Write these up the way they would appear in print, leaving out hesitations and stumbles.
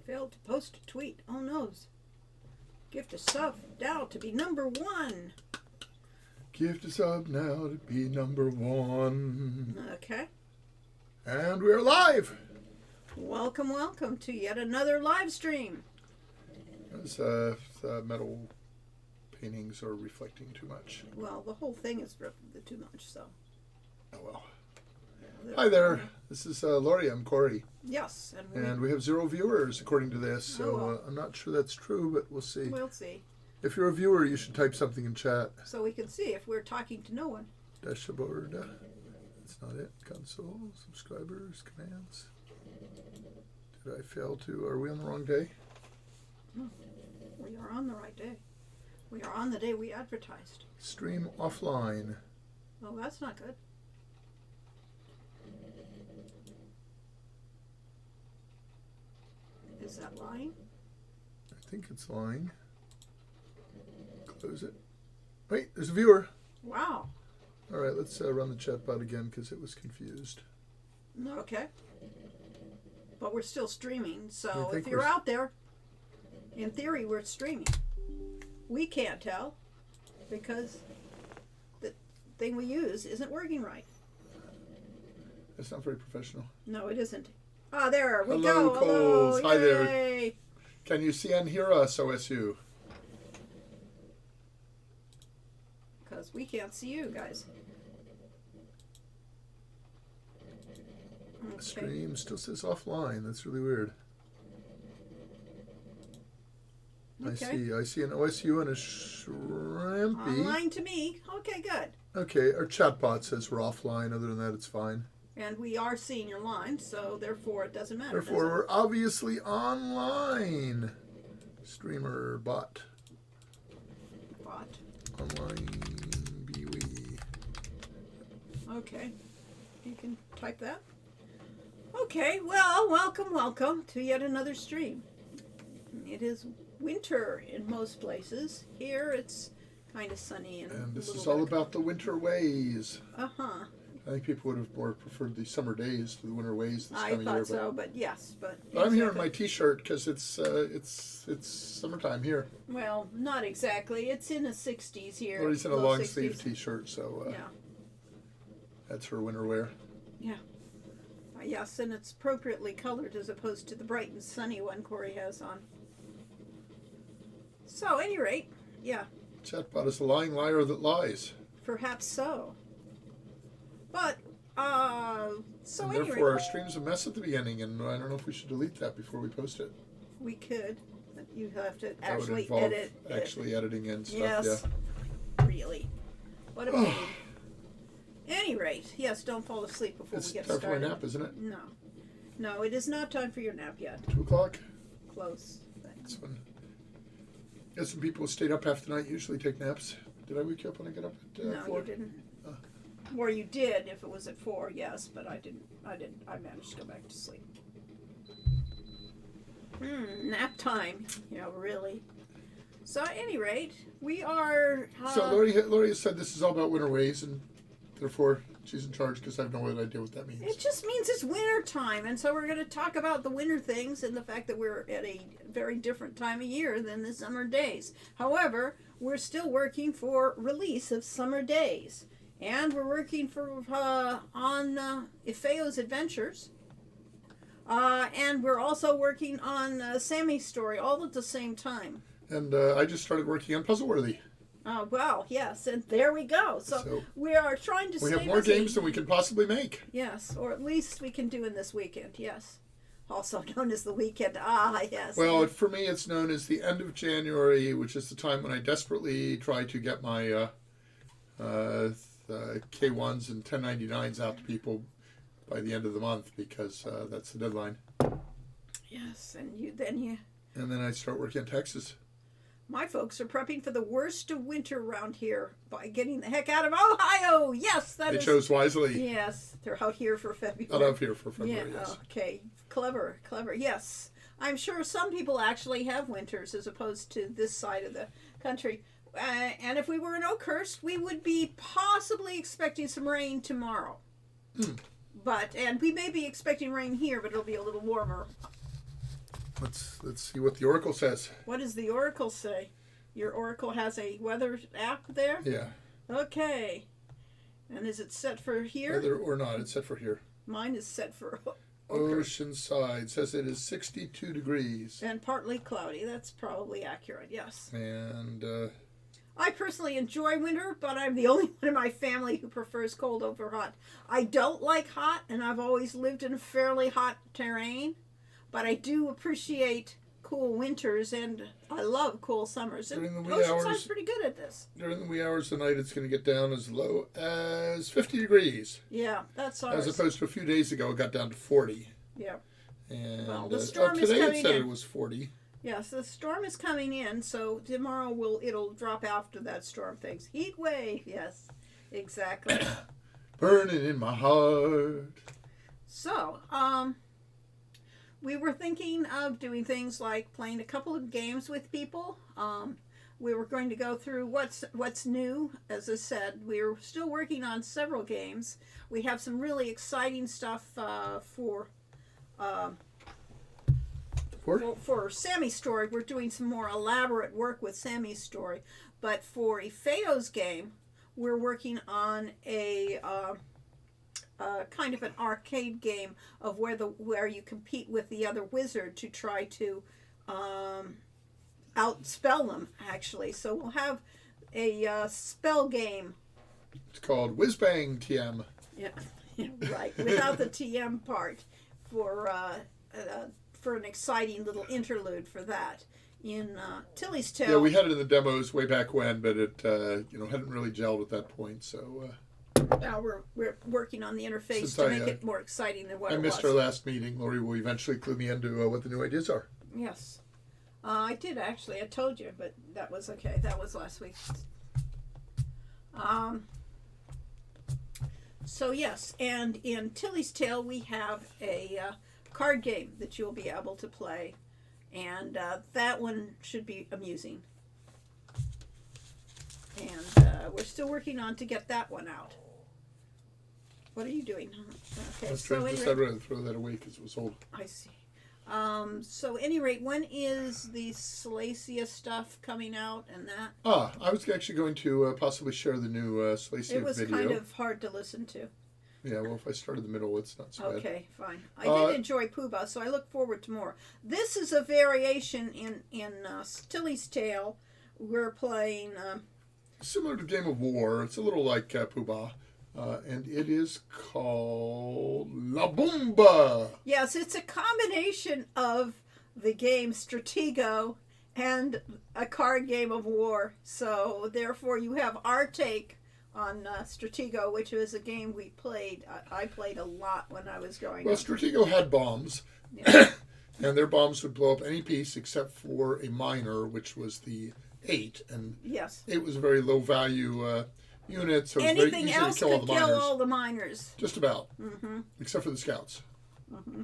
Failed to post a tweet. Oh no. Gift a sub now to be number 1. Gift a sub now to be number 1. Okay. And we're live. Welcome, welcome to yet another live stream. Those metal paintings are reflecting too much. Well, the whole thing is too much, so. Oh well. Hi there. This is Lori. I'm Corey. Yes. And we have 0 viewers according to this, so well. I'm not sure that's true, but we'll see. We'll see. If you're a viewer, you should type something in chat. So we can see if we're talking to no one. Dashboard. That's not it. Console. Subscribers. Commands. Did I fail to? Are we on the wrong day? No. We are on the right day. We are on the day we advertised. Stream offline. Well, that's not good. Is that lying? I think it's lying. Close it. Wait, there's a viewer. Wow. All right, let's run the chat bot again because it was confused. Okay. But we're still streaming, so if we're you're out there, in theory, we're streaming. We can't tell because the thing we use isn't working right. That's not very professional. No, it isn't. Ah, there we Hello, go. Coles. Hello. Hi Yay. there. Can you see and hear us, OSU? Because we can't see you guys. The stream still says offline. That's really weird. Okay. I see an OSU and a shrimpy. Online to me. Okay, good. Okay, our chat bot says we're offline. Other than that, it's fine. And we are seeing your line, so therefore it doesn't matter. Therefore, we're obviously online. Streamer bot. Bot. Online. BWE. Okay. You can type that. Okay, well, welcome to yet another stream. It is winter in most places. Here it's kind of sunny and this is all about the winter ways. Uh-huh. I think people would have more preferred the summer days to the winter ways this time of year. I thought so, but yes, but I'm here in my T-shirt because it's summertime here. Well, not exactly. It's in the 60s here. Lori's in a low long 60s. sleeve T-shirt, so yeah, that's her winter wear. yeah. Yes, and it's appropriately colored as opposed to the bright and sunny one Corey has on. So, at any rate, yeah. Chatbot is a lying liar that lies. Perhaps so. But, so and anyway. therefore, our stream's a mess at the beginning, and I don't know if we should delete that before we post it. We could, but you have to That would actually involve edit. actually editing and stuff, yes. Yeah. Really. What a pain. Any rate, yes, don't fall asleep before we get started. It's time for a nap, isn't it? No. No, it is not time for your nap yet. 2 o'clock? Close. Thanks. That's when... Yes, some people who stayed up half the night usually take naps. Did I wake you up when I got up at 4? No, you didn't. Or you did if it was at 4, yes, but I didn't. I managed to go back to sleep. Nap time. Yeah, really. So at any rate, we are... So Lori has said this is all about winter ways, and therefore she's in charge because I have no idea what that means. It just means it's winter time, and so we're going to talk about the winter things and the fact that we're at a very different time of year than the summer days. However, we're still working for release of Summer Days, and we're working for on Ifeo's Adventures, and we're also working on Sammy's story all at the same time. And I just started working on Puzzleworthy. Well, yes, and there we go. So we are trying to stay busy. We have more games than we can possibly make. Yes, or at least we can do in this weekend, yes. Also known as the weekend. Yes. Well, for me, it's known as the end of January, which is the time when I desperately try to get my K1s and 1099s out to people by the end of the month, because that's the deadline. Yes, and then I start working on Texas. My folks are prepping for the worst of winter around here by getting the heck out of Ohio. Yes, They chose wisely. Yes, they're out here for February. Out of here for February, yeah, yes. Okay, clever. Yes, I'm sure some people actually have winters as opposed to this side of the country. And if we were in Oakhurst, we would be possibly expecting some rain tomorrow. And we may be expecting rain here, but it'll be a little warmer. let's see what the Oracle says. What does the Oracle say? Your Oracle has a weather app there? Yeah. Okay. And is it set for here? Whether or not, it's set for here. Mine is set for Oceanside says it is 62 degrees. and partly cloudy. That's probably accurate, yes. And I personally enjoy winter, but I'm the only one in my family who prefers cold over hot. I don't like hot, and I've always lived in fairly hot terrain, but I do appreciate cool winters, and I love cool summers. And during the wee Oceanside's hours, pretty good at this. during the wee hours of the night, it's going to get down as low as 50 degrees. Yeah, that's ours. As opposed to a few days ago, it got down to 40. Yeah. And Well, the storm is today coming it said in. it was 40. Yes, the storm is coming in, so tomorrow it'll drop after that storm things. Heat wave, yes, exactly. Burning in my heart. So, we were thinking of doing things like playing a couple of games with people. We were going to go through what's new. As I said, we're still working on several games. We have some really exciting stuff for Sammy's story. We're doing some more elaborate work with Sammy's story. But for Ifeo's game, we're working on a kind of an arcade game of where you compete with the other wizard to try to outspell them, actually. So we'll have a spell game. It's called Whiz Bang TM. Yeah, right. Without the TM part for an exciting little interlude for that in Tilly's Tale. Yeah, we had it in the demos way back when, but it hadn't really gelled at that point. So now we're working on the interface Since to make it more exciting than what I it missed was. our last meeting. Lori will eventually clue me into what the new ideas are. Yes. I did actually. I told you, but that was okay. That was last week. So yes, and in Tilly's Tale we have a card game that you'll be able to play, and that one should be amusing. And we're still working on to get that one out. What are you doing? Okay. I was trying to decide whether to throw that away because it was old. I see. So at any rate, when is the Salacia stuff coming out and that? I was actually going to possibly share the new Salacia video. It was kind of hard to listen to. Yeah, well, if I start in the middle, it's not so bad. Okay, fine. I did enjoy Poobah, so I look forward to more. This is a variation in Tilly's Tale. We're playing... similar to Game of War. It's a little like Poobah. And it is called La Boomba. Yes, it's a combination of the game Stratego and a card game of war. So, therefore, you have our take on Stratego, which was a game we played. I played a lot when I was growing Well, up. Stratego had bombs. Yeah. And their bombs would blow up any piece except for a miner, which was the 8. And Yes. it was a very low value unit, so it was Anything very easy else to kill all could the kill miners. all the miners. Just about. Mm-hmm. Except for the scouts. Mm-hmm.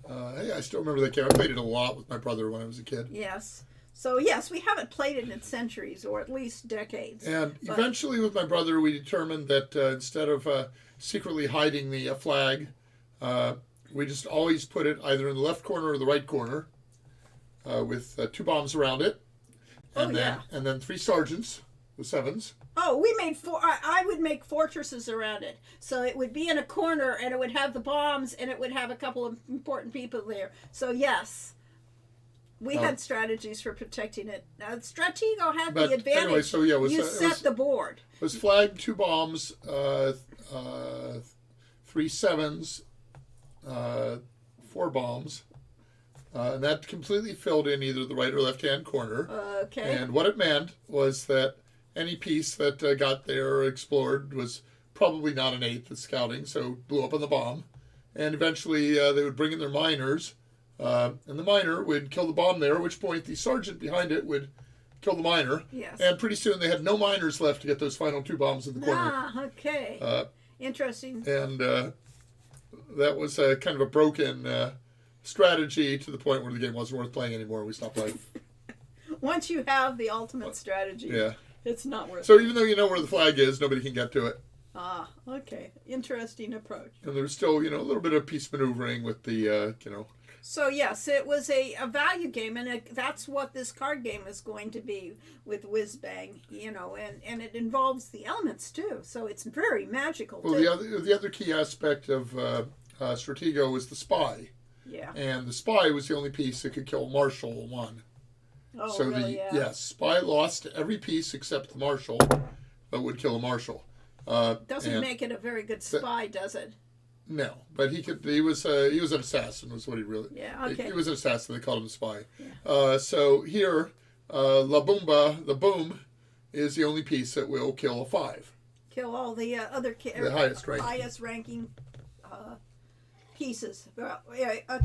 Yeah, I still remember that game. I played it a lot with my brother when I was a kid. Yes. So, yes, we haven't played it in centuries, or at least decades. And But- eventually, with my brother, we determined that instead of secretly hiding the flag, we just always put it either in the left corner or the right corner with 2 bombs around it. And and then 3 sergeants with 7s. Oh, we made I would make fortresses around it. So it would be in a corner, and it would have the bombs, and it would have a couple of important people there. So, yes, we had strategies for protecting it. Stratego had the advantage. Anyway, so yeah, you set the board. It was flagged 2 bombs, 3 7s, 4 bombs. And that completely filled in either the right or left-hand corner. Okay. And what it meant was that any piece that got there or explored was probably not an 8th at scouting, so blew up on the bomb. And eventually they would bring in their miners, and the miner would kill the bomb there, at which point the sergeant behind it would kill the miner. Yes. And pretty soon they had no miners left to get those final 2 bombs in the corner. Ah, okay. Interesting. And that was kind of a broken strategy to the point where the game wasn't worth playing anymore. We stopped playing. Once you have the ultimate strategy, Yeah. it's not worth it. So even though you know where the flag is, nobody can get to it. Ah, okay. Interesting approach. And there's still, a little bit of piece maneuvering with the, So yes, it was a value game, and that's what this card game is going to be with Whiz Bang, and it involves the elements too. So it's very magical Well, too. the other key aspect of Stratego was the spy, Yeah. and the spy was the only piece that could kill Marshall in one. Oh, So really? Yeah. yes, spy lost every piece except the Marshall, but would kill a Marshall. Doesn't make it a very good spy, does it? No, but he could. He was an assassin. Was what he really. Yeah. Okay. He was an assassin. They called him a spy. Yeah. So here, La Boomba, the boom, is the only piece that will kill a 5. Kill all the The highest ranking pieces.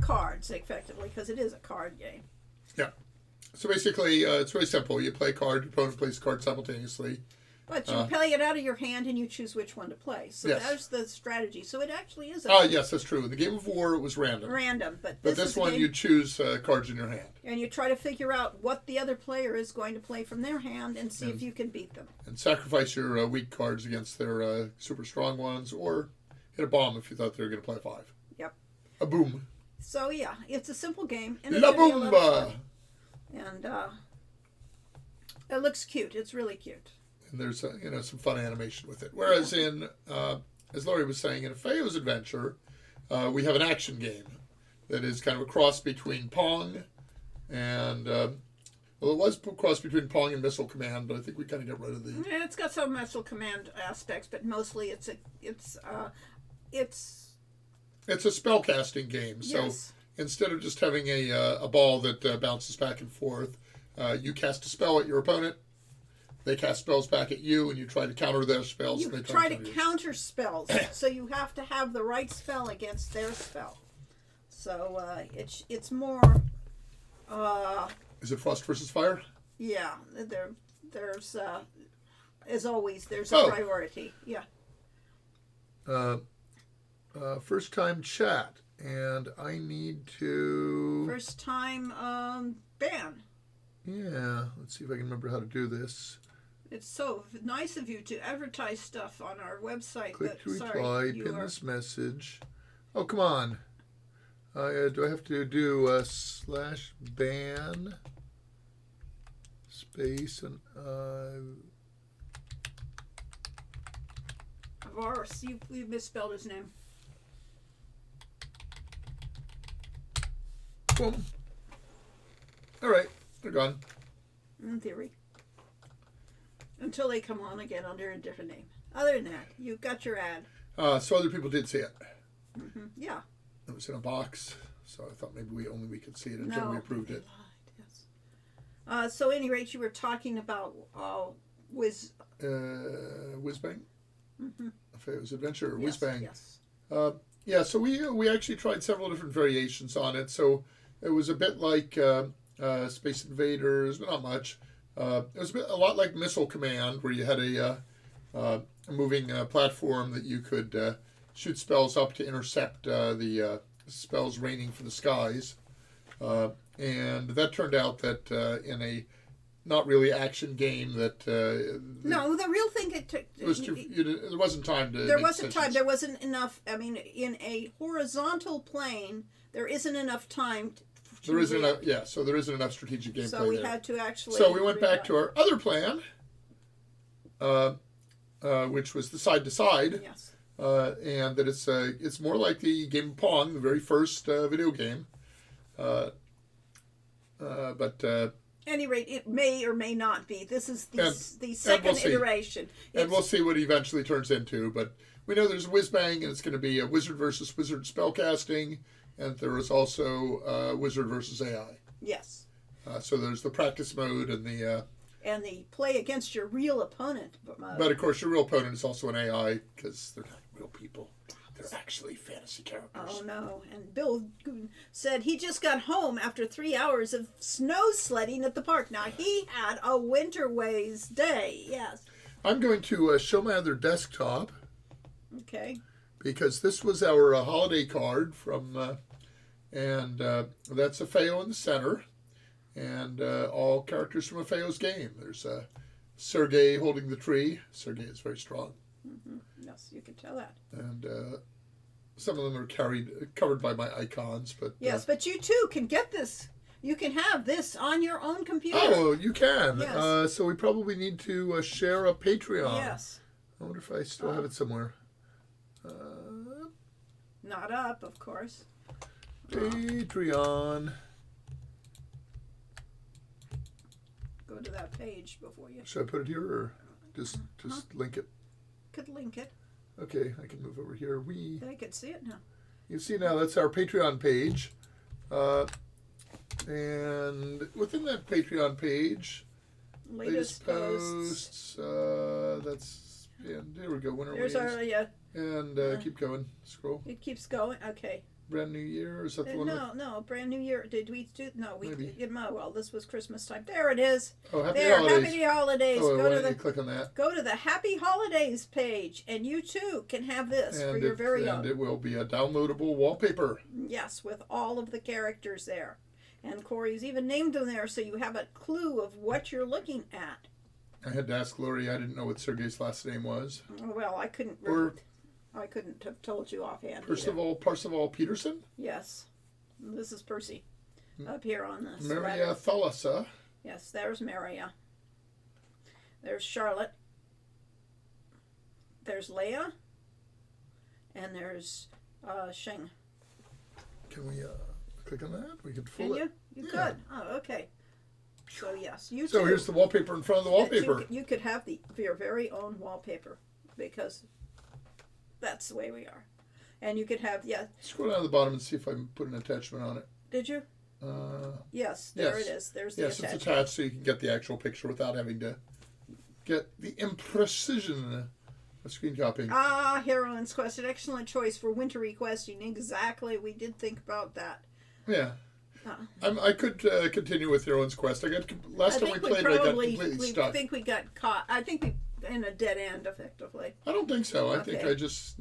Cards, effectively, because it is a card game. Yeah. So basically, it's really simple. You play a card. Your opponent plays a card simultaneously. But you play it out of your hand and you choose which one to play. So yes. That's the strategy. So it actually is yes, that's true. In the Game of War, it was random. But this one, you choose cards in your hand. And you try to figure out what the other player is going to play from their hand and see if you can beat them. And sacrifice your weak cards against their super strong ones, or hit a bomb if you thought they were going to play a 5. Yep. A boom. So yeah, it's a simple game. And La Boomba! And it looks cute. It's really cute. And there's some fun animation with it. Whereas in, as Laurie was saying, in a Feo's Adventure, we have an action game that is kind of a cross between Pong and it was a cross between Pong and Missile Command, but I think we kind of got rid of the. Yeah, it's got some Missile Command aspects, but mostly it's a spellcasting game. So yes. Instead of just having a ball that bounces back and forth, you cast a spell at your opponent. They cast spells back at you, and you try to counter their spells. You try to counter spells, so you have to have the right spell against their spell. So it's more. Is it Frost versus Fire? Yeah, there's as always there's a priority. Yeah. First time chat, and I need to. First time ban. Yeah, let's see if I can remember how to do this. It's so nice of you to advertise stuff on our website. Click to reply, pin this message. Oh, come on. Do I have to do /ban space and Varus, you misspelled his name. Boom. All right, they're gone. In theory. Until they come on again under a different name. Other than that, you got your ad. So other people did see it. Mm-hmm. Yeah. It was in a box, so I thought maybe we could see it until we approved it. Yes. So, at any rate, you were talking about Whiz Bang. Mm-hmm. Feo's Adventure, yes, Whiz Bang. Yes. Yeah. So we actually tried several different variations on it. So it was a bit like Space Invaders, but not much. It was a lot like Missile Command, where you had a moving platform that you could shoot spells up to intercept the spells raining from the skies. And that turned out that in a not really action game that... no, the real thing it took... It was there wasn't time to... There wasn't time. There wasn't enough... I mean, in a horizontal plane, there isn't enough time... There isn't enough, so there isn't enough strategic gameplay So we had to actually... So we went back to our other plan, which was the side-to-side. Yes. And that it's more like the game of Pong, the very first video game. But at any rate, it may or may not be. This is the second iteration. And we'll see what it eventually turns into. But we know there's Whiz Bang, and it's going to be a wizard versus wizard spellcasting. And there is also wizard versus AI. Yes. So there's the practice mode and the play against your real opponent mode. But of course, your real opponent is also an AI because they're not real people. They're actually fantasy characters. Oh no! And Bill said he just got home after 3 hours of snow sledding at the park. Now he had a winter Waze day. Yes. I'm going to show my other desktop. Okay. Because this was our holiday card from, and that's a Feo in the center, and all characters from a Feo's game. There's Sergei holding the tree. Sergei is very strong. Mm-hmm. Yes, you can tell that. And some of them are covered by my icons, but Yes, but you too can get this. You can have this on your own computer. Oh, you can. Yes. So we probably need to share a Patreon. Yes. I wonder if I still have it somewhere. Not up, of course. Patreon. Go to that page before you. Should I put it here or just link it? Could link it. Okay, I can move over here. I can see it now. You see now that's our Patreon page. And within that Patreon page, Latest posts. And there we go. Winter There's Waves. our And keep going. Scroll. It keeps going. Okay. Brand New Year. Is that the one? No. Brand New Year. Did we do? No, we Maybe. did. Well, this was Christmas time. There it is. Oh, Happy There, Holidays. Happy Holidays. Oh, Go why to don't the you click on that? Go to the Happy Holidays page, and you too can have this for your very own. And it will be a downloadable wallpaper. Yes, with all of the characters there. And Corey's even named them there so you have a clue of what you're looking at. I had to ask Lori. I didn't know what Sergei's last name was. Well, I couldn't have told you offhand. Percival Peterson? Yes. This is Percy. Up here on this. Maria Thalassa. Yes, there's Maria. There's Charlotte. There's Leia. And there's Sheng. Can we click on that? We could Can pull you? it. You Yeah. could. Oh, okay. So yes, you So too. here's the wallpaper in front of the wallpaper. You could have your very own wallpaper because that's the way we are. And you could have, Scroll down to the bottom and see if I can put an attachment on it. Did you? Yes, there it is. There's the yes, attachment. it's attached so you can get the actual picture without having to get the imprecision of screen copying. Heroine's Quest, an excellent choice for winter requesting. Exactly, we did think about that. Yeah. I could continue with Heroine's Quest. Last time we played it, I got completely stuck. I think we got caught. I think we in a dead end, effectively. I don't think so. I think Okay. I just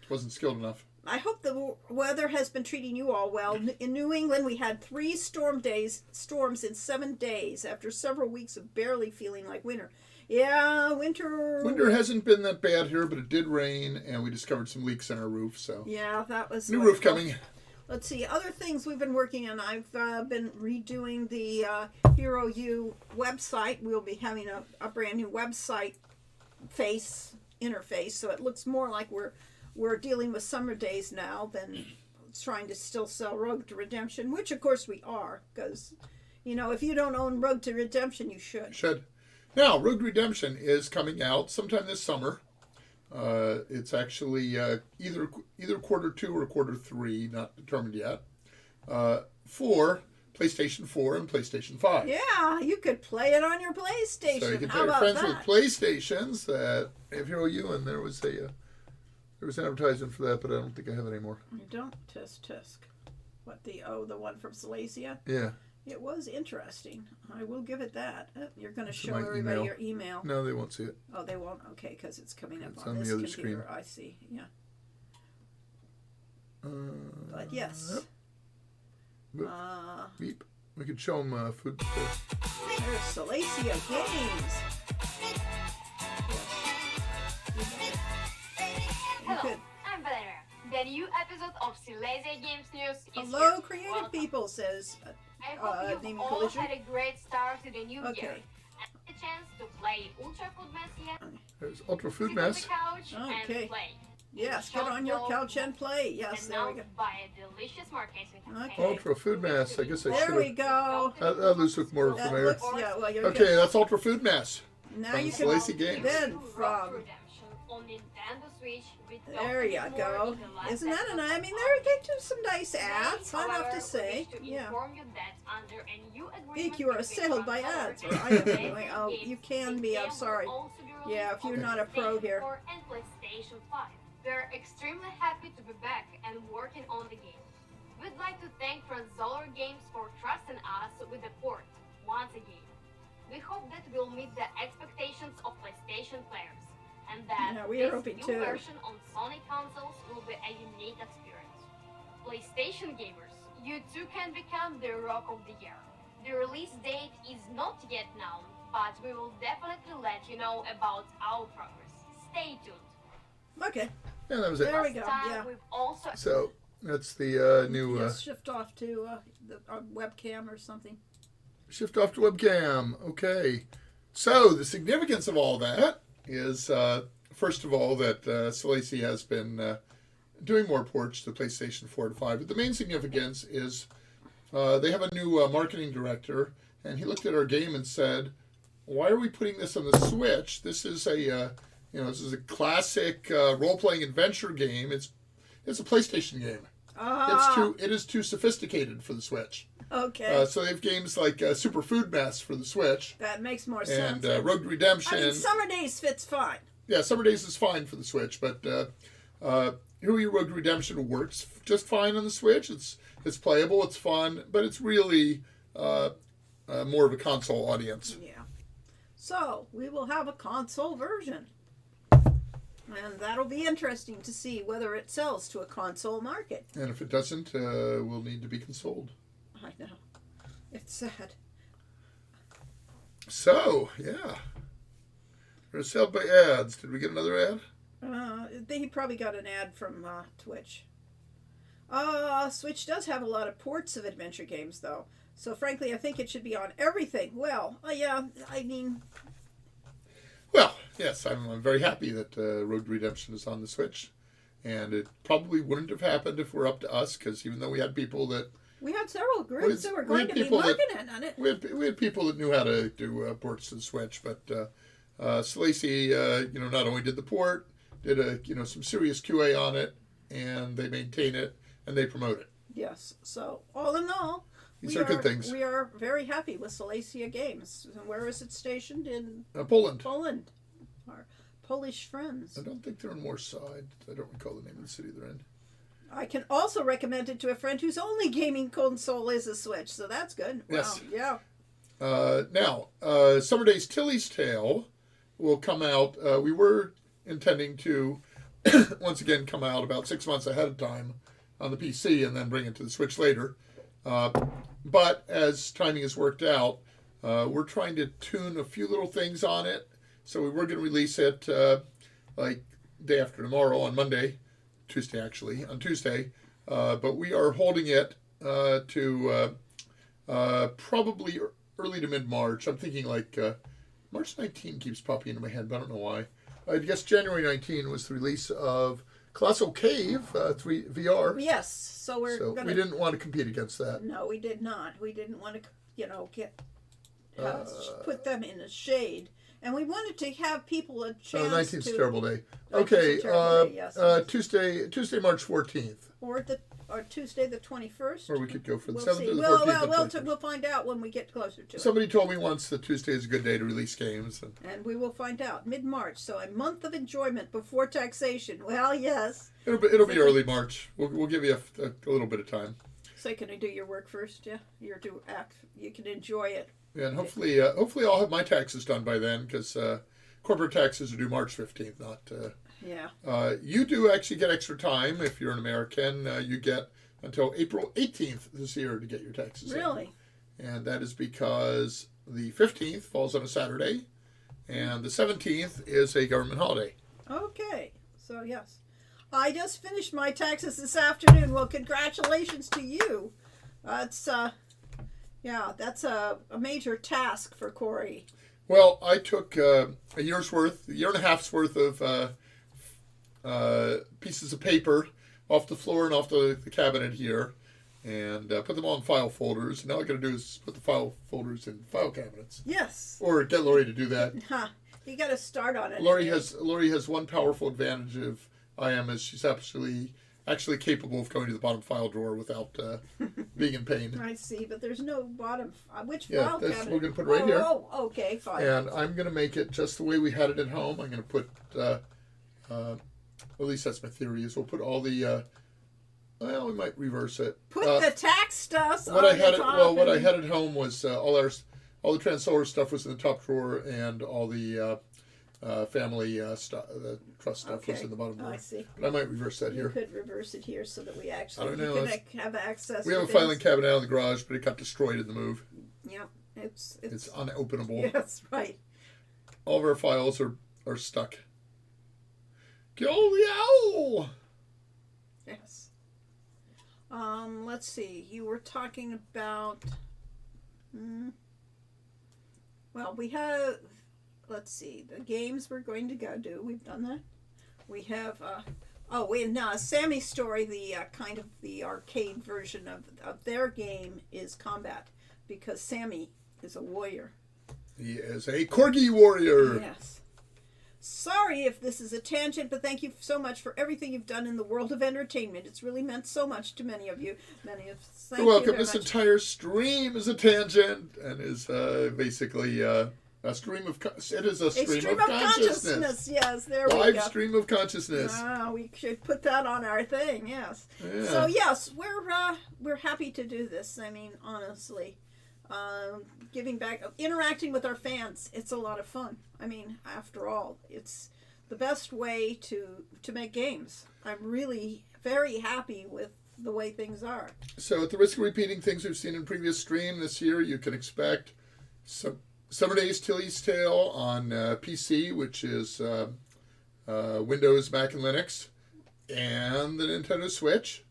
wasn't skilled enough. I hope the weather has been treating you all well. In New England, we had 3 storms in 7 days after several weeks of barely feeling like winter. Yeah, winter. Winter hasn't been that bad here, but it did rain, and we discovered some leaks in our roof. So Yeah, that was new roof coming. Let's see, other things we've been working on. I've been redoing the Hero U website. We'll be having a brand new website interface, so it looks more like we're dealing with summer days now than trying to still sell Road to Redemption, which of course we are, because if you don't own Road to Redemption, you should. Now, Road Redemption is coming out sometime this summer. It's actually either quarter 2 or quarter 3, not determined yet, for PlayStation 4 and PlayStation 5. Yeah, you could play it on your PlayStation. So you can How tell your about friends that? with PlayStations that if Hero U, and there was an advertisement for that, but I don't think I have it anymore. You don't tisk. What the one from Silesia? Yeah. It was interesting. I will give it that. You're going to show my everybody email. your email. No, they won't see it. Oh, they won't? Okay, because it's coming up It's on on this the other computer. screen. I see, yeah. But yes. Yep. Beep. We could show them food. There's Silesia Games. Hello, I'm Valeria. The new episode of Silesia Games News is Hello, here. creative Welcome. people, says I hope you've naming all collision. had a great start to the new Okay. year. And a chance to play Ultra Food Mess yet? There's Ultra Food Sit Mess. on the couch Okay. and play. Yes, get on your couch and play. Yes, and there now we go. buy a delicious marquesine Okay. campaign. Ultra Food Mess. I guess I There should we have. go. That looks more That familiar. looks, yeah, well, you're Okay, that's Ultra Food Mess. Now from you can Silesia Games. then Road from Redemption on Nintendo Switch with there you more go. in the last Isn't that episode I mean, of they do some nice Today, ads. I have however, to say, we wish to yeah. inform you that under a new agreement Think you are between assailed by Controller ads, and or I am Silesia anyway. Oh, Games, you can the be. I'm game sorry. will also be released Yeah, if you're on not a pro PlayStation here. 4 and PlayStation 5. We're extremely happy to be back and working on the game. We'd like to thank Transolar Games for trusting us with the port once again. We hope that we'll meet the expectations of PlayStation players, and that Yeah, we are this hoping new too. version on Sony consoles will be a unique experience. PlayStation gamers, you too can become the rock of the year. The release date is not yet known, but we will definitely let you know about our progress. Stay tuned. Okay. Yeah, that was it. There we Last go, time yeah. we've also So that's the new Yes, shift off to the webcam or something. shift off to webcam. Okay. So the significance of all that is, first of all, that Salacy has been doing more ports to PlayStation 4 to 5. But the main significance is they have a new marketing director, and he looked at our game and said, "Why are we putting this on the Switch? This is a this is a classic role-playing adventure game. It's a PlayStation game. It is too sophisticated for the Switch. Okay. So they have games like Super Food Mess for the Switch That makes more and sense. Road Redemption. I mean, Summer Days fits fine. Yeah, Summer Days is fine for the Switch, but Huey Road Redemption works just fine on the Switch. It's playable, it's fun, but it's really more of a console audience. Yeah. So we will have a console version. And that'll be interesting to see whether it sells to a console market. And if it doesn't, we'll need to be consoled. I know. It's sad. So, yeah. We're sold by ads. Did we get another ad? He probably got an ad from Twitch. Switch does have a lot of ports of adventure games, though. So, frankly, I think it should be on everything. Well, yeah, I mean... Well, yes, I'm very happy that Road Redemption is on the Switch. And it probably wouldn't have happened if we're up to us, because even though we had people that... We had several groups that were going to be working on it. We had people that knew how to do ports to the Switch, but Salacy, not only did the port, did some serious QA on it, and they maintain it and they promote it. Yes. So all in all, these are good things. We are very happy with Salacia Games. And where is it stationed? In Poland. Poland. Our Polish friends. I don't think they're on Moorside. I don't recall the name of the city they're in. I can also recommend it to a friend whose only gaming console is a Switch, so that's good. Yes. Wow. Yeah. Now, Summer Days Tilly's Tale will come out. We were intending to, once again, come out about 6 months ahead of time on the PC and then bring it to the Switch later. But as timing has worked out, we're trying to tune a few little things on it. So we were going to release it like day after tomorrow on Monday. Tuesday, actually, on Tuesday. But we are holding it to probably early to mid-March. I'm thinking like March 19 keeps popping into my head, but I don't know why. I guess January 19 was the release of Colossal Cave 3 VR. Yes, so we didn't want to compete against that. No, we did not. We didn't want to, put them in the shade. And we wanted to have people a chance the 19th is to... a terrible day. 19th Okay, is a terrible day, yes. Tuesday, March 14th. Or Tuesday the 21st. Or we could go for the We'll 7th see. or the 14th. Well, we'll find out when we get closer to it. Somebody told me once that Tuesday is a good day to release games. And we will find out. Mid-March, so a month of enjoyment before taxation. Well, yes. It'll be early March. We'll give you a little bit of time. So can I do your work first? Yeah, you can enjoy it. Yeah, and hopefully I'll have my taxes done by then, because corporate taxes are due March 15th, not... Yeah. You do actually get extra time if you're an American. You get until April 18th this year to get your taxes Really? in. And that is because the 15th falls on a Saturday, and the 17th is a government holiday. Okay. So, yes. I just finished my taxes this afternoon. Well, congratulations to you. That's a major task for Corey. Well, I took a year and a half's worth of pieces of paper off the floor and off the cabinet here, and put them all in file folders. And all I got to do is put the file folders in file cabinets. Yes. Or get Lori to do that. You got to start on it. Lori has one powerful advantage of I am, is she's actually capable of going to the bottom file drawer without being in pain. I see, but there's no bottom. Which Yeah, file cabinet? we're going to put it right here. Oh, okay, fine. And I'm going to make it just the way we had it at home. I'm going to put, at least that's my theory, is we'll put all the, we might reverse it. Put the tax stuff what on I had the top. what I had at home was all the Transolar stuff was in the top drawer, and all the family stuff, the trust stuff was in the bottom drawer. I see. But I might reverse that You here. could reverse it here so that we actually I don't know, can have access. We have a to filing things. cabinet out in the garage, but it got destroyed in the move. Yeah, it's unopenable. Yes, right. All of our files are stuck. Kill the owl. Yes. Let's see. You were talking about. Well, we have. Let's see. The games we're going to go do. We've done that. We have. Sammy's Story. The kind of the arcade version of their game is combat, because Sammy is a warrior. He is a corgi warrior. Yes. Sorry if this is a tangent, but thank you so much for everything you've done in the world of entertainment. It's really meant so much to many of you. You're welcome. This entire stream is a tangent and is basically a stream of. It is a stream of consciousness. Yes, there we go. Live stream of consciousness. We should put that on our thing. Yes. Yeah. So yes, we're happy to do this. I mean, honestly. Giving back, interacting with our fans, it's a lot of fun. I mean, after all, it's the best way to make games. I'm really very happy with the way things are. So at the risk of repeating things we've seen in previous stream, this year you can expect Summer Days Tilly's Tale on PC, which is Windows, Mac, and Linux, and the Nintendo Switch.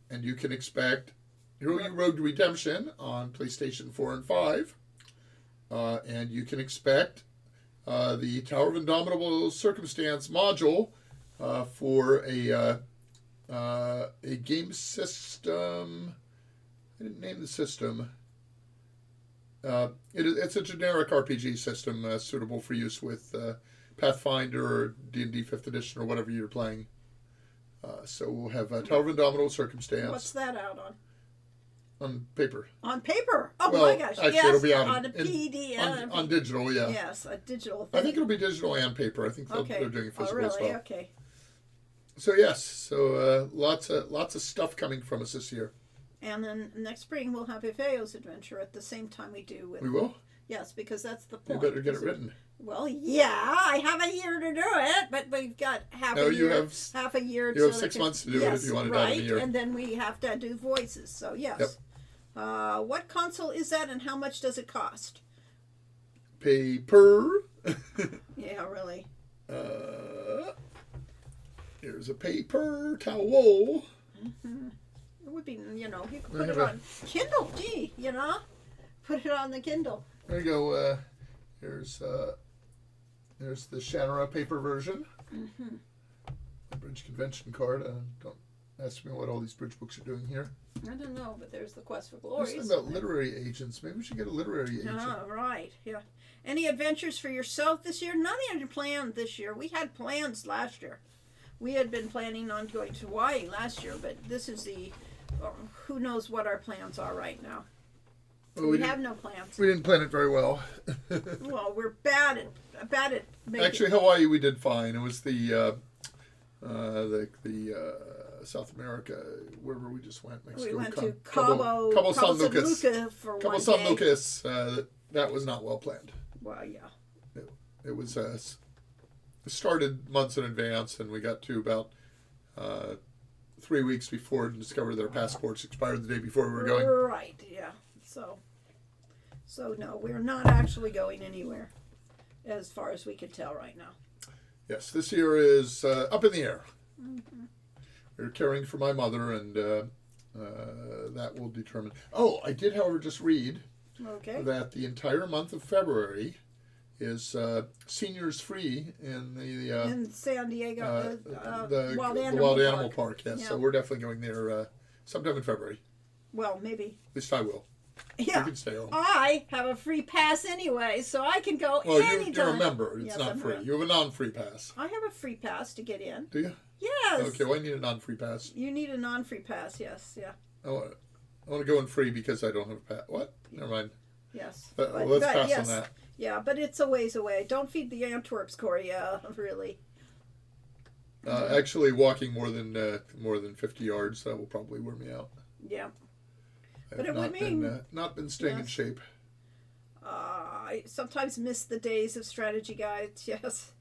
And you can expect Hero U Rogue Redemption on PlayStation 4 and 5. And you can expect the Tower of Indomitable Circumstance module for a game system. I didn't name the system. It's a generic RPG system suitable for use with Pathfinder or D&D 5th Edition or whatever you're playing. So we'll have Tower of Indomitable Circumstance. What's that out on? On paper. On paper? Oh well, my gosh! Actually, yes, it'll be out on a PDF. on digital. Yeah. Yes, a digital thing. I think it'll be digital and paper. I think Okay. they're doing physical really? as well. Okay. So yes, so lots of stuff coming from us this year. And then next spring we'll have Ifeo's adventure at the same time we do with. We will. Yes, because that's the You point. better get it written. Well, yeah, I have a year to do it, but we've got half a year. You have half a year. You have 6 months to do it if you want to right, do it in a year. And then we have to do voices. So yes. Yep. What console is that, and how much does it cost? Paper. Yeah, really. Here's a paper towel. Mm-hmm. It would be, you could I put it have on Kindle. Gee, put it on the Kindle. There you go. Here's the Shanara paper version. Mm-hmm. Bridge convention card. Don't ask me what all these bridge books are doing here. I don't know, but there's the Quest for Glory. Something about literary agents. Maybe we should get a literary agent. Ah, right. Yeah. Any adventures for yourself this year? Nothing planned this year. We had plans last year. We had been planning on going to Hawaii last year, but this is who knows what our plans are right now. Well, we have no plans. We didn't plan it very well. Well, we're bad at making. Actually, Hawaii we did fine. It was the South America, wherever we just went. Mexico, we went to Cabo San Lucas. For Cabo one San day. Lucas. That was not well planned. Well, yeah. It was started months in advance, and we got to about 3 weeks before and discovered that our passports expired the day before we were going. Right. Yeah. So no, we're not actually going anywhere, as far as we can tell right now. Yes, this year is up in the air. Mm-hmm. We're caring for my mother, and that will determine. Oh, I did, however, just read that the entire month of February is seniors free in the in San Diego, the Wild Animal Park. Yes, Yeah. so we're definitely going there sometime in February. Well, maybe. At least I will. Yeah. You can stay home. I have a free pass anyway, so I can go Well, anytime. you're a member. It's Yes, not I'm free. a- You have a non-free pass. I have a free pass to get in. Do you? Yes. Okay, well, I need a non-free pass. You need a non-free pass. Yes. Yeah. I want to go in free because I don't have a pass. What? Never mind. Yes. Let's pass yes. on that. Yeah, but it's a ways away. Don't feed the Antwerps, Corey. Yeah, really. Actually, walking more than 50 yards will probably wear me out. Yeah. I've But it would mean not been staying in yes. shape. I sometimes miss the days of strategy guides. Yes.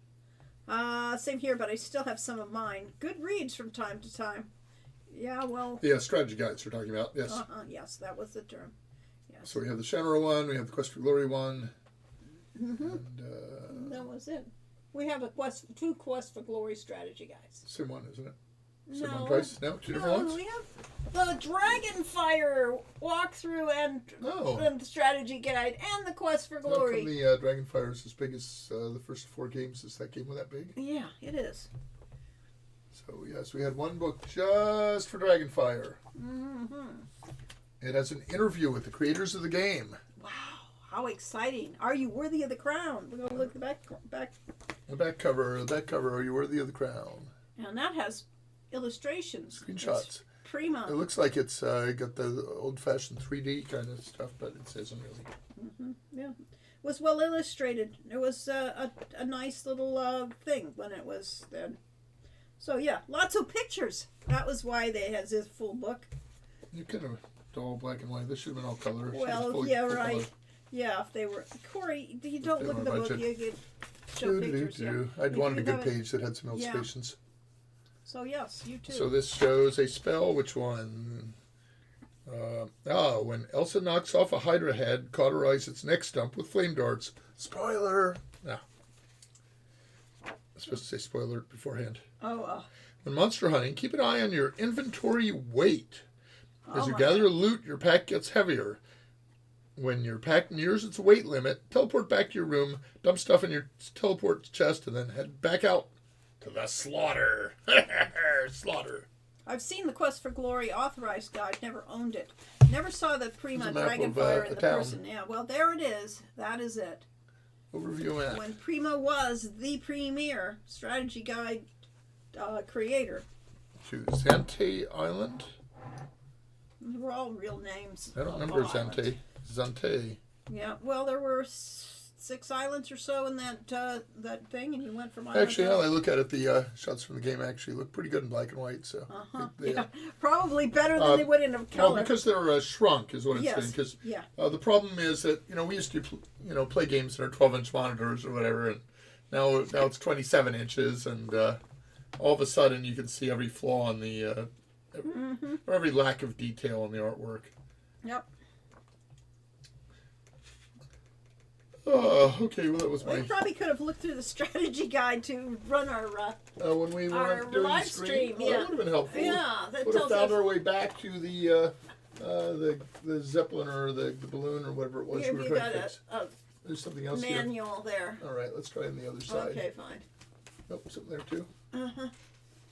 Same here, but I still have some of mine. Good reads from time to time. Yeah, well. Yeah, strategy guides we're talking about. Yes. Yes, that was the term. Yes. So we have the Shanara one, we have the Quest for Glory one, Mm-hmm. and That was it. We have two Quest for Glory strategy guides. Same one, isn't it? Same No. one price? No, two different ones? We have the Dragonfire walkthrough and the strategy guide and the Quest for How Glory. come the Dragonfire is as big as the first 4 games? Is that game that big? Yeah, it is. So, yes, we had one book just for Dragonfire. Mm-hmm. It has an interview with the creators of the game. Wow, how exciting. Are you worthy of the crown? We're going to look at the back. The back cover, are you worthy of the crown? And that has illustrations. Screenshots. It's prima. It looks like it's got the old-fashioned 3D kind of stuff, but it isn't really. Mm-hmm. Yeah. It was well illustrated. It was a nice little thing when it was then. So, yeah, lots of pictures. That was why they had this full book. You could have all black and white. This should have been all color. Well, yeah, right. Color. Yeah, if they were. Corey, you don't look at the book. You could show pictures. Yeah. I'd wanted a good page that had some illustrations. Yeah. So, yes, you too. So this shows a spell. Which one? When Elsa knocks off a Hydra head, cauterize its neck stump with flame darts. Spoiler! No. I'm supposed to say spoiler beforehand. Oh, When monster hunting, keep an eye on your inventory weight. As you my gather loot, your pack gets heavier. When your pack nears its weight limit, teleport back to your room, dump stuff in your teleport chest, and then head back out to the slaughter. Slaughter. I've seen the Quest for Glory authorized guide, never owned it. Never saw the Prima There's a map of, Dragonfire in a the town. person. Yeah, well, there it is. That is it. Overview map. When Prima was the premier strategy guide creator. To Zante Island. They were all real names. I don't remember Zante. Zante. Yeah, well, there were 6 islands or so in that thing, and you went from island Actually, now I look at it, the shots from the game actually look pretty good in black and white. So yeah, probably better than they would in a color. Well, because they're shrunk is what it's Yes. saying. Because Yeah. the problem is that we used to play games in our 12-inch monitors or whatever, and now it's 27 inches, and all of a sudden you can see every flaw in the or every lack of detail in the artwork. Yep. Okay, well that was We my. probably could have looked through the strategy guide to run our When we our were doing live the stream, well, yeah. that would have been helpful. Yeah, that Would have tells found us. our way back to the Zeppelin or the balloon or whatever it was Here we were you trying got to fix. a There's something else here. manual there. All right, let's try on the other side. Okay, fine. Nope, something there too.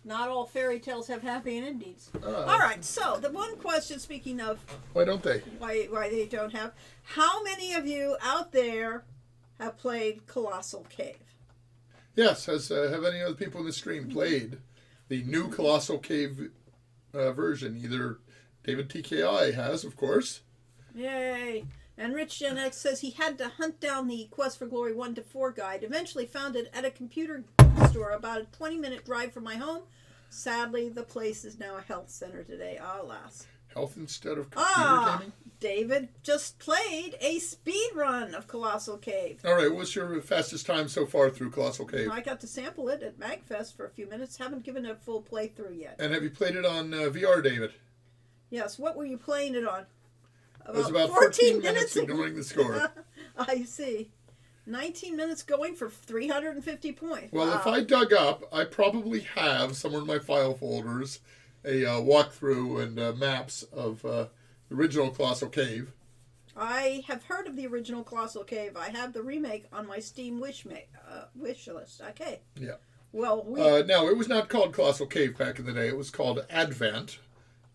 Not all fairy tales have happy endings. Ah, All right, so the one question, speaking of Why don't they? why they don't have, how many of you out there have played Colossal Cave? Yes. Have any other people in the stream played the new Colossal Cave version? Either David TKI has, of course. Yay! And Rich Gen X says he had to hunt down the Quest for Glory 1 to 4 guide. Eventually found it at a computer store about a 20-minute drive from my home. Sadly, the place is now a health center today. Alas. Health instead of computer gaming? David just played a speed run of Colossal Cave. All right, what's your fastest time so far through Colossal Cave? I got to sample it at MagFest for a few minutes. Haven't given it a full playthrough yet. And have you played it on VR, David? Yes, what were you playing it on? It was about 14 minutes ignoring the score. I see. 19 minutes going for 350 points. Well, Wow. if I dug up, I probably have somewhere in my file folders a walkthrough and maps of the original Colossal Cave. I have heard of the original Colossal Cave. I have the remake on my Steam wish list. Okay. Yeah. Well, now, it was not called Colossal Cave back in the day. It was called Advent,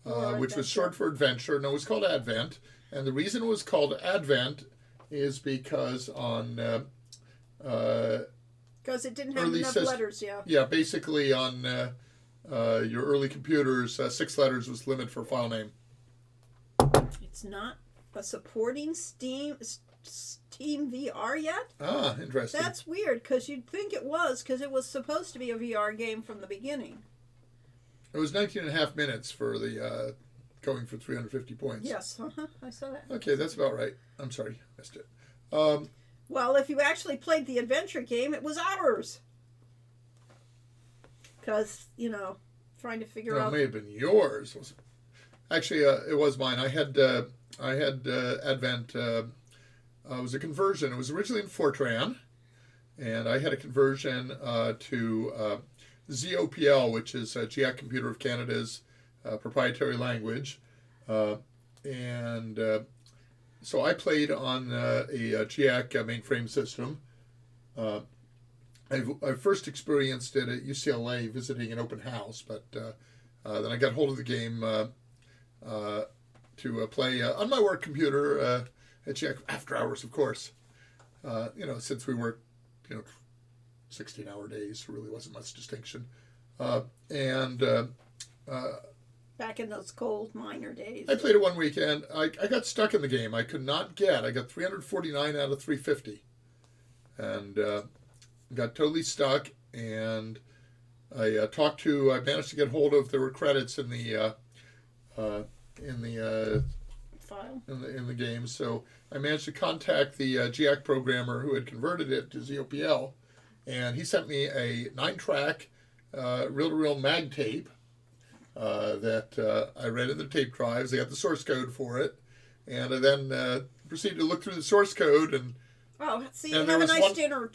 which was short for adventure. No, it was called Advent. And the reason it was called Advent is because on... because it didn't have enough letters, yeah. Yeah, basically on your early computers, 6 letters was limit for file name. It's not a supporting Steam VR yet? Ah, interesting. That's weird, because you'd think it was, because it was supposed to be a VR game from the beginning. It was 19 and a half minutes for the going for 350 points. Yes, I saw that. Okay, that's about right. I'm sorry, missed it. Well, if you actually played the adventure game, it was hours. Because, trying to figure out... It may have been yours. Actually, it was mine. I had Advent. It was a conversion. It was originally in Fortran, and I had a conversion to ZOPL, which is GIAC Computer of Canada's proprietary language. And so I played on a GIAC mainframe system. I first experienced it at UCLA visiting an open house, but then I got hold of the game to play on my work computer at GIAC after hours, of course. Since we worked, 16-hour days, there really wasn't much distinction. Back in those cold miner days. I played it one weekend. I got stuck in the game. I got 349 out of 350. And got totally stuck. And I managed to get hold of, there were credits in the file in the game. So I managed to contact the GIAC programmer who had converted it to ZOPL. And he sent me a 9-track reel-to-reel mag tape that I read in the tape drives. I got the source code for it, and I then proceeded to look through the source code. And see, and have a nice dinner,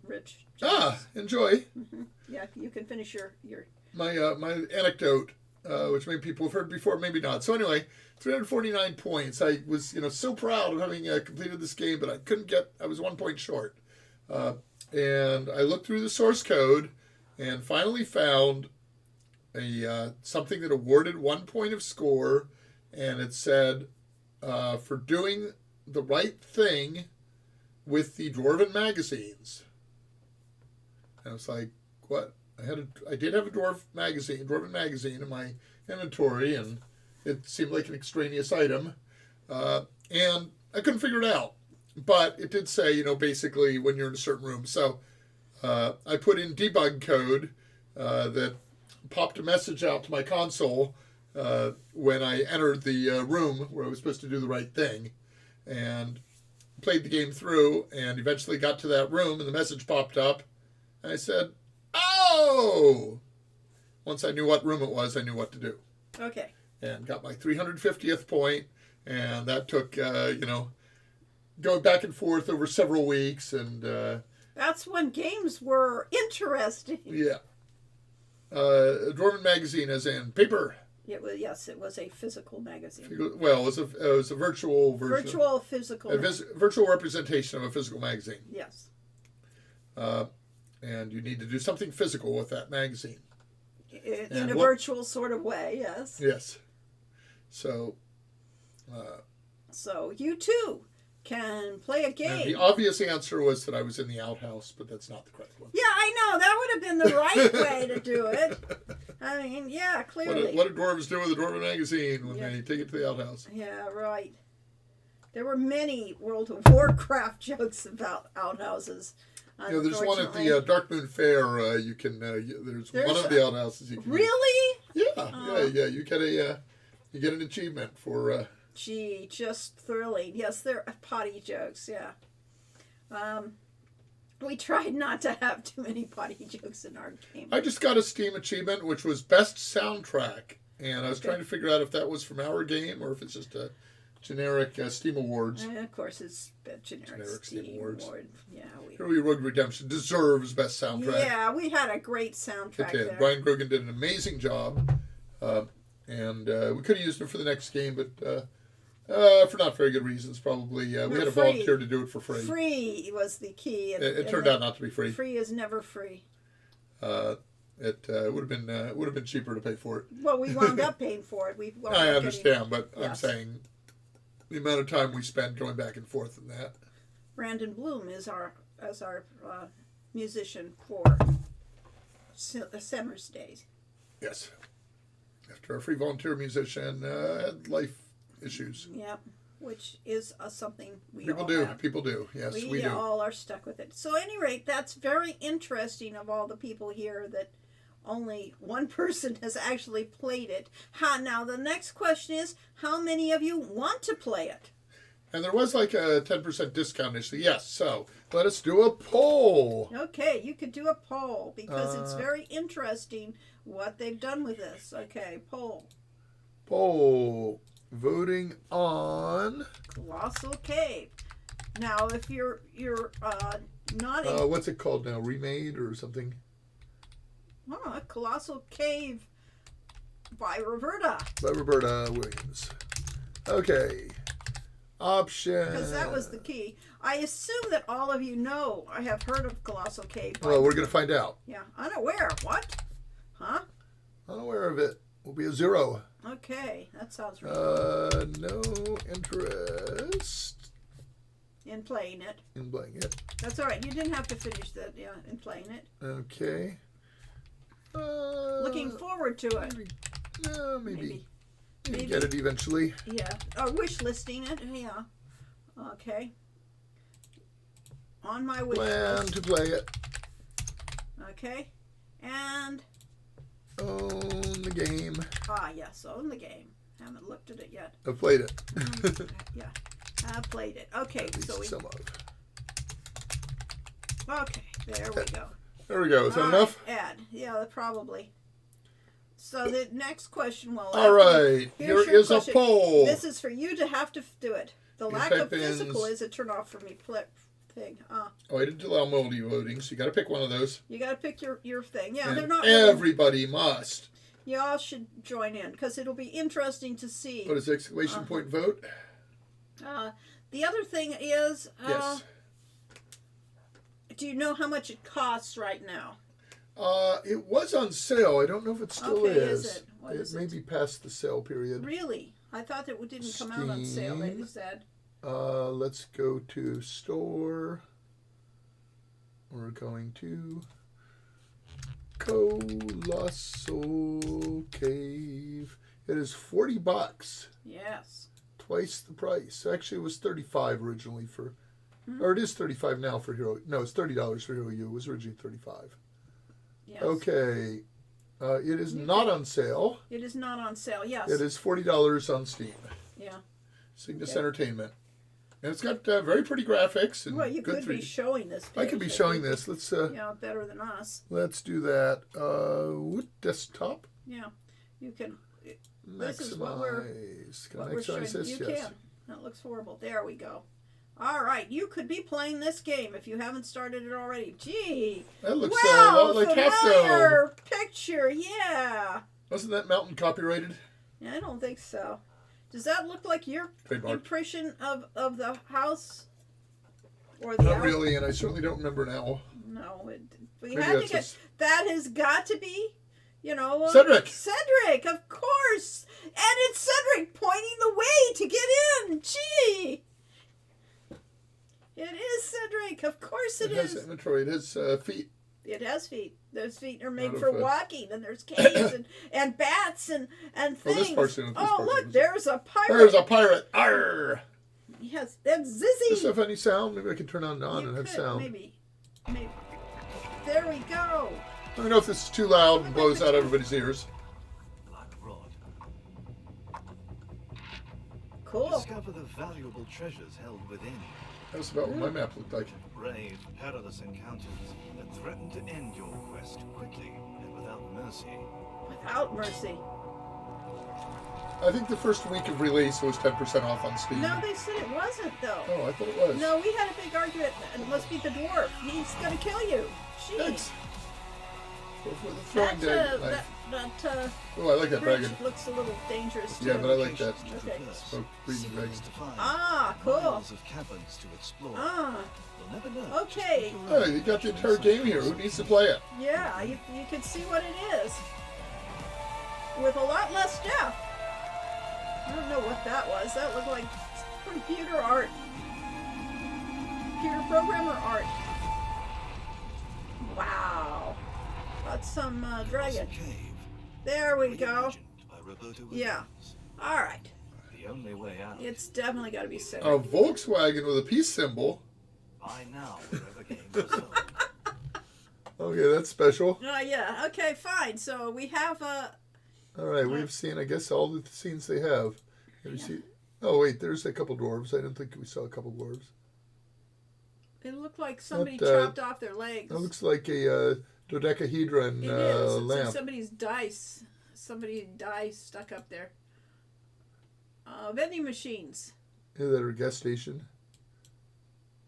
Rich. Enjoy. Mm-hmm. Yeah, you can finish your my anecdote, which maybe people have heard before, maybe not. So anyway, 349 points. I was so proud of having completed this game, but I was 1 point short. And I looked through the source code and finally found something that awarded 1 point of score, and it said for doing the right thing with the Dwarven magazines. And I was like, what? I did have a Dwarven magazine in my inventory, and it seemed like an extraneous item, and I couldn't figure it out. But it did say, basically when you're in a certain room. So I put in debug code that popped a message out to my console when I entered the room where I was supposed to do the right thing, and played the game through, and eventually got to that room, and the message popped up, and I said, oh! Once I knew what room it was, I knew what to do. Okay. And got my 350th point, and that took, going back and forth over several weeks, and that's when games were interesting. Yeah. Dwarven magazine, as in paper. It was a physical magazine. Well, it was a virtual version. Virtual physical. Virtual representation of a physical magazine. Yes. And you need to do something physical with that magazine. In a virtual sort of way, yes. Yes. So. So you too can play a game. And the obvious answer was that I was in the outhouse, but that's not the correct one. Yeah, I know. That would have been the right way to do it. I mean, yeah, clearly. What did dwarves do with the Dwarven magazine when they take it to the outhouse? Yeah, right. There were many World of Warcraft jokes about outhouses. There's one at the Dark Moon Fair. You can. There's one of the outhouses you can. Really? Yeah. You get an achievement for. Gee, just thrilling. Yes, they're potty jokes. Yeah. We tried not to have too many potty jokes in our game. I just got a Steam achievement, which was Best Soundtrack, and I was trying to figure out if that was from our game or if it's just a generic Steam Awards. Of course, it's a generic Steam Award. Yeah, Heroic Road Redemption deserves Best Soundtrack. Yeah, we had a great soundtrack. It did. There. Brian Grogan did an amazing job, and we could have used it for the next game, but for not very good reasons, probably. We had a volunteer to do it for free. Free was the key. It turned out not to be free. Free is never free. It would have been cheaper to pay for it. Well, we wound up paying for it. I understand, but yes. I'm saying the amount of time we spent going back and forth in that. Brandon Bloom is our musician for Summer's Days. Yes. After a free volunteer musician had life issues. Yep, which is something people do. People do. Yes, we do. We all are stuck with it. So, at any rate, that's very interesting of all the people here that only one person has actually played it. Now, the next question is, how many of you want to play it? And there was like a 10% discount initially. Yes, so let us do a poll. Okay, you could do a poll because it's very interesting what they've done with this. Okay, poll. Voting on Colossal Cave. Now, if you're Not a What's it called now? Remade or something? a Colossal Cave by Roberta. By Roberta Williams. Okay. Option. Because that was the key. I assume that all of you know I have heard of Colossal Cave. Well, we're going to find out. Yeah, unaware. What? Huh? Unaware of it. Will be a 0. Okay, that sounds right. No interest In playing it. in playing it. That's all right. You didn't have to finish that. Yeah, in playing it. Okay. Looking forward to it. Maybe Maybe. get it eventually. Yeah. Or wish listing it. Yeah. Okay. On my wish Plan list. to play it. Okay. And Own the game. yes, own the game. Haven't looked at it yet. I've played it. Yeah. I've played it. Okay, At least so we some of. okay, there we go. There we go. Is that All enough? right, Ed. Yeah, probably. So the next question will. All right. Here Here's your is a question. poll. This is for you to have to do it. The Your lack of type is- physical is a turn off for me. Thing. Oh, I didn't allow multi voting, so you got to pick one of those. You got to pick your thing. Yeah, And they're not. Really, everybody must. y'all should join in because it'll be interesting to see. What is exclamation point vote? The other thing is, Yes. do you know how much it costs right now? It was on sale. I don't know if it still Okay, is. is it? What is may it? be past the sale period. Really? I thought it didn't come out on sale. They Steam. said. Let's go to store. We're going to Colossal Cave. It is $40. Yes. Twice the price. Actually, it was $35 originally for, or it is $35 now for Hero. No, it's $30 for Hero U. It was originally $35. Yes. Okay. It is not on sale. It is not on sale. Yes. It is $40 on Steam. Yeah. Cygnus Okay. Entertainment. And it's got very pretty graphics and Well, you good could 3D. be showing this. I could be showing this. Let's better than us. let's do that. Desktop. Yeah, you can. Maximize. This is what we're Can I What we're showing. maximize this? You Yes. can. That looks horrible. There we go. All right, you could be playing this game if you haven't started it already. Gee. That looks a Wow, lot like Half Dome. familiar picture. Yeah. Wasn't that mountain copyrighted? Yeah, I don't think so. Does that look like your Trademark. impression of the house? Or the Not out- really, and I certainly don't remember now. No, we Maybe had to that's get just- that has got to be, Cedric. Cedric, of course, and it's Cedric pointing the way to get in. Gee, it is Cedric. Of course it has is. inventory. It has feet. It has feet. Those feet are made Out for of, walking, and there's caves and bats and Oh, things. this part's in it, this Oh, part's in look, it. there's a pirate. There's a pirate. Arr! Yes, that's Does this Zizzy. have any sound? Maybe I can turn on You and have could, sound. maybe. There we go. I don't know if this is too loud and blows out everybody's ears. Black Rod. Cool. Discover the valuable treasures held within. That's about what my map looked like. Brave, perilous encounters that threaten to end your quest quickly and without mercy. Without mercy. I think the first week of release was 10% off on Steam. No, they said it wasn't though. Oh, I thought it was. No, we had a big argument. It must be the dwarf. He's gonna kill you. Jeez. Thanks. Go for the throwing That, knife. that Oh, I like that bridge dragon. looks a little dangerous too. Yeah, but I like that. Okay. Smoke breathing dragon. Secrets to find. Ah, cool. Miles of caverns to explore. Ah, You'll never know. Okay. Just look Oh, around. you got the entire game here. Who needs to play it? yeah, you can see what it is. With a lot less depth. I don't know what that was. That looked like computer art. Computer programmer art. Wow. That's some dragon. Colossal Cave. There we go. Reimagined by Roberta Yeah. Williams. All right. The only way out. It's definitely got to be A Cedric. Volkswagen with a peace symbol. Buy now wherever games are sold. Okay, that's special. Yeah. Okay, fine. So we have All right, we've seen, I guess, all the scenes they have. Have you seen? Oh, wait, there's a couple dwarves. I didn't think we saw a couple dwarves. it looked like somebody That, chopped off their legs. That looks like a dodecahedron It is. It's like lamp. somebody's dice. Somebody's dice stuck up there. Vending machines. Is that a gas station?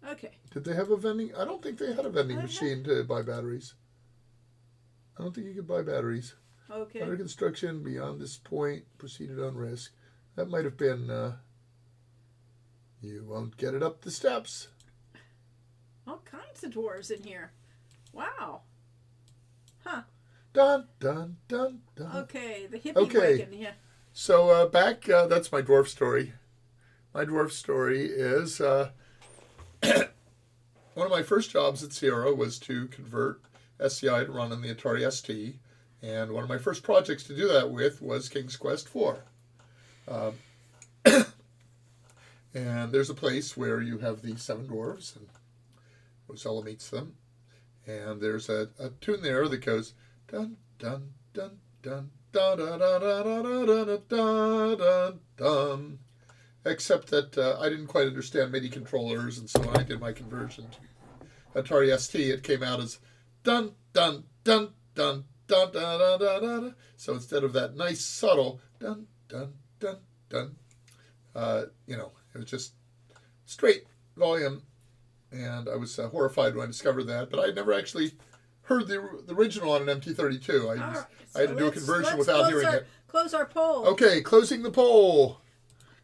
Okay. Did they have a vending? I don't think they had a vending Okay. machine to buy batteries. I don't think you could buy batteries. Okay. Under construction, beyond this point, proceeded on risk. That might have been, you won't get it up the steps. All kinds of dwarves in here. Wow. Huh. Dun, dun, dun, dun. Okay, the hippie Okay. wagon, yeah. So back, that's my dwarf story. My dwarf story is one of my first jobs at Sierra was to convert SCI to run on the Atari ST. And one of my first projects to do that with was King's Quest IV. And there's a place where you have the seven dwarves, and Rosella meets them. And there's a tune there that goes dun dun dun dun dun dun dun dun dun dun dun dun dun. Except that I didn't quite understand MIDI controllers, and so when I did my conversion to Atari ST, it came out as dun dun dun dun dun dun dun dun dun. So instead of that nice subtle dun dun dun dun, it was just straight volume. And I was horrified when I discovered that. But I never actually heard the original on an MT32. I had to do a conversion without hearing it. Close our poll. Okay, closing the poll.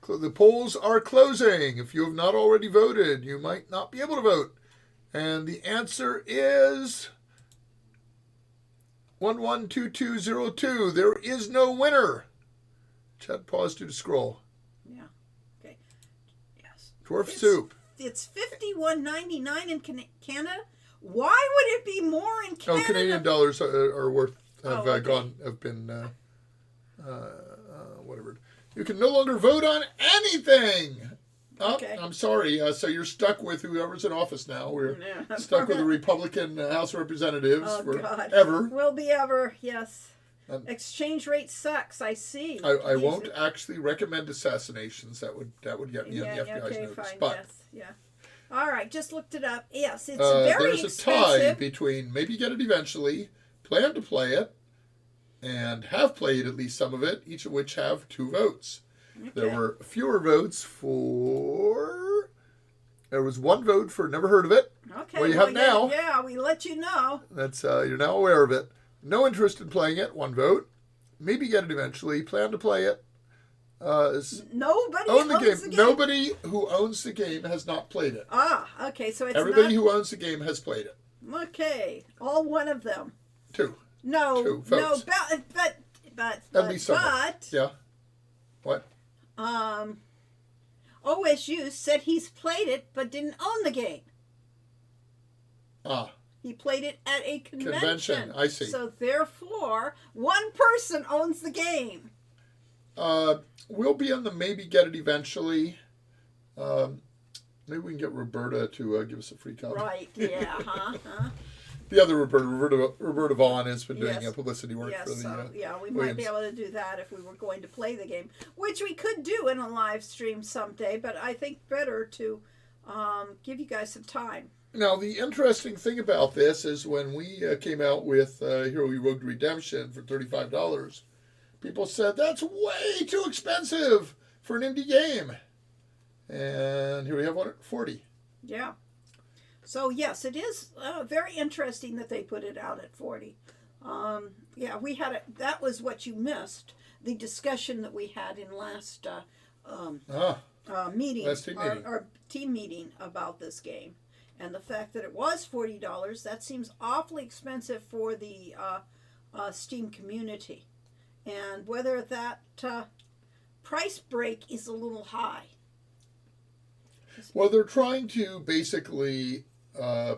The polls are closing. If you have not already voted, you might not be able to vote. And the answer is 112202. There is no winner. Chat paused to scroll. Yeah. Okay. Yes. Dwarf soup. It's $51.99 in Canada. Why would it be more in Canada? Oh, Canadian dollars are worth have been whatever. You can no longer vote on anything. Oh, Okay. I'm sorry. So you're stuck with whoever's in office now. We're stuck with the Republican House of Representatives forever. Will be ever, yes. Um, Exchange rate sucks, I see. I won't actually recommend assassinations. That would get me on the FBI's okay, notice. fine, But yes, yeah. All right, just looked it up. Yes, it's very there's expensive. a tie between maybe get it eventually, plan to play it, and have played at least some of it, each of which have 2 votes. Okay. There were fewer votes for... There was 1 vote for never heard of it. Okay. Well, you have now. Yeah, we let you know. That's you're now aware of it. No interest in playing it, 1 vote. Maybe get it eventually, plan to play it. Nobody Own the owns game. the game. Nobody who owns the game has not played it. Ah, okay, so it's Everybody not... who owns the game has played it. Okay, all 1 of them. 2. No, 2 no, votes. but At least some. Yeah. What? OSU said he's played it but didn't own the game. Ah. He played it at a Convention, I see. So therefore, 1 person owns the game. We'll be on the maybe get it eventually. Maybe we can get Roberta to give us a free copy. Right, yeah, huh? The other Roberta Vaughn has been doing Yes. Publicity work Yes, for the yeah, we Williams. might be able to do that if we were going to play the game, which we could do in a live stream someday, but I think better to give you guys some time. Now, the interesting thing about this is when we came out with Hero Road Redemption for $35, people said, that's way too expensive for an indie game. And here we have one at $40. Yeah. So, yes, it is very interesting that they put it out at $40. Yeah, we had that was what you missed, the discussion that we had in last meeting, Last team meeting. Our team meeting about this game. And the fact that it was $40, that seems awfully expensive for the Steam community. And whether that price break is a little high. Well, they're trying to basically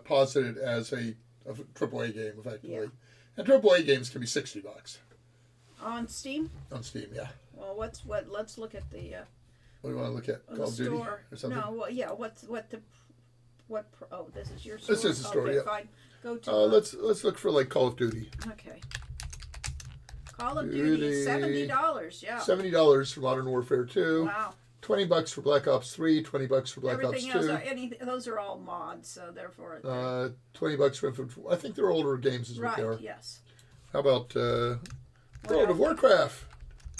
posit it as a AAA game, effectively. Yeah. And AAA games can be $60 On Steam? on Steam, yeah. Well, let's look at the What do you want to look at? the Call of Duty store. or something? No, well, yeah, this is your store. This is the store, okay, yeah. Fine. Go to Let's look for like Call of Duty. Okay. Call of Duty, $70, yeah. $70 for Modern Warfare 2. Wow. $20 for Black Ops 3. $20 for Black Everything Ops else, 2. those are all mods, so therefore. $20 for Infantry. I think they're older games is what they are. Right. Yes. How about World Well, of Warcraft?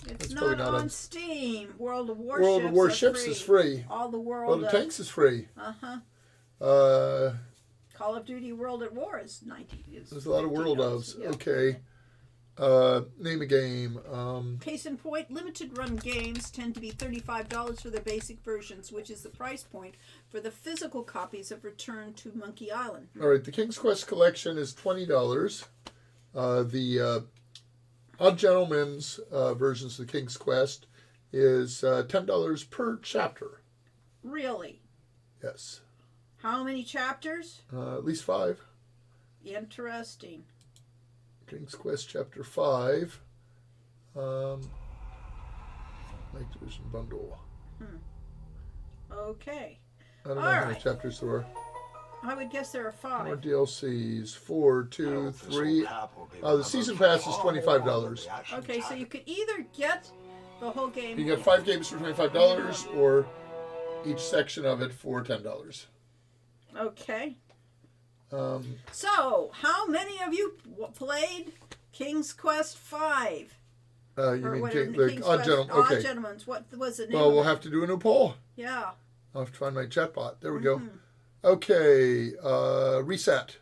It's That's not probably not on on- Steam. World of Warships. World of Warships is free. All the World world. of Tanks is free. Uh huh. Call of Duty World at War is 19. There's a lot of world ofs. Yeah. Okay. Name a game. Case in point, limited run games tend to be $35 for their basic versions, which is the price point for the physical copies of Return to Monkey Island. All right, the King's Quest collection is $20. The Odd Gentleman's versions of the King's Quest is $10 per chapter. Really? Yes. How many chapters? At least 5. Interesting. King's Quest Chapter 5. Night Division Bundle. Okay. I don't know All how many right. chapters there are. I would guess there are More 5. DLCs. 4, 2, 3. The season pass is $25. Okay, so you could either get the whole game. You get 5 games for $25 or each section of it for $10. Okay. Um, So, how many of you played King's Quest 5? you Or mean whatever, the King's Odd Quest Gentleman? Odd Okay. Gentleman's. What was the name Well, of we'll it? have to do a new poll. Yeah. I'll have to find my chatbot. There we go. Mhm. Okay. Reset.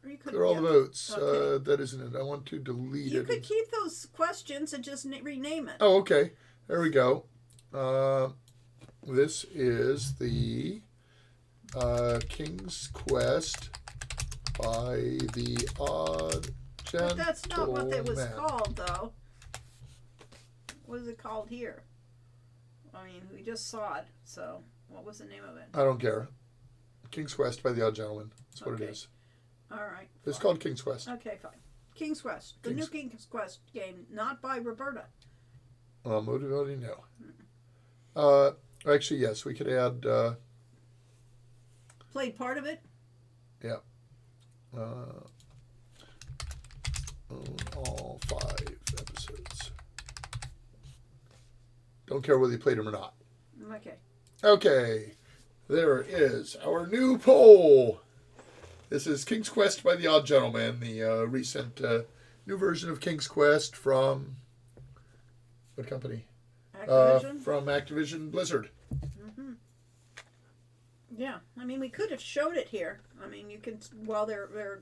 You could, Clear all yeah. the votes. Okay. That isn't it. I want to delete You it. could keep those questions and just rename it. Oh, okay. There we go. This is the King's Quest by the Odd Gentleman. But that's not what it was called, though. What is it called here? I mean, we just saw it, so what was the name of it? I don't care. King's Quest by the Odd Gentleman. That's what Okay. it is. All right. It's fine. called King's Quest. Okay, fine. King's Quest. The new King's Quest game, not by Roberta. Motivability, no. Actually, yes, we could add. Played part of it? Yeah. Own all 5 episodes. Don't care whether you played them or not. Okay. Okay. There is our new poll. This is King's Quest by the Odd Gentleman, the recent new version of King's Quest from what company? Activision? From Activision Blizzard. Yeah. I mean, we could have showed it here. I mean, you can, while they're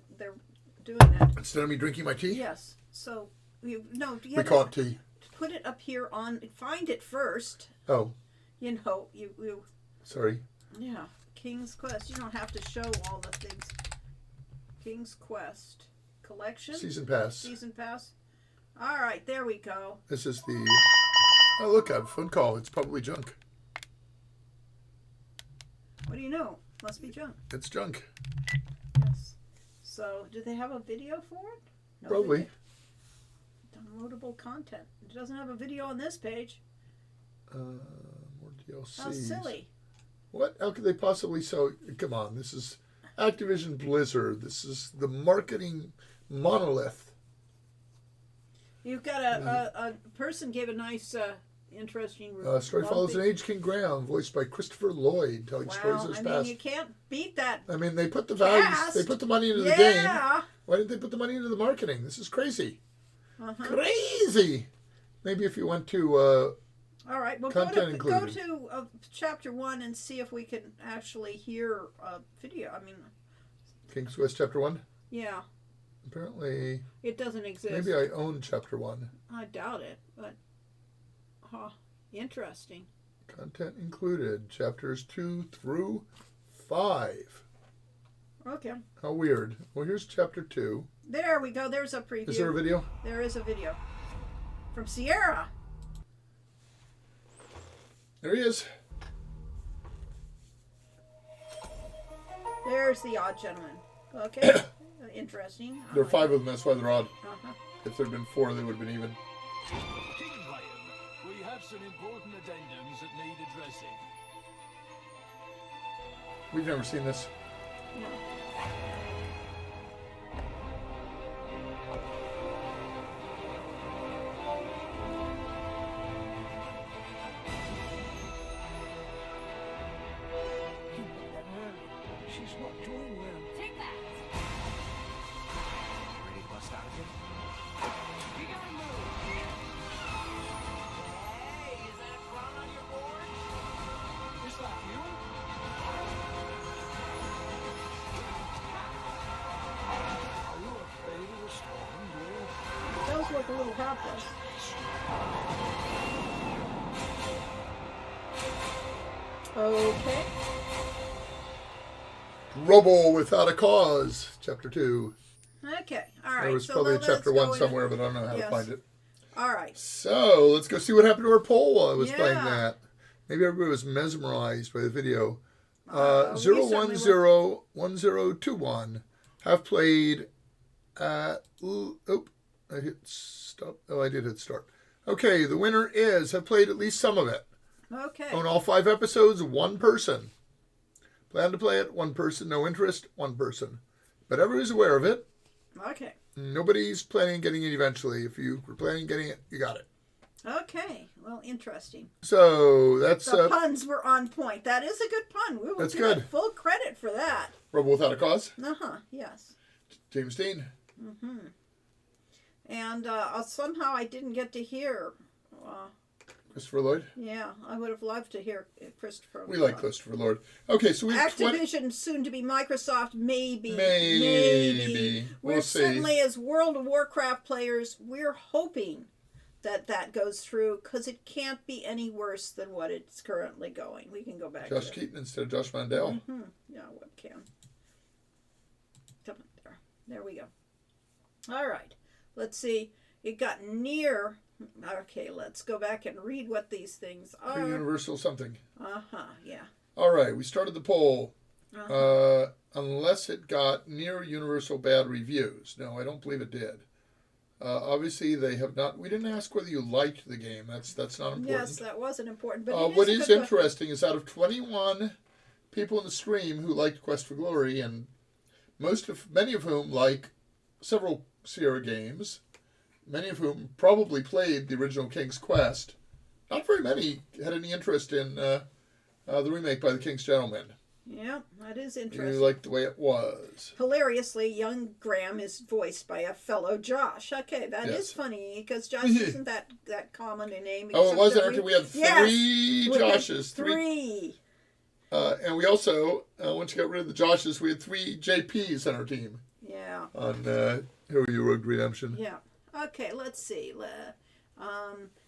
doing that. Instead of me drinking my tea? Yes. So, you We have call to it tea. put it up here on, find it first. Oh, You know, you sorry. yeah. King's Quest. You don't have to show all the things. King's Quest collection. Season Pass. Season pass. All right, there we go. This is the... Oh, look, I have a phone call. It's probably junk. What do you know? Must be junk. It's junk. Yes. So, do they have a video for it? No Probably. video. Downloadable content. It doesn't have a video on this page. More DLCs. How silly. What? How could they possibly so? Come on, this is Activision Blizzard. This is the marketing monolith. You've got a person gave a nice, interesting. Story follows an Age King Graham, voiced by Christopher Lloyd, telling stories of his I past. mean, you can't beat that. I mean, they put the values, Cast. they put the money into the game. Yeah. Why didn't they put the money into the marketing? This is crazy. Uh-huh. Crazy. Maybe if you went to All right, well, Content go included. to chapter 1 and see if we can actually hear a video. I mean, King's Quest Chapter 1, yeah, apparently, it doesn't exist. maybe I own Chapter 1. I doubt it, but interesting. Content included, chapters 2 through 5. Okay, How weird. Well, here's chapter 2. there we go. There's a preview. Is there a video? There is a video from Sierra. There he is. There's the Odd Gentleman. Okay, interesting. There are 5 of them, that's why they're odd. Uh-huh. If there had been 4, they would have been even. King Graham, we have some important addendums that need addressing. We've never seen this. No. She's not doing well. Take that. Ready to bust out again? You gotta move. Hey, is that Ron on your board? Is that you? a little helpless. Okay. Trouble Without a Cause, Chapter 2. Okay. All right. There was so probably a let's Chapter go 1 into- somewhere, but I don't know how to Yes. find it. All right. So, let's go see what happened to our poll while I was playing Yeah. that. Maybe everybody was mesmerized by the video. We certainly 0101021 have played I hit stop. Oh, I did hit start. Okay, the winner is have played at least some of it. Okay. On all 5 episodes, 1 person. Plan to play it, 1 person. No interest, 1 person. But everybody's aware of it. Okay. Nobody's planning on getting it eventually. If you were planning on getting it, you got it. Okay. Well, interesting. So that's The puns were on point. That is a good pun. We will That's give it good. full credit for that. Rebel Without a Cause. Yes. James Dean. And somehow I didn't get to hear. Christopher Lloyd. Yeah, I would have loved to hear Christopher. We like Christopher Lloyd. Okay, so we have Activision, soon to be Microsoft, maybe. Maybe. We're We'll see. certainly, as World of Warcraft players, we're hoping that goes through, because it can't be any worse than what it's currently going. We can go back Josh to Keaton instead of Josh Mandel. Yeah, webcam. Come on, there we go. All right, let's see. It got near. Okay, let's go back and read what these things are. Universal something. Yeah. All right, we started the poll. Unless it got near universal bad reviews. No, I don't believe it did. Obviously, they have not. We didn't ask whether you liked the game. That's not important. Yes, that wasn't important. But What is interesting is out of 21 people in the stream who liked Quest for Glory, and many of whom like several Sierra games, many of whom probably played the original King's Quest. Not very many had any interest in the remake by the King's Gentlemen. Yeah, that is You interesting. liked the way it was. Hilariously, young Graham is voiced by a fellow Josh. Okay, that is Yes. funny, because Josh isn't that common a name. Oh, it was except that after we had 3 We had Joshes. Three. And we also, once you got rid of the Joshes, we had 3 JPs on our team. Yeah. On Hero You Road Redemption. Yeah. Okay, let's see.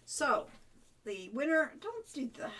So, the winner, don't do that.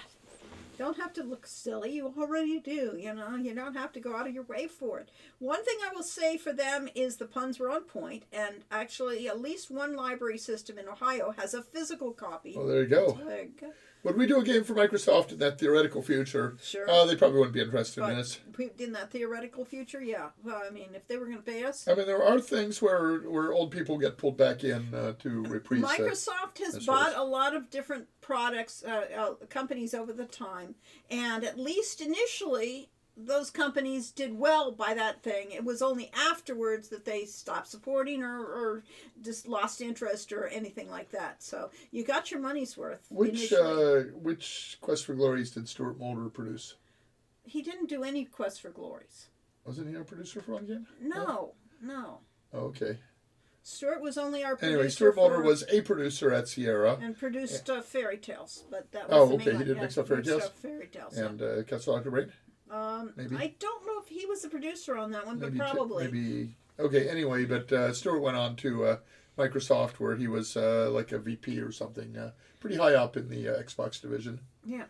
Don't have to look silly. You already do. You don't have to go out of your way for it. One thing I will say for them is the puns were on point, and actually at least one library system in Ohio has a physical copy. Well, there you go. There you go. Would we do a game for Microsoft in that theoretical future? Sure. They probably wouldn't be interested in But this. in that theoretical future, yeah. Well, I mean, if they were going to pay us. I mean, there are things where old people get pulled back in to reprise. Microsoft has that's bought yours. a lot of different products, companies over the time, and at least initially, those companies did well by that thing. It was only afterwards that they stopped supporting or just lost interest or anything like that. So you got your money's worth. initially. Which Quest for Glories did Stuart Mulder produce? He didn't do any Quest for Glories. Wasn't he a producer for one game? No. Oh, okay. Stuart was only our producer. Anyway, Stuart Mulder for- was a producer at Sierra. and produced Fairy Tales, but that Oh, was the okay, main he one. did Yeah, mix up Fairy mixed Tales? up Fairy Tales. And Castle Doctor Brain? Maybe. I don't know if he was the producer on that one, Maybe but probably. maybe. Okay, anyway, but Stuart went on to Microsoft where he was like a VP or something. Pretty high up in the Xbox division. Yeah.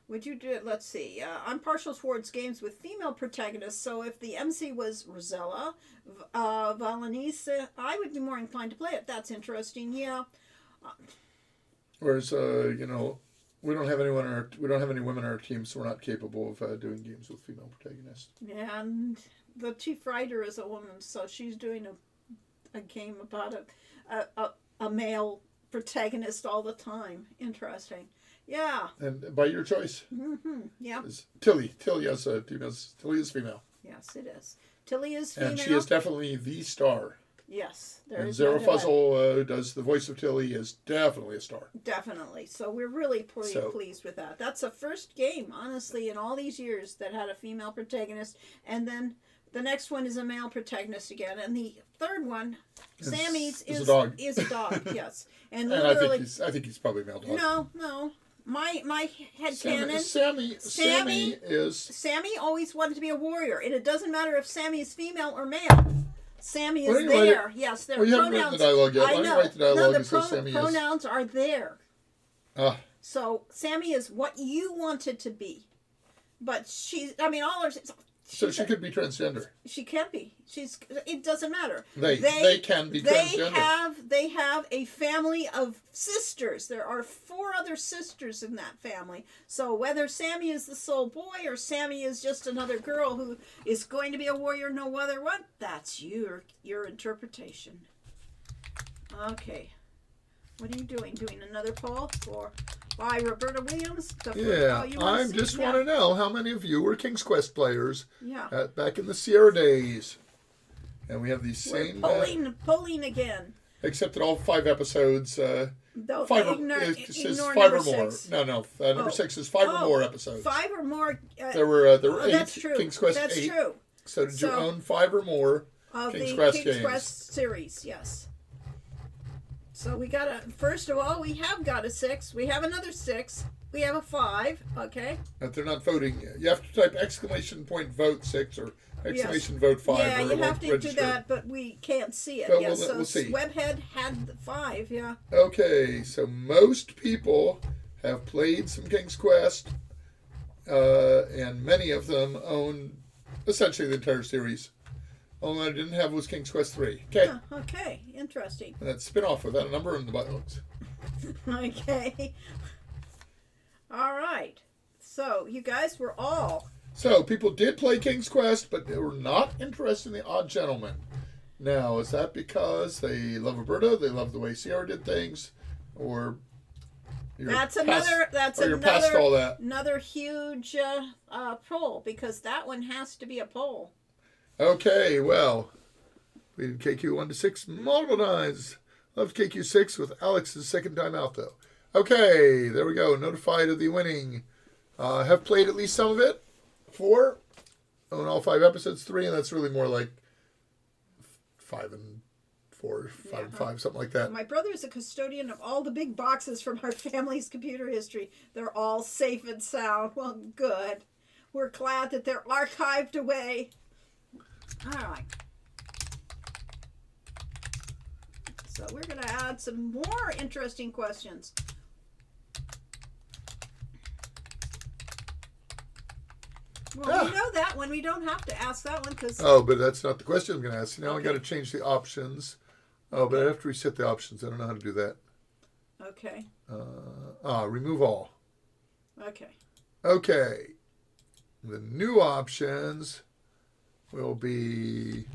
Would you do it? Let's see. I'm partial towards games with female protagonists, so if the MC was Rosella, Valenice, I would be more inclined to play it. That's interesting. Yeah. Whereas, we don't have anyone we don't have any women on our team, so we're not capable of doing games with female protagonists. And the chief writer is a woman, so she's doing a game about a male protagonist all the time. Interesting. Yeah. And by your choice. Yeah. Is Tilly. Tilly is female. Yes, it is. Tilly is female. And she is definitely the star. Yes. And is Zara no doubt. Fuzzle, who does the voice of Tilly, is definitely a star. Definitely. So we're really pleased with that. That's the first game, honestly, in all these years that had a female protagonist. And then the next one is a male protagonist again. And the third one, Sammy's, is a dog. Is a dog, yes. And And literally... I think he's probably a male dog. No. My head canon... Sammy is... Sammy always wanted to be a warrior. And it doesn't matter if Sammy is female or male. Sammy is Why don't you write there. Yes, there. Well, you haven't written the dialogue yet. Why I don't you know. write the dialogue no, the and say Sammy is? pronouns are there. Ah, So Sammy is what you wanted to be, but she's. I mean, all her. so she could be transgender. She can be. She's. It doesn't matter. They can be transgender. They have a family of sisters. There are 4 other sisters in that family. So whether Sammy is the sole boy or Sammy is just another girl who is going to be a warrior, no other what, that's your interpretation. Okay. What are you doing? Doing another poll by Roberta Williams? Yeah, I just want to know how many of you were King's Quest players back in the Sierra days. And we have these same... polling again. Except that all 5 episodes... it says ignore 5 or number more. 6. No. Number 6 is 5 or more episodes. 5 or more. There were 8. That's true. King's Quest That's 8. true. So did you own 5 or more of King's the Quest King's games? Quest series? Yes. So we got first of all, we have got a 6. We have another 6. We have a 5. Okay. But they're not voting. You have to type !vote 6 or !vote 5. Yeah, or you have to register. do that, but we can't see it. But Yes, we'll see. Webhead had the 5. Yeah. Okay, so most people have played some King's Quest, and many of them own essentially the entire series. Only I didn't have was King's Quest 3. Okay. Okay. Interesting. And that's spin-off without a number in the books. Okay. All right. So you guys were all. So people did play King's Quest, but they were not interested in the Odd Gentleman. Now, is that because they love Roberta, they love the way Sierra did things, or That's past all that? another huge poll, because that one has to be a poll. Okay, well, we did KQ 1 to 6 multiple times. Loved KQ 6 with Alex's second time out, though. Okay, there we go. Notified of the winning. Have played at least some of it. 4. Own all 5 episodes. 3, and that's really more like 5 and 4, 5 and 5, something like that. My brother is a custodian of all the big boxes from our family's computer history. They're all safe and sound. Well, good. We're glad that they're archived away. All right. So we're going to add some more interesting questions. Well, we know that one. We don't have to ask that one because... Oh, but that's not the question I'm going to ask. Now I got to change the options. Oh, but I have to reset the options. I don't know how to do that. Okay. Remove all. Okay. Okay. The new options will be...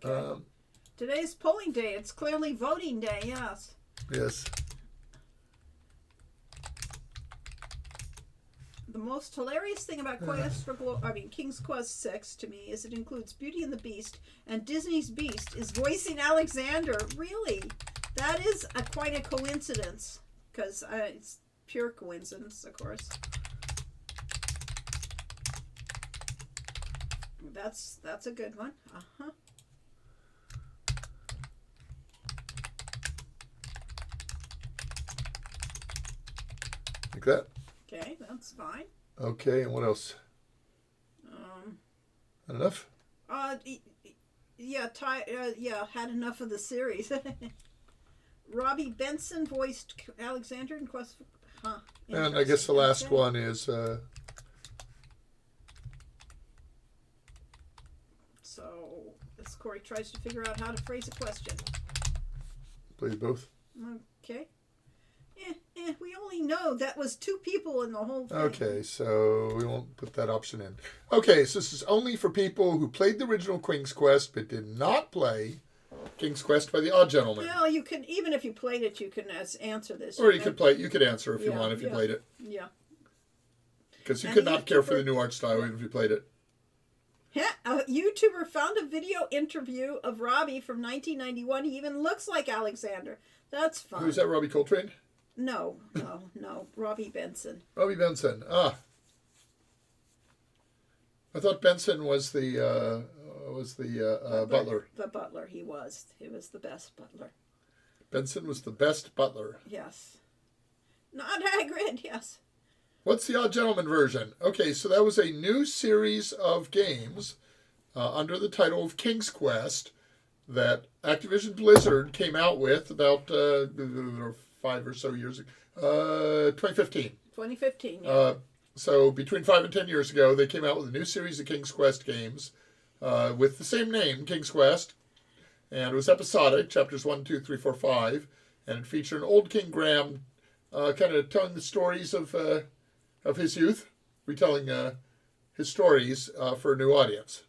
Okay. Today's polling day. It's clearly voting day, yes. Yes. The most hilarious thing about King's Quest 6 to me is it includes Beauty and the Beast, and Disney's Beast is voicing Alexander. Really? That is quite a coincidence, because it's pure coincidence, of course. That's a good one. Uh-huh. Like that? Okay, that's fine. Okay, and what else? Not enough? Had enough of the series. Robbie Benson voiced Alexander in Quest. And I guess the last one is... So, as Corey tries to figure out how to phrase a question. Please both. Okay. We only know that was 2 people in the whole thing. Okay, so we won't put that option in. Okay, so this is only for people who played the original King's Quest but did not play King's Quest by the Odd Gentleman. Well, you can, even if you played it, you can answer this. Or you could answer if you want, if you played it. Yeah. Because you could not care for the new art style even if you played it. Yeah, a YouTuber found a video interview of Robbie from 1991. He even looks like Alexander. That's fun. Who's that, Robbie Coltrane? No. Robbie Benson. Robbie Benson. I thought Benson was the butler. The butler, he was. He was the best butler. Benson was the best butler. Yes. Not Hagrid, yes. What's the Odd Gentleman version? Okay, so that was a new series of games under the title of King's Quest that Activision Blizzard came out with about 5 or so years ago. 2015. 2015, yeah. So between 5 and 10 years ago, they came out with a new series of King's Quest games with the same name, King's Quest. And it was episodic, chapters 1, 2, 3, 4, 5. And it featured an old King Graham kind of telling the stories of his youth, retelling his stories for a new audience.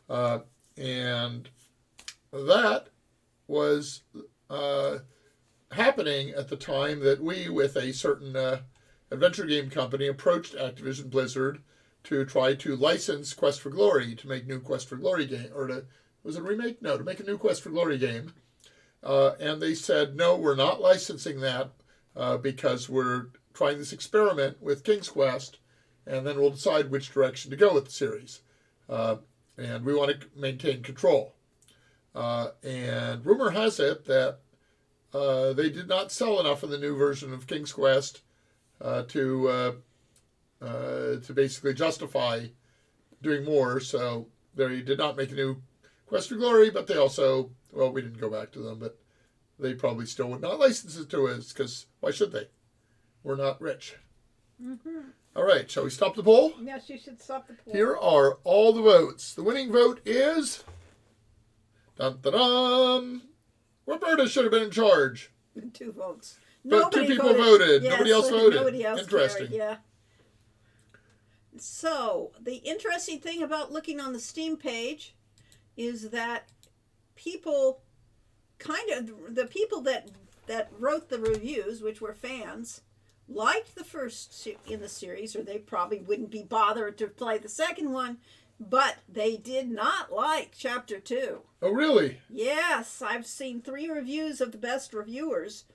And that was happening at the time that we, with a certain adventure game company, approached Activision Blizzard to try to license Quest for Glory, to make new Quest for Glory game, was it a remake? No, to make a new Quest for Glory game. And they said, no, we're not licensing that because we're trying this experiment with King's Quest, and then we'll decide which direction to go with the series. And we want to maintain control. And rumor has it that they did not sell enough of the new version of King's Quest to basically justify doing more. So they did not make a new Quest for Glory, but they also, well, we didn't go back to them, but they probably still would not license it to us, because why should they? We're not rich. Mm-hmm. All right, shall we stop the poll? Yes, you should stop the poll. Here are all the votes. The winning vote is... Dun, dun, dun. Roberta should have been in charge. 2 votes. But 2 people voted. Yes, Nobody else voted. Nobody else Interesting. cared, yeah. So, the interesting thing about looking on the Steam page is that people the people that wrote the reviews, which were fans, liked the first in the series, or they probably wouldn't be bothered to play the second one, but they did not like Chapter 2. Oh, really? Yes, I've seen 3 reviews of the best reviewers,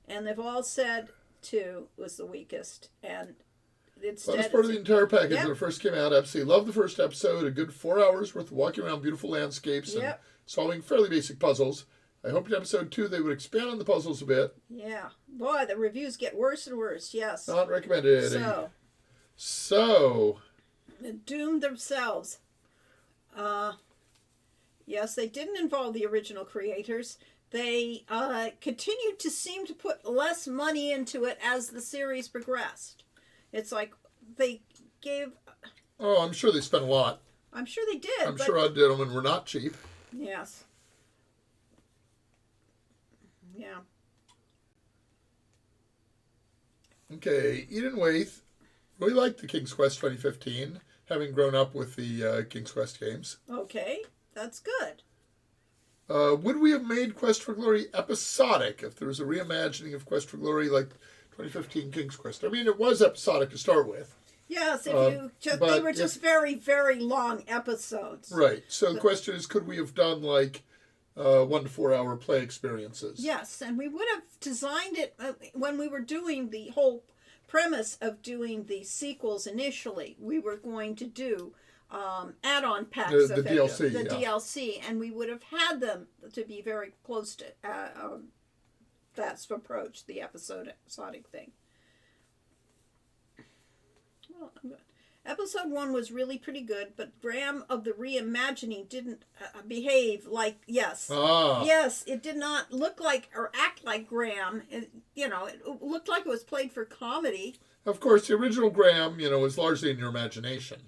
and they've all said 2 was the weakest, and instead... That was part of the entire package Yep. when it first came out. Absolutely loved the first episode. A good 4 hours worth of walking around beautiful landscapes and Yep. solving fairly basic puzzles. I hoped in episode 2 they would expand on the puzzles a bit. Yeah. Boy, the reviews get worse and worse, yes. Not recommended. So... Doomed themselves. Yes, they didn't involve the original creators. They continued to seem to put less money into it as the series progressed. It's like they gave... Oh, I'm sure they spent a lot. I'm sure they did. I'm sure Odd Gentlemen were not cheap. Yes. Yeah. Okay, Eden Waith really liked the King's Quest 2015, having grown up with the King's Quest games. Okay, that's good. Would we have made Quest for Glory episodic if there was a reimagining of Quest for Glory like 2015 King's Quest? I mean, it was episodic to start with. Yes, if you just they were just very, very long episodes. Right. So the question is, could we have done like 1 to 4 hour play experiences? Yes, and we would have designed it when we were doing the whole premise of doing the sequels initially. We were going to do add-on packs the DLC, the DLC, and we would have had them to be very close to that's approach, the episodic thing. Well, Episode 1 was really pretty good, but Graham of the Reimagining didn't behave like, yes, it did not look like or act like Graham. It looked like it was played for comedy. Of course, the original Graham, was largely in your imagination.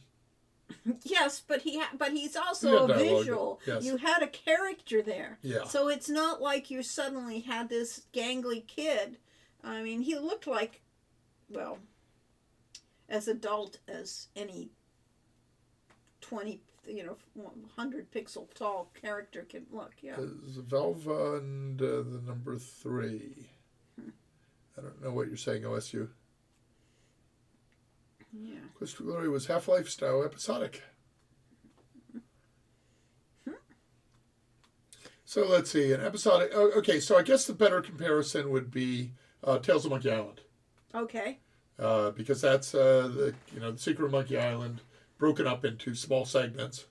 Yes, but he's also a visual. Yes. You had a character there. Yeah. So it's not like you suddenly had this gangly kid. I mean, he looked like, well, as adult as any 100 pixel tall character can look. Yeah. Velva and the number 3. I don't know what you're saying, OSU. Yeah. Quest for Glory was Half-Life style episodic. So let's see, an episodic. Oh, okay, so I guess the better comparison would be Tales of Monkey Island. Okay. Because that's the Secret of Monkey Island broken up into small segments.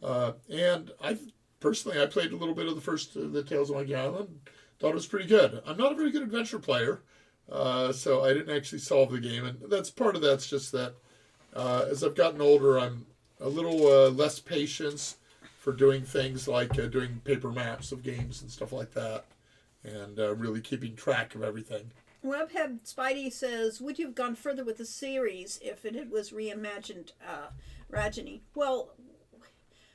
And I played a little bit of the first the Tales of Monkey Island. Thought it was pretty good. I'm not a very good adventure player. So I didn't actually solve the game, and that's part of that's just that as I've gotten older, I'm a little less patience for doing things like doing paper maps of games and stuff like that, and really keeping track of everything. Webhead Spidey says, would you have gone further with the series if it was reimagined, Rajani? Well,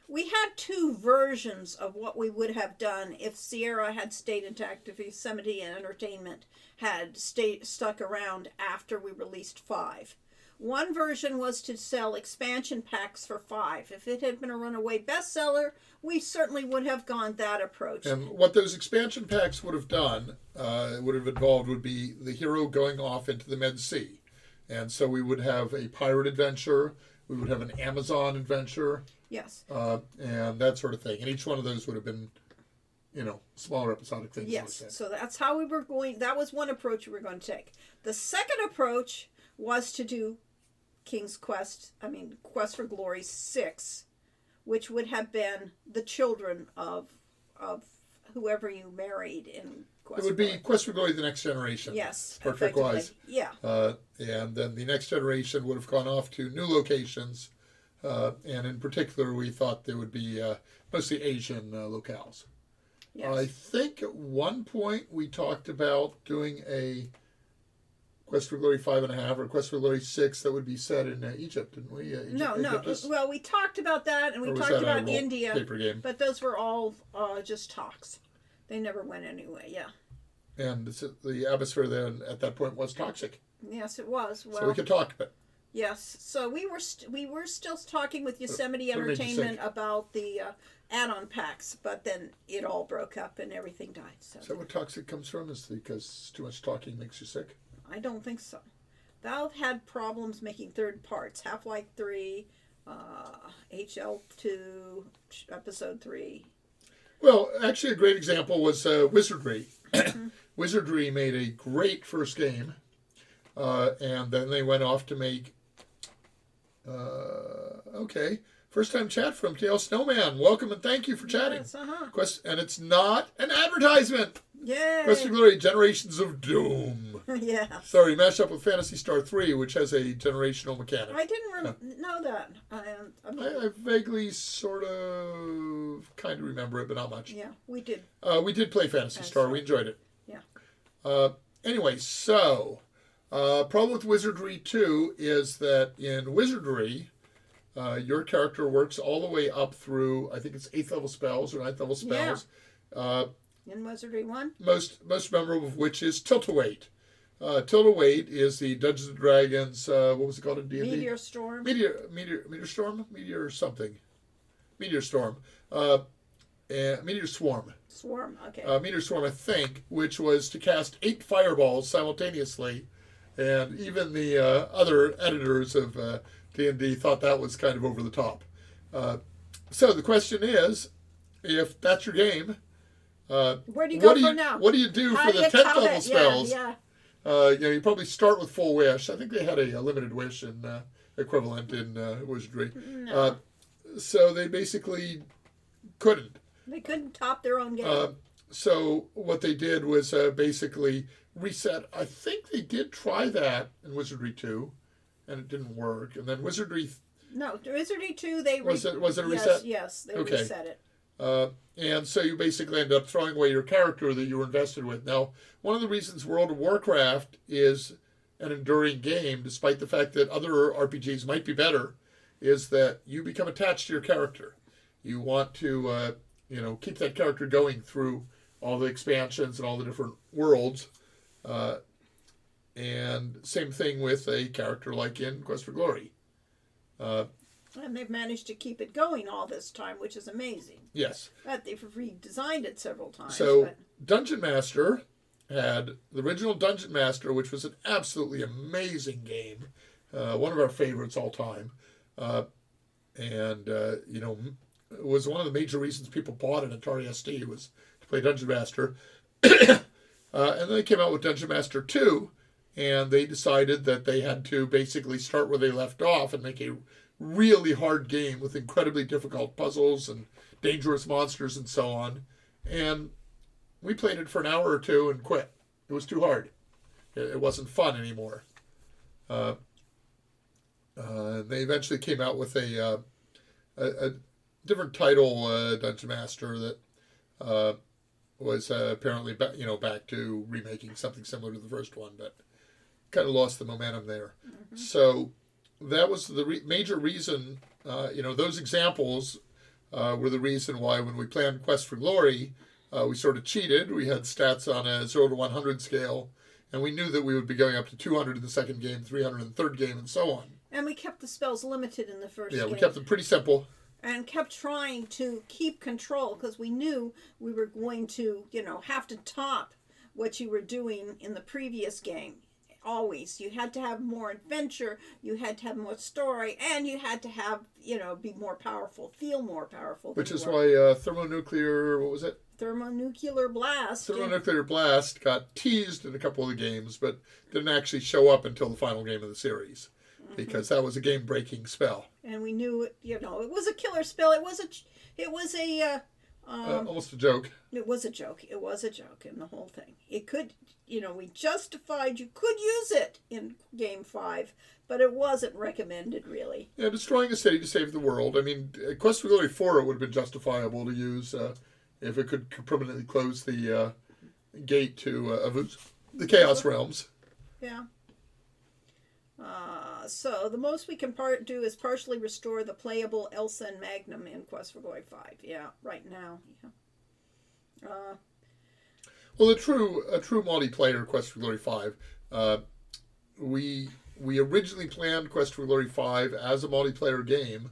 we had two versions of what we would have done if Sierra had stayed intact, if Yosemite Entertainment had stuck around after we released 5. One version was to sell expansion packs for 5. If it had been a runaway bestseller, we certainly would have gone that approach. And what those expansion packs would have done, would have involved, would be the hero going off into the Med Sea. And so we would have a pirate adventure, we would have an Amazon adventure, Yes. and that sort of thing. And each one of those would have been, smaller episodic things. Yes. Like that. So that's how we were going. That was one approach we were going to take. The second approach was to do Quest for Glory 6, which would have been the children of whoever you married in Quest. It would be Quest for Glory: The Next Generation. Yes, Star Trek wise. Yeah. And then the Next Generation would have gone off to new locations, and in particular, we thought there would be mostly Asian locales. Yes. I think at one point we talked about doing a Quest for Glory 5.5 or Quest for Glory 6 that would be set in Egypt, didn't we? No. Egyptus? Well, we talked about that, and we Or was talked that a about role India, paper game? but those were all just talks. They never went anywhere. Yeah. And the atmosphere then at that point was toxic, Yes, it was. Well, so we could talk. But yes. So we were still talking with Yosemite What made you Entertainment sick? about the add-on packs, but then it all broke up and everything died. So is that what toxic comes from? Is because too much talking makes you sick? I don't think so. Valve had problems making third parts. Half-Life 3, HL2, Episode 3. Well, actually, a great example was Wizardry. Wizardry made a great first game, and then they went off to make. First time chat from TL Snowman. Welcome and thank you for chatting. Yes, And it's not an advertisement. Yay! Quest for Glory: Generations of Doom. Yeah. Sorry, mashed up with Phantasy Star 3, which has a generational mechanic. I didn't know that. I vaguely, sort of, kind of remember it, but not much. Yeah, we did. We did play Phantasy Star. We enjoyed it. Yeah. Anyway, so, problem with Wizardry 2 is that in Wizardry, your character works all the way up through, I think it's 8th level spells or 9th level spells. Yeah. In Wizardry 1? Most memorable of which is Tilt-A-Wait. Tilt-A-Wait is the Dungeons and Dragons, what was it called in D&D? Meteor Storm. Meteor Storm? Meteor something. Meteor Storm. Meteor Swarm. Swarm, okay. Meteor Swarm, I think, which was to cast 8 fireballs simultaneously. And even the other editors of D&D thought that was kind of over the top. So the question is, if that's your game, where do you go from now? What do you do How for do the you 10th count level it? spells? Yeah. You probably start with Full Wish. I think they had a limited wish in equivalent in Wizardry. No. So they basically couldn't. They couldn't top their own game. So what they did was basically reset. I think they did try that in Wizardry 2, and it didn't work. And then Wizardry... No, Wizardry 2, they... Was it a reset? Yes, they Okay. reset it. And so you basically end up throwing away your character that you were invested with. Now, one of the reasons World of Warcraft is an enduring game, despite the fact that other RPGs might be better, is that you become attached to your character. You want to, keep that character going through all the expansions and all the different worlds. And same thing with a character like in Quest for Glory. And they've managed to keep it going all this time, which is amazing. Yes. But they've redesigned it several times. So Dungeon Master had the original Dungeon Master, which was an absolutely amazing game, one of our favorites all time, and it was one of the major reasons people bought an Atari ST was to play Dungeon Master. And then they came out with Dungeon Master 2, and they decided that they had to basically start where they left off and make a really hard game with incredibly difficult puzzles and dangerous monsters and so on. And we played it for an hour or two and quit. It was too hard. It wasn't fun anymore. They eventually came out with a different title, Dungeon Master, that was apparently back to remaking something similar to the first one, but kind of lost the momentum there. Mm-hmm. So that was the major reason. Those examples were the reason why when we planned Quest for Glory, we sort of cheated. We had stats on a 0 to 100 scale, and we knew that we would be going up to 200 in the second game, 300 in the third game, and so on. And we kept the spells limited in the first game. Yeah, we kept them pretty simple. And kept trying to keep control because we knew we were going to, have to top what you were doing in the previous game. Always. You had to have more adventure, you had to have more story, and you had to have, be more powerful, feel more powerful. Which is why thermonuclear, what was it? Thermonuclear blast. Thermonuclear blast got teased in a couple of the games, but didn't actually show up until the final game of the series. Because that was a game-breaking spell, and we knew it. It was a killer spell. It was almost a joke. It was a joke. It was a joke in the whole thing. It could, we justified you could use it in Game 5, but it wasn't recommended really. Yeah, destroying a city to save the world. I mean, Quest for Glory 4 it would have been justifiable to use if it could permanently close the gate to the Chaos Realms. Yeah. So the most we can do is partially restore the playable Elsen Magnum in Quest for Glory 5. Yeah, right now. Yeah. Well, a true multiplayer Quest for Glory 5. We originally planned Quest for Glory 5 as a multiplayer game,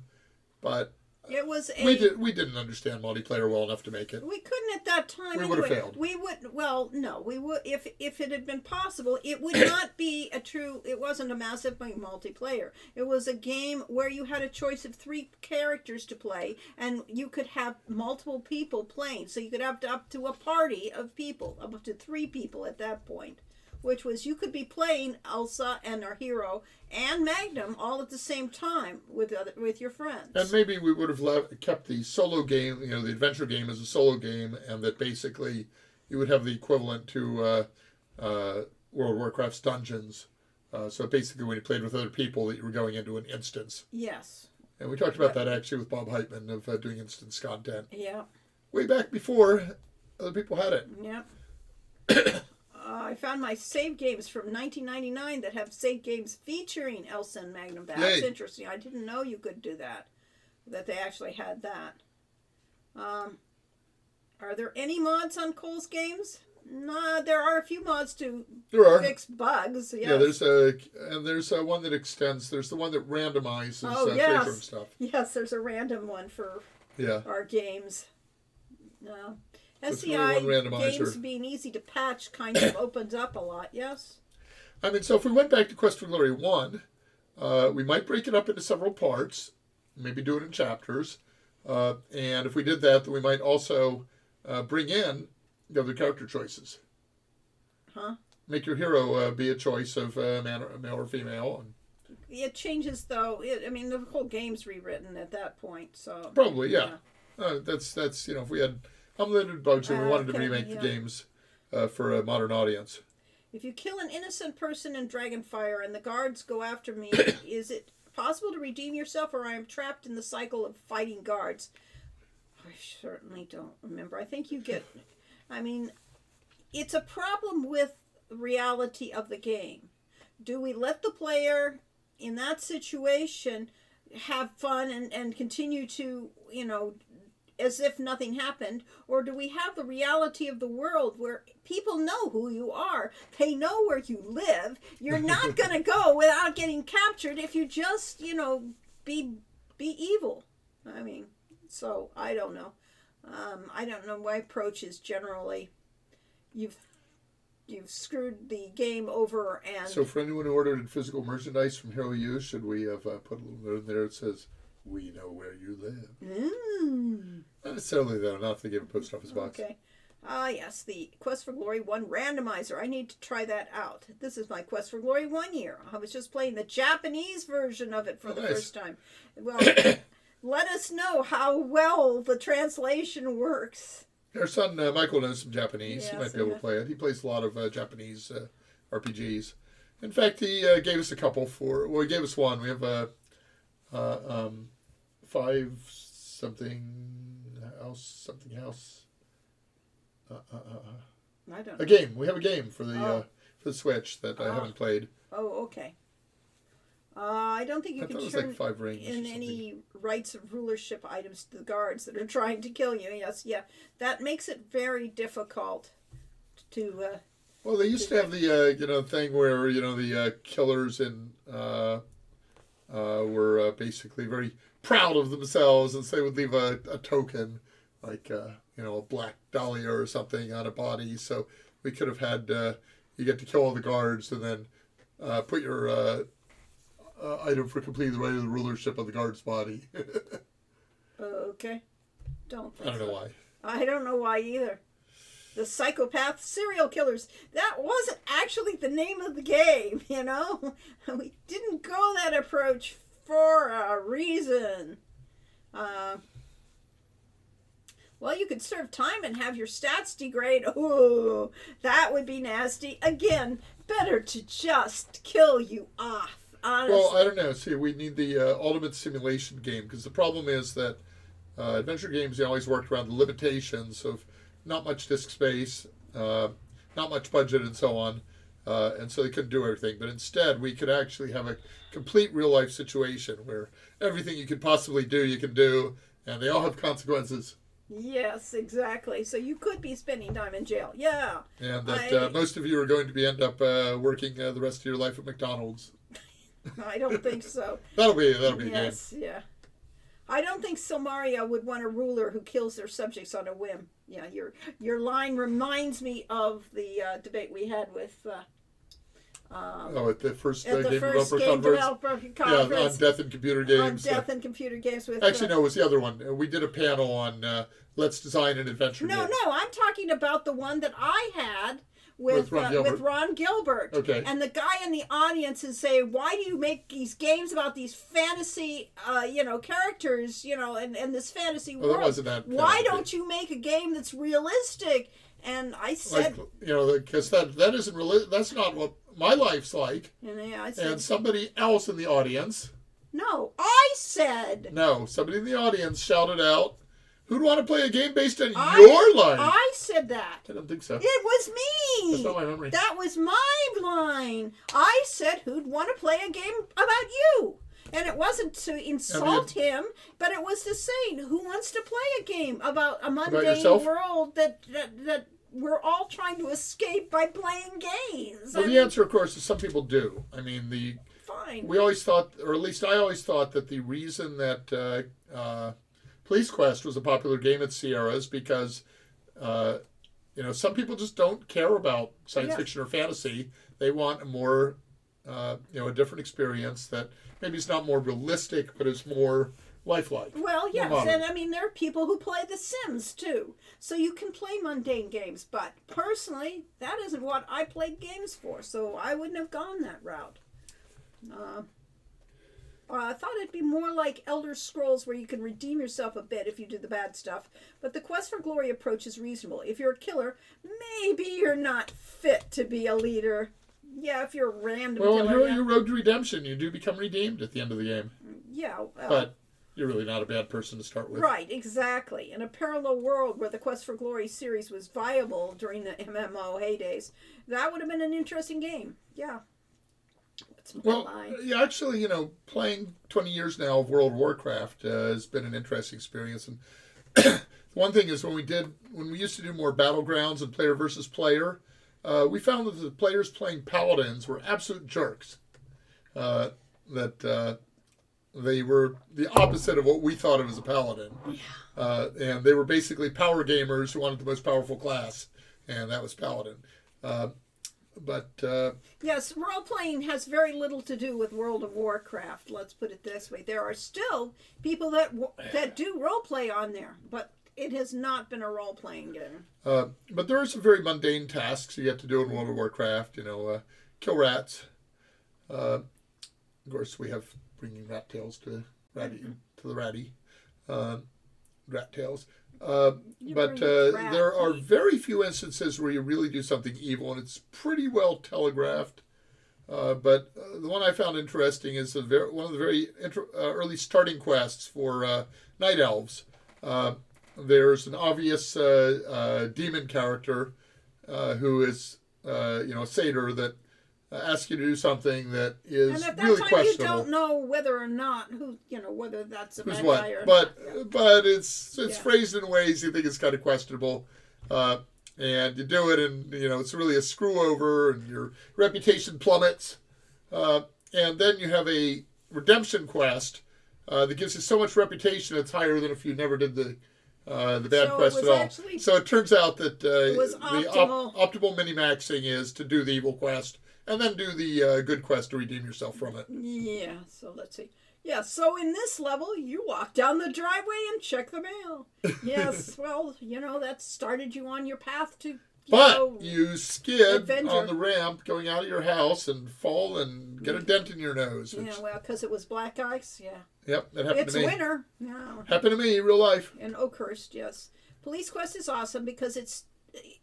but it was we didn't understand multiplayer well enough to make it. We couldn't at that time. We would have failed. We would. Well, no, we would if it had been possible. It would not be a true. It wasn't a massive multiplayer. It was a game where you had a choice of 3 characters to play, and you could have multiple people playing. So you could have up to a party of people, up to 3 people at that point. Which was you could be playing Elsa and our hero and Magnum all at the same time with your friends. And maybe we would have kept the solo game, the adventure game as a solo game, and that basically you would have the equivalent to World of Warcraft's dungeons. So basically when you played with other people that you were going into an instance. Yes. And we talked about that actually with Bob Heitman of doing instance content. Yeah. Way back before other people had it. Yeah. I found my save games from 1999 that have save games featuring Elsa and Magnum. That's interesting. I didn't know you could do that. That they actually had that. Are there any mods on Cole's games? No, there are a few mods to fix bugs. Yes. Yeah, there's one that extends. There's the one that randomizes flavor and stuff. Yes, there's a random one for our games. No. SCI games being easy to patch kind of opens up a lot, yes? I mean, so if we went back to Quest for Glory 1, we might break it up into several parts, maybe do it in chapters, and if we did that, then we might also bring in the other character choices. Huh? Make your hero be a choice of male or female. It changes, though. The whole game's rewritten at that point, so... Probably, yeah. That's if we had... unlimited bugs, and we wanted to remake the games for a modern audience. If you kill an innocent person in Dragonfire and the guards go after me, is it possible to redeem yourself, or I am trapped in the cycle of fighting guards? I certainly don't remember. I think you get... it's a problem with reality of the game. Do we let the player, in that situation, have fun and continue to, as if nothing happened, or do we have the reality of the world where people know who you are, they know where you live, you're not going to go without getting captured if you just, be evil. So I don't know. I don't know. My approach is generally, you've screwed the game over. And so for anyone who ordered physical merchandise from Hero U, should we have put a little note in there that says, "We know where you live"? Not necessarily, though. Not if they give a post office box. Okay. Yes, the Quest for Glory 1 randomizer. I need to try that out. This is my Quest for Glory 1 year. I was just playing the Japanese version of it for the first time. Well, let us know how well the translation works. Our son Michael knows some Japanese. Yes, He might be able to play it. He plays a lot of Japanese RPGs. In fact, he gave us a couple he gave us one. We have a 5-something house. I don't know. A game. We have a game for the Switch that I haven't played. Oh, okay. I don't think you I can thought it was turn like 5 rings or in something. any rights of rulership items to the guards that are trying to kill you. Yes, yeah. That makes it very difficult to... Well, they used to have the thing where the killers were basically very proud of themselves, and so they would leave a token, like a black dahlia or something on a body. So we could have had you get to kill all the guards, and then put your item for completing the right of the rulership of the guard's body. Okay. I don't know why. I don't know why either. The psychopath serial killers. That wasn't actually the name of the game, We didn't go that approach for a reason. Well, you could serve time and have your stats degrade. Ooh, that would be nasty. Again, better to just kill you off, honestly. Well, I don't know. See, we need the ultimate simulation game, because the problem is that adventure games, they always worked around the limitations of not much disk space, not much budget, and so on. And so they couldn't do everything. But instead, we could actually have a complete real-life situation where everything you could possibly do, you can do, and they all have consequences. Yes, exactly. So you could be spending time in jail. Yeah. And that most of you are going to end up working the rest of your life at McDonald's. I don't think so. That'll be a game. Yes, yeah. I don't think Silmaria would want a ruler who kills their subjects on a whim. Yeah, your line reminds me of the debate we had with... at the first at the Game first Developer Game Conference. Developer Yeah, Conference. on death and computer games. On death and computer games with... Actually, no, it was the other one. We did a panel on let's design an adventure game. No, I'm talking about the one that I had with Ron Gilbert. Okay. And the guy in the audience is saying, why do you make these games about these fantasy, characters, and this fantasy world? That wasn't that. Why don't you make a game that's realistic? And I said... because that isn't really... That's not what my life's like. I said... And somebody else in the audience... No, I said... No, somebody in the audience shouted out, who'd want to play a game based on your life? I said that. I don't think so. It was me. That's not my memory. That was my line. I said, who'd want to play a game about you? And it wasn't to insult him, but it was to say, who wants to play a game about a mundane world that we're all trying to escape by playing games? Well, the answer, of course, is some people do. I mean, Fine. We always thought, or at least I always thought, that the reason that Police Quest was a popular game at Sierra is because, some people just don't care about science fiction or fantasy. They want a more, a different experience that maybe it's not more realistic, but it's more lifelike. Well, yes, and there are people who play The Sims too. So you can play mundane games, but personally, that isn't what I played games for, so I wouldn't have gone that route. I thought it'd be more like Elder Scrolls, where you can redeem yourself a bit if you do the bad stuff. But the Quest for Glory approach is reasonable. If you're a killer, maybe you're not fit to be a leader. Yeah, if you're a random killer. Well, you're Road to Redemption. You do become redeemed at the end of the game. Yeah. But you're really not a bad person to start with. Right, exactly. In a parallel world where the Quest for Glory series was viable during the MMO heydays, that would have been an interesting game. Yeah. Yeah, actually, playing 20 years now of World of Warcraft has been an interesting experience. And one thing is when we used to do more battlegrounds and player versus player, we found that the players playing paladins were absolute jerks. That they were the opposite of what we thought of as a paladin. And they were basically power gamers who wanted the most powerful class, and that was paladin. Yes, role-playing has very little to do with World of Warcraft, let's put it this way. There are still people that do role-play on there, but it has not been a role-playing game. But there are some very mundane tasks you get to do in World of Warcraft, kill rats. Of course, we have bringing rat tails to the ratty. rat tails. You But bring rat there are meat. very few instances where you really do something evil, and it's pretty well telegraphed. But the one I found interesting is one of the very early starting quests for night elves. There's an obvious demon character who is, a satyr that asks you to do something that is And at that really time, questionable. you don't know whether or not whether that's a Who's bad what? guy or But not. Yeah. but it's Yeah. phrased in ways you think it's kind of questionable, and you do it, and it's really a screw over, and your reputation plummets, and then you have a redemption quest that gives you so much reputation it's higher than if you never did the bad So it quest was at all. actually- So it turns out that It was the optimal. optimal mini-maxing is to do the evil quest and then do the good quest to redeem yourself from it. Yeah, so let's see. Yeah, so in this level, you walk down the driveway and check the mail. Yes, well, that started you on your path to, But you skid adventure. on the ramp going out of your house and fall and get a dent in your nose. Which, Yeah, well, because it was black ice, yeah. Yep, that happened It's to me. winter. No. Happened to me, real life. In Oakhurst, yes. Police Quest is awesome because it's,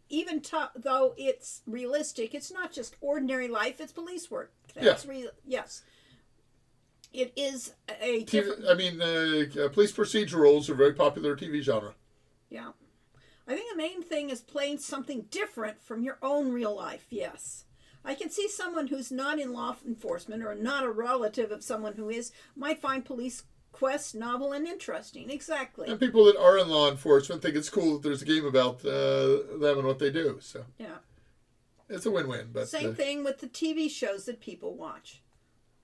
even though it's realistic, it's not just ordinary life, it's police work. That's real. Yes. It is a different... Police procedurals are a very popular TV genre. Yeah. I think the main thing is playing something different from your own real life, yes. I can see someone who's not in law enforcement or not a relative of someone who is might find Police Quest novel and interesting. Exactly. And people that are in law enforcement think it's cool that there's a game about them and what they do. So Yeah. it's a win-win. But Same thing with the TV shows that people watch.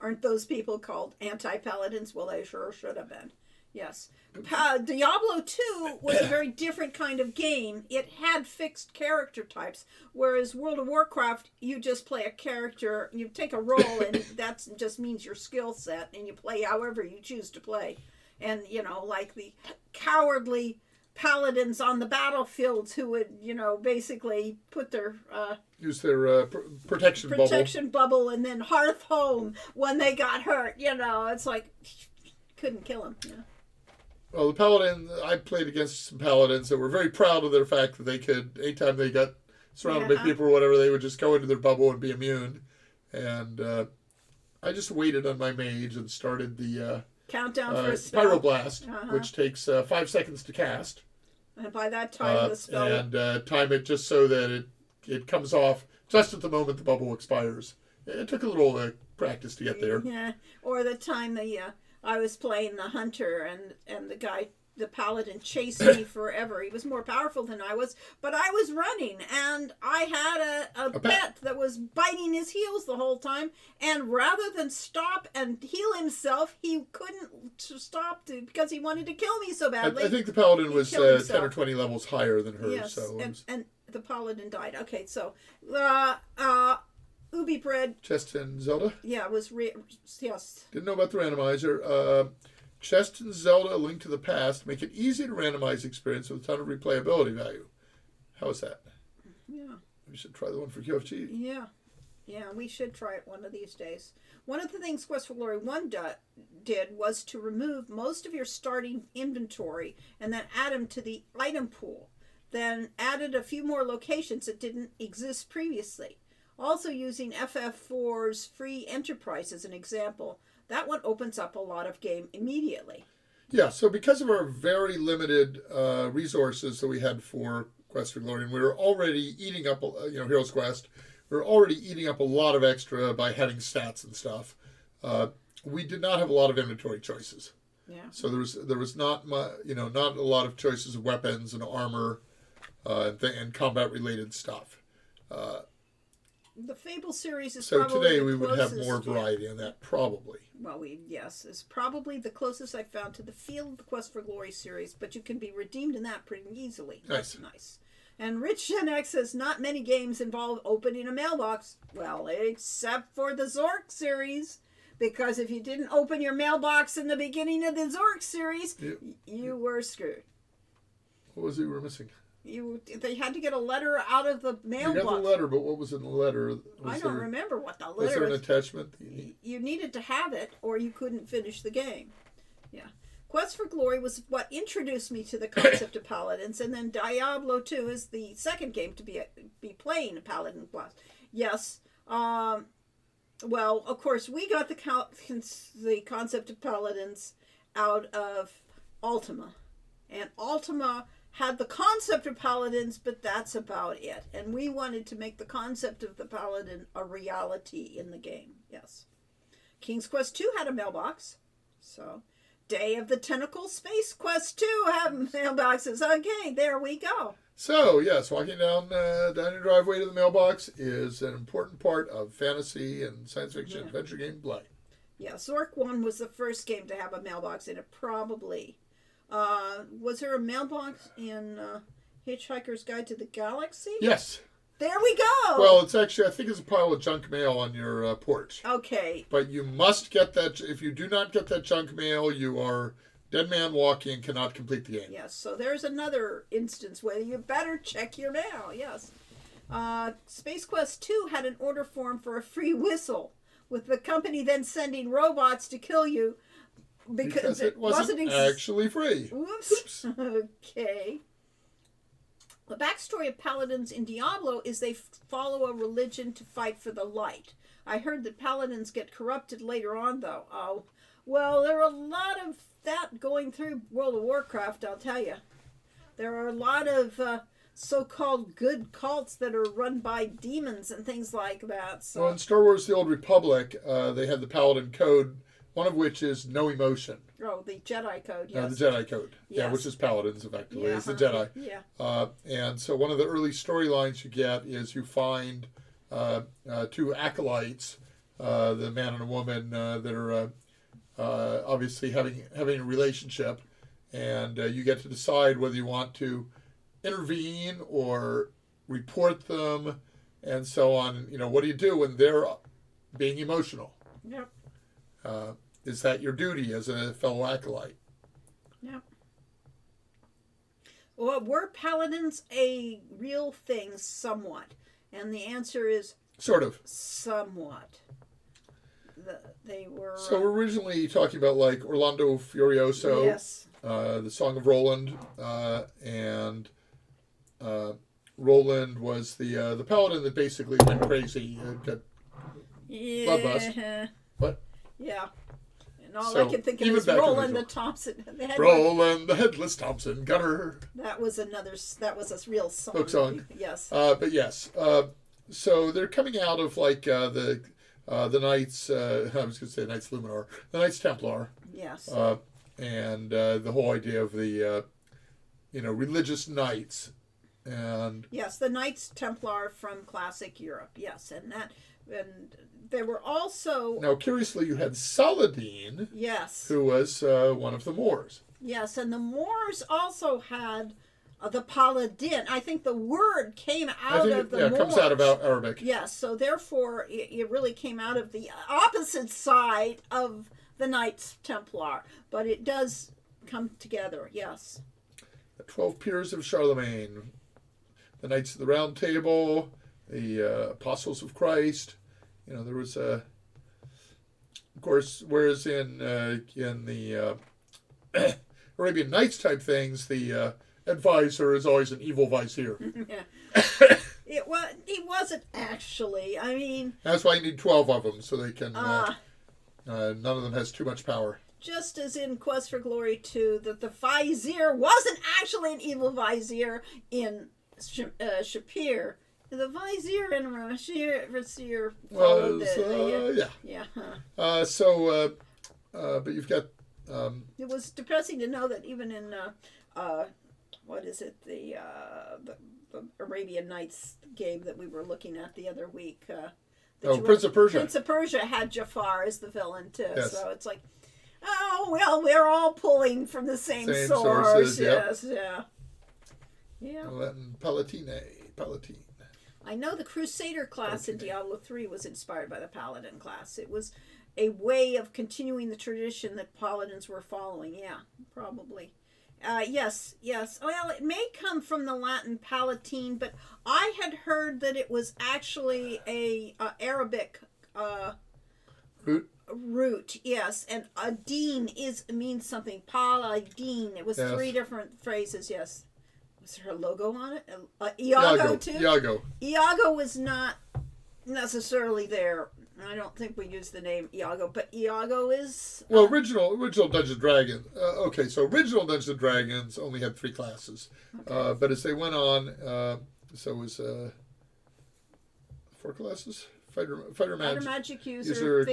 Aren't those people called anti-paladins? Well, they sure should have been. Yes. Diablo 2 was a very different kind of game. It had fixed character types, whereas World of Warcraft, you just play a character, you take a role, and that just means your skill set, and you play however you choose to play. And, like the cowardly paladins on the battlefields who would, basically put their... use their protection bubble and then hearth home when they got hurt. It's like, couldn't kill him. Yeah. Well, the paladin, I played against some paladins that were very proud of their fact that they could, anytime they got surrounded by people or whatever, they would just go into their bubble and be immune. And I just waited on my mage and started the Countdown for a spell. Pyroblast, which takes 5 seconds to cast. And by that time, the spell... And time it just so that it comes off just at the moment the bubble expires. It took a little practice to get there. Yeah, or the time I was playing the hunter and the paladin chased me forever. He was more powerful than I was, but I was running and I had a pet that was biting his heels the whole time. And rather than stop and heal himself, he couldn't stop because he wanted to kill me so badly. I think the paladin was 10 himself. or 20 levels higher than her. Yes, So and the paladin died. Okay, so Ubi Bread. Chest and Zelda? Yeah, it was yes. Didn't know about the randomizer. Chest and Zelda: A Link to the Past make it easy to randomize experience with a ton of replayability value. How is that? Yeah. We should try the one for QFG. Yeah. Yeah, we should try it one of these days. One of the things Quest for Glory 1 did was to remove most of your starting inventory and then add them to the item pool. Then added a few more locations that didn't exist previously. Also using FF4's free enterprise as an example. That one opens up a lot of game immediately. Yeah, so because of our very limited resources that we had for Quest for Glory, and we were already eating up, Heroes Quest, we were already eating up a lot of extra by having stats and stuff. We did not have a lot of inventory choices. Yeah. So there was not not a lot of choices of weapons and armor and combat related stuff. The Fable series is so probably today the we would have closest, more variety in that, probably. Well, yes, it's probably the closest I've found to the feel of the Quest for Glory series, but you can be redeemed in that pretty easily. That's nice. And Rich Gen X says not many games involve opening a mailbox. Well, except for the Zork series. Because if you didn't open your mailbox in the beginning of the Zork series, you were screwed. What was it you were missing? They had to get a letter out of the mailbox. You got the letter, but what was in the letter? I don't remember what the letter was. Was there an was. attachment? You needed to have it, or you couldn't finish the game. Yeah. Quest for Glory was what introduced me to the concept of paladins, and then Diablo 2 is the second game to be playing a paladin class. Yes. Well, of course, we got the concept of paladins out of Ultima. And Ultima had the concept of paladins, but that's about it. And we wanted to make the concept of the paladin a reality in the game. Yes. King's Quest 2 had a mailbox. So, Day of the Tentacle Space Quest 2 have mailboxes. Okay, there we go. So, yes, walking down your driveway to the mailbox is an important part of fantasy and science fiction adventure game play. Yeah, Zork 1 was the first game to have a mailbox in it, probably. Was there a mailbox in Hitchhiker's Guide to the Galaxy? Yes. There we go! Well, it's actually, I think it's a pile of junk mail on your porch. Okay. But you must get that. If you do not get that junk mail, you are dead man walking and cannot complete the game. Yes, so there's another instance where you better check your mail, yes. Space Quest 2 had an order form for a free whistle, with the company then sending robots to kill you because it wasn't actually free. Oops. Okay. The backstory of paladins in Diablo is they follow a religion to fight for the light. I heard that paladins get corrupted later on, though. Oh, well, there are a lot of that going through World of Warcraft, I'll tell you. There are a lot of so-called good cults that are run by demons and things like that. So. Well, in Star Wars The Old Republic, they had the Paladin Code, one of which is no emotion. Oh, the Jedi Code, yes. The Jedi Code. Yes. Yeah, which is Paladins, effectively. Yeah, It's the Jedi. Yeah. And so one of the early storylines you get is you find two acolytes, the man and a woman, that are obviously having a relationship. And you get to decide whether you want to intervene or report them and so on. You know, what do you do when they're being emotional? Yep. Is that your duty as a fellow acolyte? Yep. Well, were paladins a real thing somewhat? And the answer is Sort of. somewhat. They were... So we're originally talking about like Orlando Furioso, yes. The Song of Roland, and Roland was the paladin that basically went crazy, got bloodlust. What? Yeah. And all So, I can think of even is back in the Roland the original. Thompson. Roland the Headless Thompson, Gunner. That was a real song. Folk song. Yes. But yes, so they're coming out of like the Knights. I was going to say Knights Luminar, the Knights Templar. Yes. And the whole idea of the religious knights, and yes, the Knights Templar from classic Europe. Yes, and there were also now curiously you had Saladin, yes, who was one of the Moors. Yes, and the Moors also had the Paladin. I think the word came out of the Moors. It comes out of Arabic. Yes, so therefore it really came out of the opposite side of the Knights Templar, but it does come together. Yes. The 12 Peers of Charlemagne, the Knights of the Round Table, the Apostles of Christ. You know, there was of course, whereas in the Arabian Nights type things, the advisor is always an evil vizier. He wasn't actually. I mean, that's why you need 12 of them, so they can. None of them has too much power. Just as in Quest for Glory 2, that the vizier wasn't actually an evil vizier in Shapir. The vizier and Rasir followed yeah. Huh. But you've got. It was depressing to know that even in what is it, the Arabian Nights game that we were looking at the other week. Prince of Persia. Prince of Persia had Jafar as the villain too. Yes. So it's like, oh well, we're all pulling from the same source. Sources, yes, yep. yeah. Latin Palatine. I know the Crusader class in Diablo 3 was inspired by the Paladin class. It was a way of continuing the tradition that Paladins were following. Yeah, probably. Yes. Well, it may come from the Latin Palatine, but I had heard that it was actually a Arabic root. root, yes, and a dean means something. Paladin. It was Yes. 3 different phrases. Yes. Was there a logo on it? Iago too. Iago. Iago was not necessarily there. I don't think we used the name Iago, but Iago is. Well, original Dungeons and Dragons. Okay, so original Dungeons and Dragons only had 3 classes, but as they went on, so it was 4 classes: fighter magic user,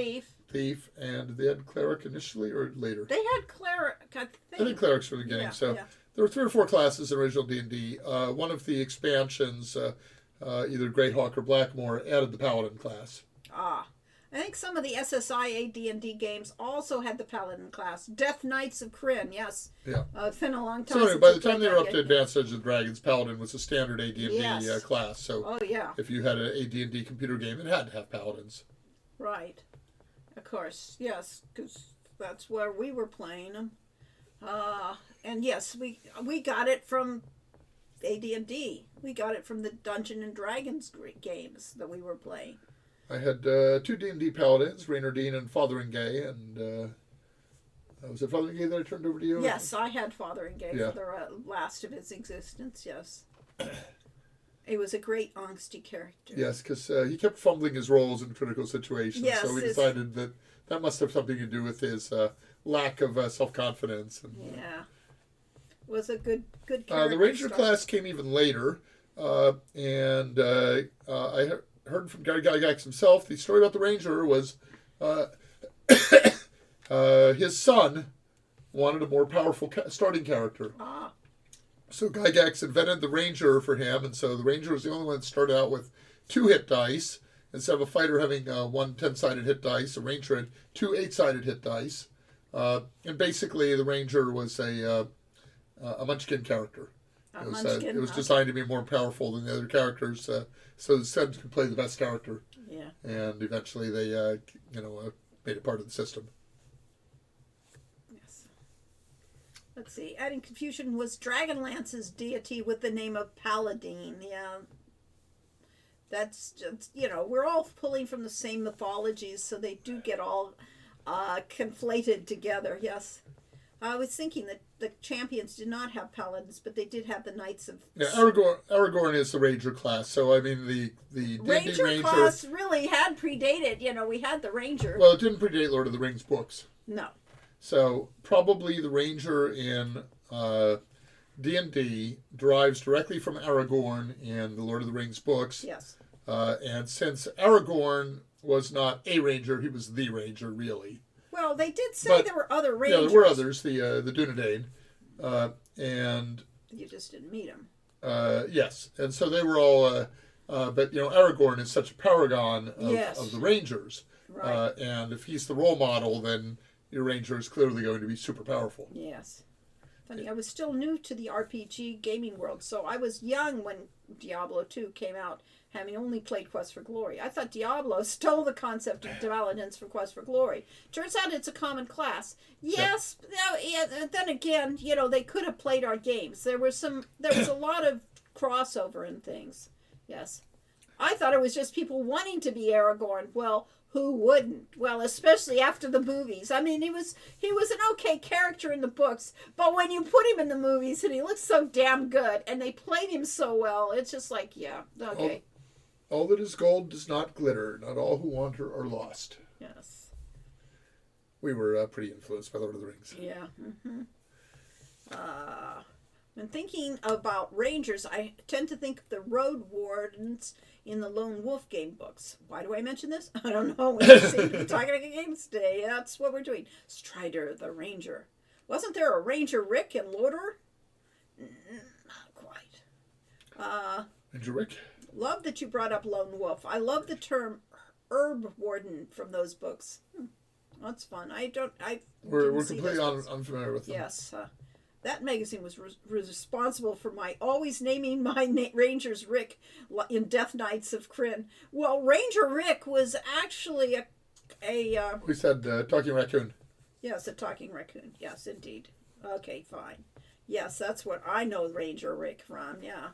thief, and they had cleric initially or later. They had cleric. I think clerics from the beginning. Yeah. There were 3 or 4 classes in original D&D. One of the expansions, either Greyhawk or Blackmore, added the Paladin class. I think some of the SSI AD&D games also had the Paladin class. Death Knights of Kryn, yes. Yeah. It's been a long time. So anyway, by the time they were up to Advanced Dungeons and Dragons, Paladin was a standard AD&D class. So if you had an AD&D computer game, it had to have Paladins. Right. Of course, yes, because that's where we were playing them. And yes, we got it from AD&D. We got it from the Dungeons and Dragons games that we were playing. I had 2 D&D paladins, Raynor Dean and Fotheringay, and was it Fotheringay that I turned over to you? Yes, I had Fotheringay for the last of his existence, yes. He was a great angsty character. Yes, because he kept fumbling his roles in critical situations, so we decided that must have something to do with his lack of self-confidence. And, yeah. Was a good character. The Ranger class came even later, and I heard from Gary Gygax himself. The story about the Ranger was his son wanted a more powerful starting character. So Gygax invented the Ranger for him, and so the Ranger was the only one that started out with 2 hit dice. Instead of a fighter having 1 10-sided hit dice, a Ranger had 2 8-sided hit dice. And basically the Ranger was a Munchkin character. It was designed to be more powerful than the other characters, so the son could play the best character. Yeah. And eventually they, made it part of the system. Yes. Let's see. Adding confusion was Dragonlance's deity with the name of Paladin. Yeah. That's just, we're all pulling from the same mythologies, so they do get all conflated together. Yes. I was thinking that the champions did not have paladins, but they did have the knights of. Yeah, Aragorn is the Ranger class. So I mean the Ranger class really had predated. We had the Ranger. Well, it didn't predate Lord of the Rings books. No. So probably the Ranger in D&D derives directly from Aragorn in the Lord of the Rings books. Yes. And since Aragorn was not a Ranger, he was the Ranger, really. Well, they did say there were other Rangers. Yeah, there were others, the Dunedain. And you just didn't meet them. Yes, and so they were all. But Aragorn is such a paragon of the Rangers, right? And if he's the role model, then your Ranger is clearly going to be super powerful. Yes. Funny, I was still new to the RPG gaming world, so I was young when Diablo 2 came out, having only played Quest for Glory. I thought Diablo stole the concept of paladins for Quest for Glory. Turns out it's a common class. Yes, then again, they could have played our games. There was a lot of crossover and things. Yes. I thought it was just people wanting to be Aragorn. Well, who wouldn't? Well, especially after the movies. I mean, he was an okay character in the books, but when you put him in the movies and he looks so damn good and they played him so well, it's just like, yeah, okay. All that is gold does not glitter. Not all who wander are lost. Yes. We were pretty influenced by Lord of the Rings. Yeah. Mm-hmm. When thinking about Rangers, I tend to think of the Road Wardens in the Lone Wolf game books. Why do I mention this? I don't know. We seem to be talking about games today. That's what we're doing. Strider the Ranger. Wasn't there a Ranger Rick in Lorder? Not quite. Ranger Rick? Love that you brought up Lone Wolf. I love the term Herb Warden from those books. That's fun. We're completely unfamiliar with them. Yes. That magazine was responsible for my always naming my Rangers Rick in Death Knights of Kryn. Well, Ranger Rick was actually a we said talking raccoon. Yes, a talking raccoon. Yes, indeed. Okay, fine. Yes, that's what I know Ranger Rick from. Yeah.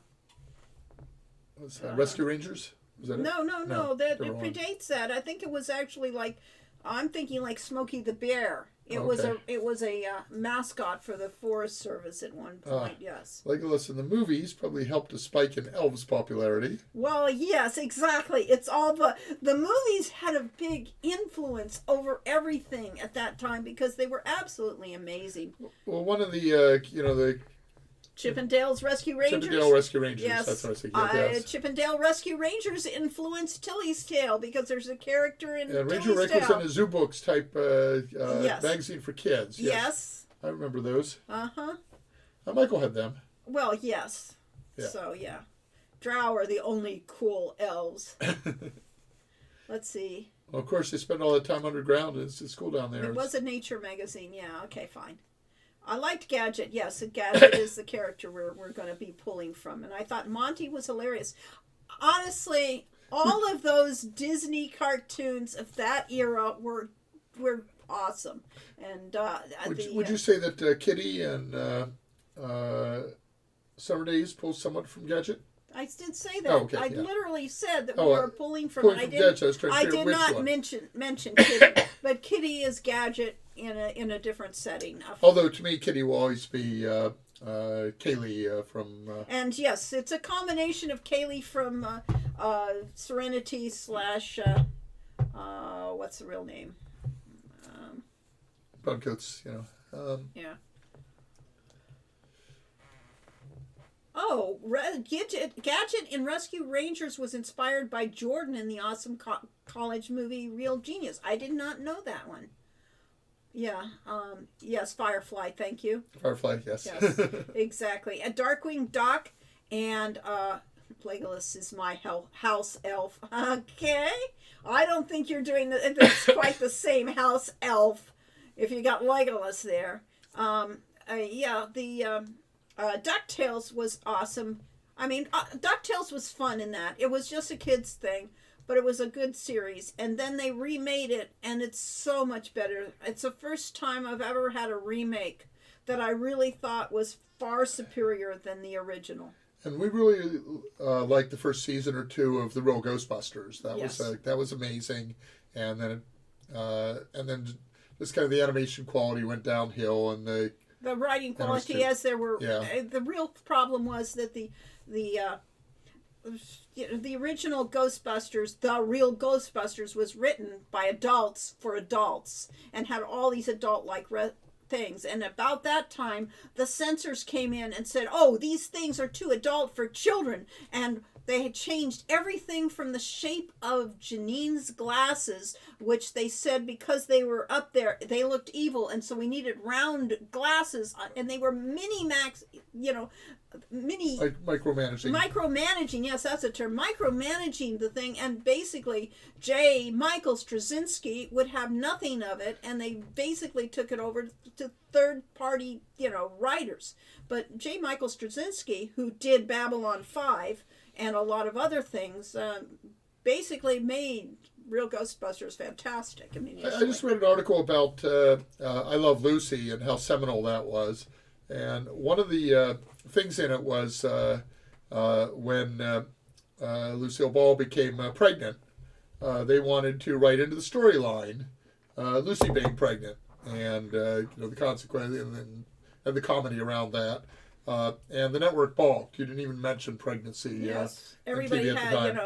Was Rescue Rangers? Was that no, it? That it predates that. I think it was actually like I'm thinking like Smokey the Bear. It was a mascot for the Forest Service at one point. Yes. Legolas in the movies probably helped a spike in elves' popularity. Well, yes, exactly. It's all the movies had a big influence over everything at that time because they were absolutely amazing. Well, one of the the Chippendale's Rescue Rangers. Chippendale Rescue Rangers. Yes. That's what I was thinking. Yes. Chippendale Rescue Rangers influenced Tilly's Tale because there's a character in Ranger Tilly's Rick was Tale. in a Zoo Books type Yes. magazine for kids. Yes. I remember those. Uh-huh. Michael had them. Well, yes. Yeah. So, yeah. Drow are the only cool elves. Let's see. Well, of course, they spend all that time underground. It's school down there. It was a nature magazine. Yeah, okay, fine. I liked Gadget. Yes, Gadget is the character we're going to be pulling from. And I thought Monty was hilarious. Honestly, all of those Disney cartoons of that era were awesome. And would you say that Kitty and Summer Days pull somewhat from Gadget? I did say that. Oh, okay, I literally said that we Oh, were pulling from. Gadget. I did not mention Kitty, but Kitty is Gadget in a different setting. Although to me, Kitty will always be Kaylee from. And yes, it's a combination of Kaylee from Serenity / what's the real name? Browncoats, Yeah. Oh, Gadget in Rescue Rangers was inspired by Jordan in the awesome college movie Real Genius. I did not know that one. Yeah. Yes, Firefly. Thank you. Firefly, yes. Yes, exactly. A Darkwing Duck and Legolas is my house elf. Okay. I don't think you're doing it's quite the same house elf if you got Legolas there. DuckTales was awesome. I mean, DuckTales was fun in that. It was just a kid's thing, but it was a good series. And then they remade it, and it's so much better. It's the first time I've ever had a remake that I really thought was far superior than the original. And we really liked the first season or two of The Real Ghostbusters. That Yes. was amazing. And then just kind of the animation quality went downhill, and the writing quality, as there were, the real problem was that the original Ghostbusters, The Real Ghostbusters, was written by adults for adults and had all these adult-like things. And about that time, the censors came in and said, "Oh, these things are too adult for children," and they had changed everything from the shape of Janine's glasses, which they said because they were up there, they looked evil, and so we needed round glasses, and they were micromanaging. Yes, that's a term. Micromanaging the thing, and basically J. Michael Straczynski would have nothing of it, and they basically took it over to third-party, writers. But J. Michael Straczynski, who did Babylon 5 and a lot of other things, basically made Real Ghostbusters fantastic. I mean, I just read an article about I Love Lucy and how seminal that was. And one of the things in it was when Lucille Ball became pregnant, they wanted to write into the storyline Lucy being pregnant and the consequence and the comedy around that. And the network balked. You didn't even mention pregnancy. Yes, everybody had,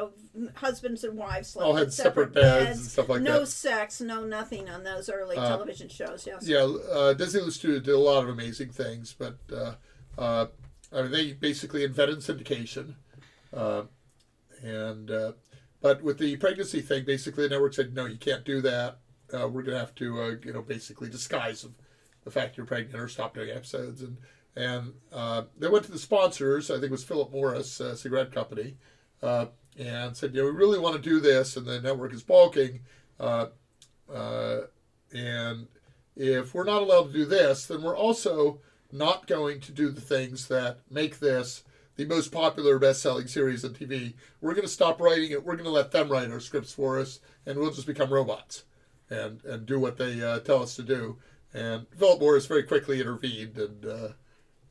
husbands and wives slept all had in separate beds and stuff like that. No sex, no nothing on those early television shows. Yes. Yeah, Disney did a lot of amazing things, but they basically invented syndication, but with the pregnancy thing, basically the network said, no, you can't do that. We're going to have to, basically disguise the fact you're pregnant or stop doing episodes. And they went to the sponsors, I think it was Philip Morris, cigarette company, and said, we really want to do this, and the network is balking. And if we're not allowed to do this, then we're also not going to do the things that make this the most popular best-selling series on TV. We're going to stop writing it. We're going to let them write our scripts for us, and we'll just become robots and do what they tell us to do. And Philip Morris very quickly intervened, and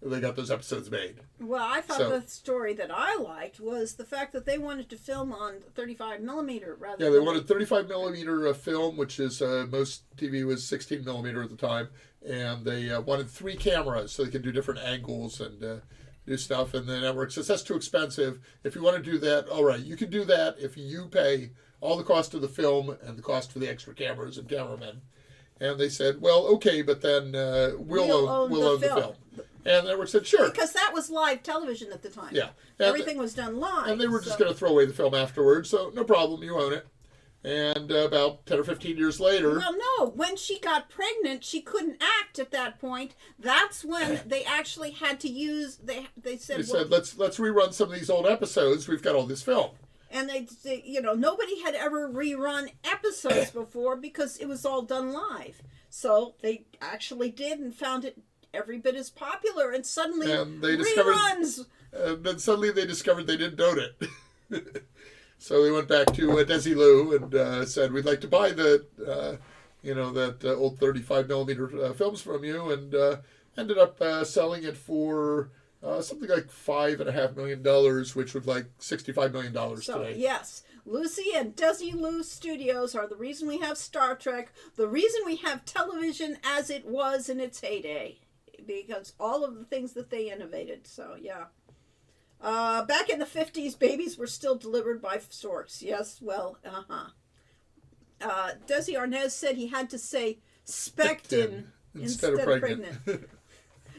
they got those episodes made. Well, I thought So- the story that I liked was the fact that they wanted to film on 35 millimeter rather. Yeah, they than wanted 35 millimeter film, which is most TV was 16 millimeter at the time, and they wanted 3 cameras so they could do different angles and do stuff. And the network says that's too expensive. If you want to do that, all right, you can do that if you pay all the cost of the film and the cost for the extra cameras and cameramen. And they said, well, okay, but then we'll own the film. And the network said, sure. Because that was live television at the time. Yeah. And Everything was done live. And they were just going to throw away the film afterwards, so no problem, you own it. And about 10 or 15 years later... Well, no. When she got pregnant, she couldn't act at that point. That's when they actually had to use... They said, They said, let's rerun some of these old episodes. We've got all this film. And they nobody had ever rerun episodes before because it was all done live. So they actually did and found it every bit as popular. And suddenly, And they reruns. then suddenly they discovered they didn't own it. So they went back to Desilu and said, we'd like to buy that old 35 millimeter films from you, and ended up selling it for something like $5.5 million, which would like $65 million today. Yes, Lucy and Desilu Studios are the reason we have Star Trek, the reason we have television as it was in its heyday, because all of the things that they innovated. So, yeah. Back in the 50s, babies were still delivered by storks. Yes, well, Desi Arnaz said he had to say Spectin instead of pregnant.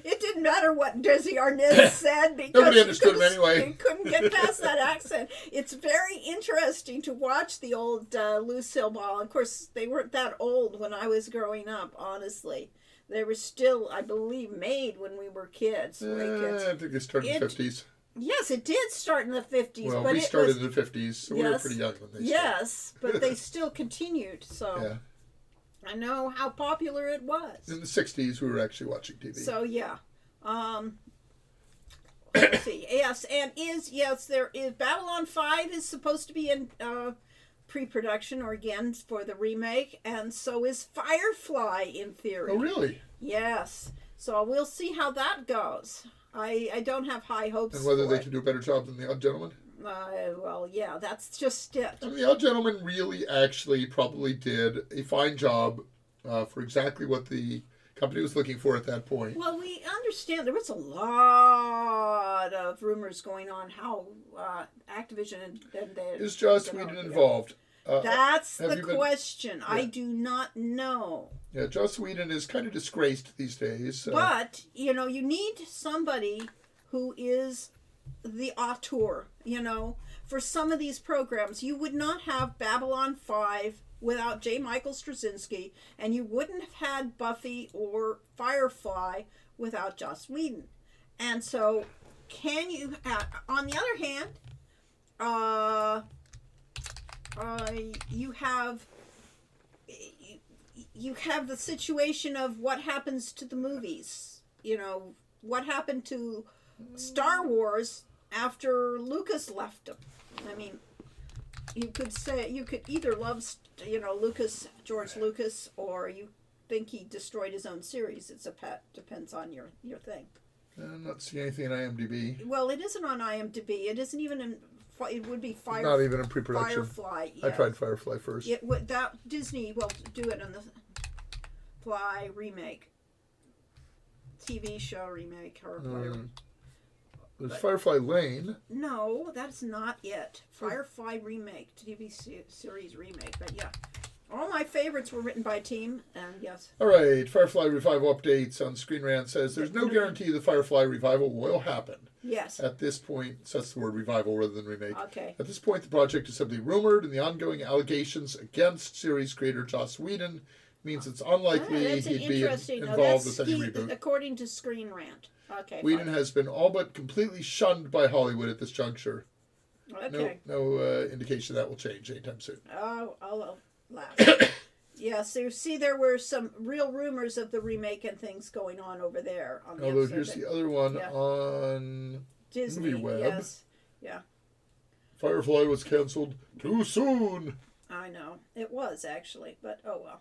It didn't matter what Desi Arnaz said because Nobody understood him anyway. He couldn't get past that accent. It's very interesting to watch the old Lucille Ball. Of course, they weren't that old when I was growing up, honestly. They were still, I believe, made when we were kids. I think it started in the 50s. Yes, it did start in the 50s. Well, but we it started was, in the 50s, so we were pretty young when they started. Yes, but they still continued, so Yeah. I know how popular it was. In the 60s, we were actually watching TV. So, yeah. Let's see. Yes, and there is Babylon 5 is supposed to be in pre-production, or again, for the remake, and so is Firefly, in theory. Oh, really? Yes. So we'll see how that goes. I don't have high hopes And whether for they it. can do a better job than The Odd Gentleman? Well, yeah, that's just it. I mean, The Odd Gentleman really actually probably did a fine job for exactly what the company was looking for at that point. Well, we understand there was a lot of rumors going on how Activision and Is Joss Whedon involved? That's have the you been- question. Yeah. I do not know. Yeah, Joss Whedon is kind of disgraced these days. But, you need somebody who is the auteur, for some of these programs. You would not have Babylon 5 without J. Michael Straczynski, and you wouldn't have had Buffy or Firefly without Joss Whedon. And so, can you, on the other hand, you have the situation of what happens to the movies. What happened to Star Wars after Lucas left them. I mean, you could either love, George Lucas, or you think he destroyed his own series. It's a pet. Depends on your thing. I'm not seeing anything in IMDb. Well, it isn't on IMDb. It isn't even in. It would be Not even in pre-production. Firefly. I tried Firefly first. It would Disney will do it on the Fly remake, TV show remake, or whatever. There's Firefly Lane. No, that's not it. Firefly remake, TV series remake. But yeah, all my favorites were written by a team, and yes. All right, Firefly Revival updates on Screen Rant says there's no guarantee the Firefly Revival will happen. Yes. At this point, so that's the word revival rather than remake. Okay. At this point, the project is simply rumored, and the ongoing allegations against series creator Joss Whedon means it's unlikely That's he'd be interesting. involved That's with any reboot. according to Screen Rant. Okay. Whedon fine. has been all but completely shunned by Hollywood at this juncture. Okay. No indication that will change anytime soon. Oh, I'll laugh. Yes, there were some real rumors of the remake and things going on over there. On the Although episode here's that the other one yeah. on Disney. MovieWeb. Yes. Yeah, Firefly was canceled too soon. I know it was actually, but oh well.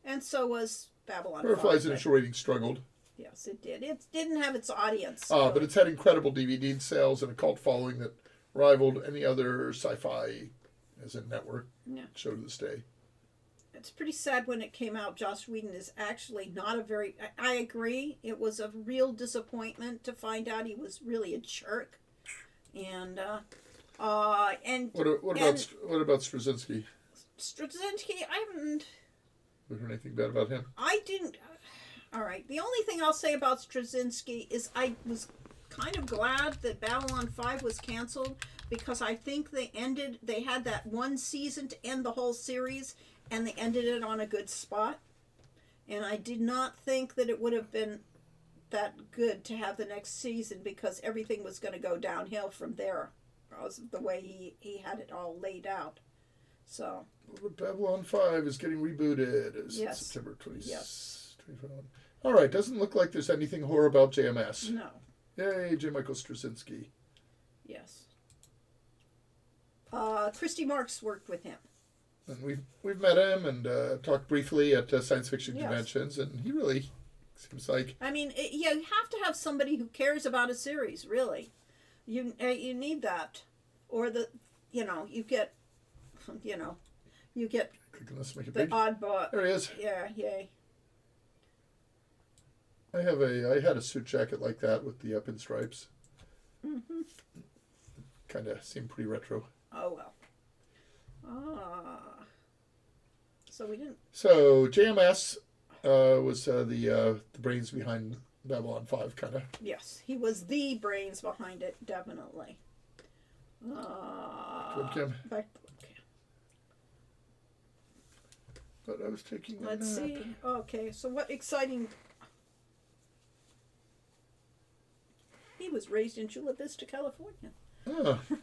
And so was Babylon. Firefly's 5, initial rating struggled. Yes, it did. It didn't have its audience. But it's had incredible DVD sales and a cult following that rivaled any other sci-fi as a network show to this day. It's pretty sad when it came out. Joss Whedon is actually not a very... I agree. It was a real disappointment to find out he was really a jerk. And what about Straczynski? Straczynski, I haven't... Was there anything bad about him? I didn't... All right. The only thing I'll say about Straczynski is I was kind of glad that Babylon 5 was canceled, because I think they had that one season to end the whole series, and they ended it on a good spot. And I did not think that it would have been that good to have the next season, because everything was going to go downhill from there, because of the way he had it all laid out. So. Well, Babylon 5 is getting rebooted. Yes. September 20th. Yes. 21. All right. Doesn't look like there's anything horror about JMS. No. Yay, J. Michael Straczynski. Yes. Christy Marks worked with him. And we've met him and talked briefly at science fiction conventions, and he really seems like... I mean, you have to have somebody who cares about a series, really. You need that. Or you get Let's make it the big. oddball. There he is. Yeah, yay. I had a suit jacket like that with the pinstripes. Mm-hmm. Kind of seemed pretty retro. Oh, well. So we didn't... So JMS was the brains behind Babylon 5, kind of. Yes, he was the brains behind it, definitely. Webcam. Back to webcam. But I was taking a Let's nap. see. Okay, so what exciting... He was raised in Chula Vista, California.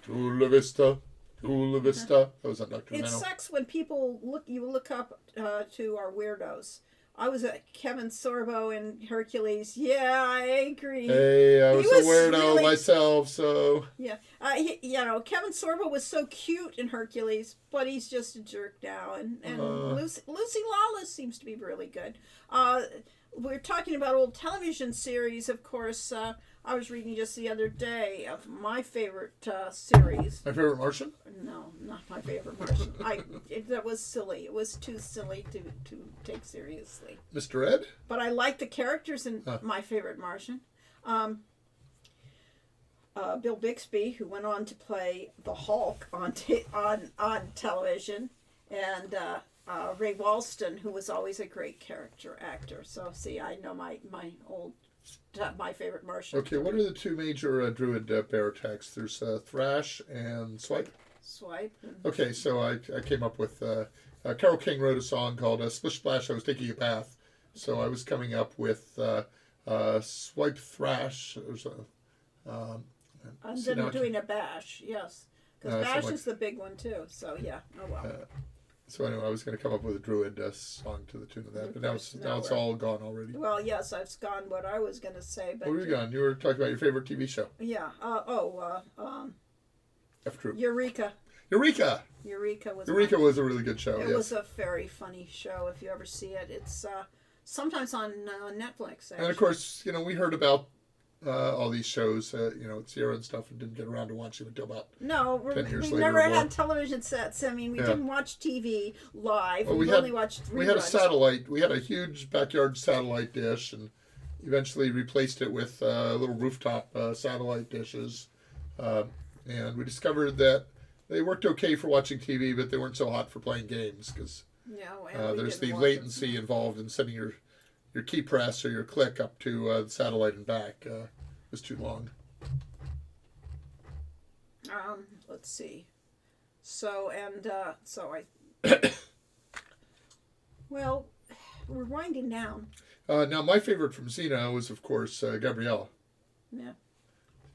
Chula Vista. Chula Vista. That was on Dr. It Mano. sucks when people look up to our weirdos. I was at Kevin Sorbo in Hercules. Yeah, I agree. Hey, I was a weirdo really... myself, so... Yeah. Kevin Sorbo was so cute in Hercules, but he's just a jerk now. And Lucy Lawless seems to be really good. We're talking about old television series, of course. I was reading just the other day of my favorite series. My favorite Martian? No, not my favorite Martian. That was silly. It was too silly to take seriously. Mr. Ed? But I like the characters in My Favorite Martian. Bill Bixby, who went on to play the Hulk on television, and Ray Walston, who was always a great character actor. So, see, I know my favorite Martian. Okay, what are the two major druid bear attacks? There's Thrash and Swipe. Swipe. Okay, so I came up with... Carole King wrote a song called Splish Splash, I Was Taking a Bath. So I was coming up with Swipe Thrash. And then doing a Bash, yes. Because Bash is the big one, too. So, yeah. Oh, well. So anyway, I was going to come up with a druid song to the tune of that, but now it's all gone already. Well, yes, I've gone what I was going to say. But what were you gone? You were talking about your favorite TV show. Yeah. F Troop. Eureka. Eureka was a really good show. It was a very funny show. If you ever see it, it's sometimes on Netflix. Actually. And of course, we heard about all these shows, at Sierra and stuff, and didn't get around to watching them until about 10 years later. We never had television sets. I mean, we didn't watch TV live. Well, we only watched reruns. We had a satellite. We had a huge backyard satellite dish, and eventually replaced it with little rooftop satellite dishes. And we discovered that they worked okay for watching TV, but they weren't so hot for playing games, because there's the latency involved in sending your key press or your click up to the satellite and back. Was too long. Let's see. So I. Well, we're winding down. Now, my favorite from Xena was, of course, Gabriella. Yeah.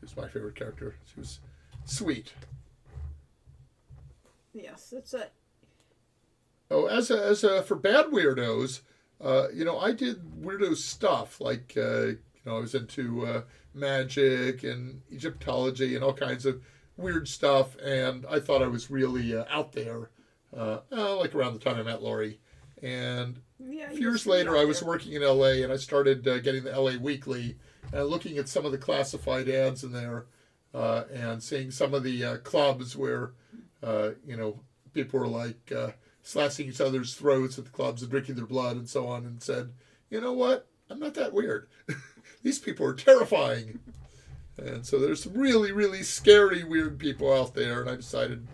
She was my favorite character. She was sweet. Yes, that's it. Oh, as for bad weirdos, I did weirdo stuff like I was into magic and Egyptology and all kinds of weird stuff, and I thought I was really out there. Like around the time I met Lori, and Yeah. A few years later, I was working in LA, and I started getting the LA Weekly, and looking at some of the classified ads in there, and seeing some of the clubs where, people were like slashing each other's throats at the clubs and drinking their blood and so on, and said, you know what? I'm not that weird. These people are terrifying. And so there's some really, really scary, weird people out there, and I decided,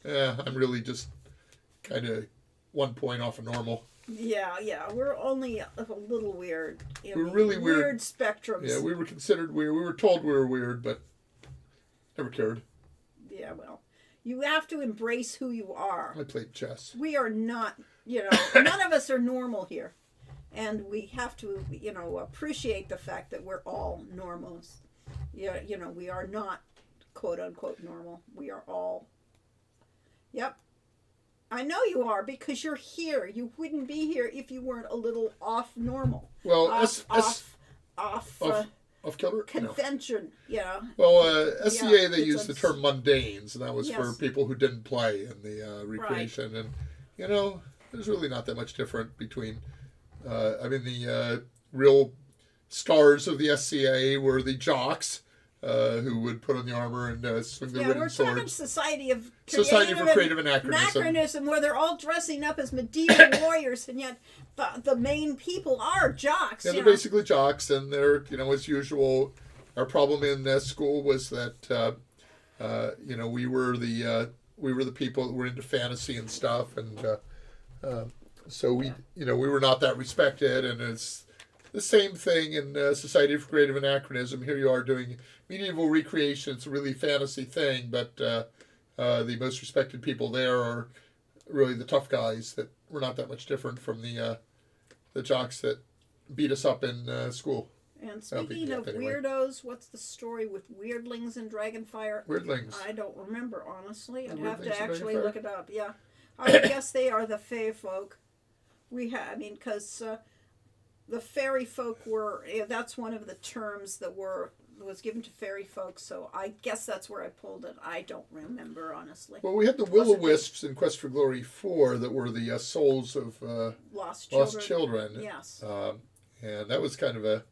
I'm really just kind of 1 point off of normal. Yeah, we're only a little weird. We're really weird. Weird spectrums. Yeah, we were considered weird. We were told we were weird, but never cared. Yeah, well, you have to embrace who you are. I played chess. We are not, none of us are normal here. And we have to, appreciate the fact that we're all normals. Yeah, we are not quote unquote normal. We are all. Yep. I know you are because you're here. You wouldn't be here if you weren't a little off normal. Well, off kilter? convention. No. Yeah. Well, SCA, Yeah, they used the term mundanes, and that was for Yes. people who didn't play in the recreation. Right. And, there's really not that much different between, the real stars of the SCA were the jocks, who would put on the armor and swing the wooden we're swords. talking Society for Creative Anachronism. Where they're all dressing up as medieval warriors, and yet the main people are jocks. Yeah, they're basically jocks, and they're, as usual, our problem in school was that, we were the people that were into fantasy and stuff, and so we were not that respected, and it's the same thing in Society for Creative Anachronism. Here you are doing medieval recreation. It's a really fantasy thing, but the most respected people there are really the tough guys that were not that much different from the jocks that beat us up in school. And speaking of weirdos, what's the story with weirdlings and Dragonfire? Weirdlings. I don't remember, honestly. I'd The have to weirdlings and actually Dragonfire? look it up. Yeah, I would guess they are the Fae folk. Because the fairy folk were, that's one of the terms that was given to fairy folk, so I guess that's where I pulled it. I don't remember, honestly. Well, we had the Will-O-Wisps in Quest for Glory 4 that were the souls of Lost children. Yes. And that was kind of a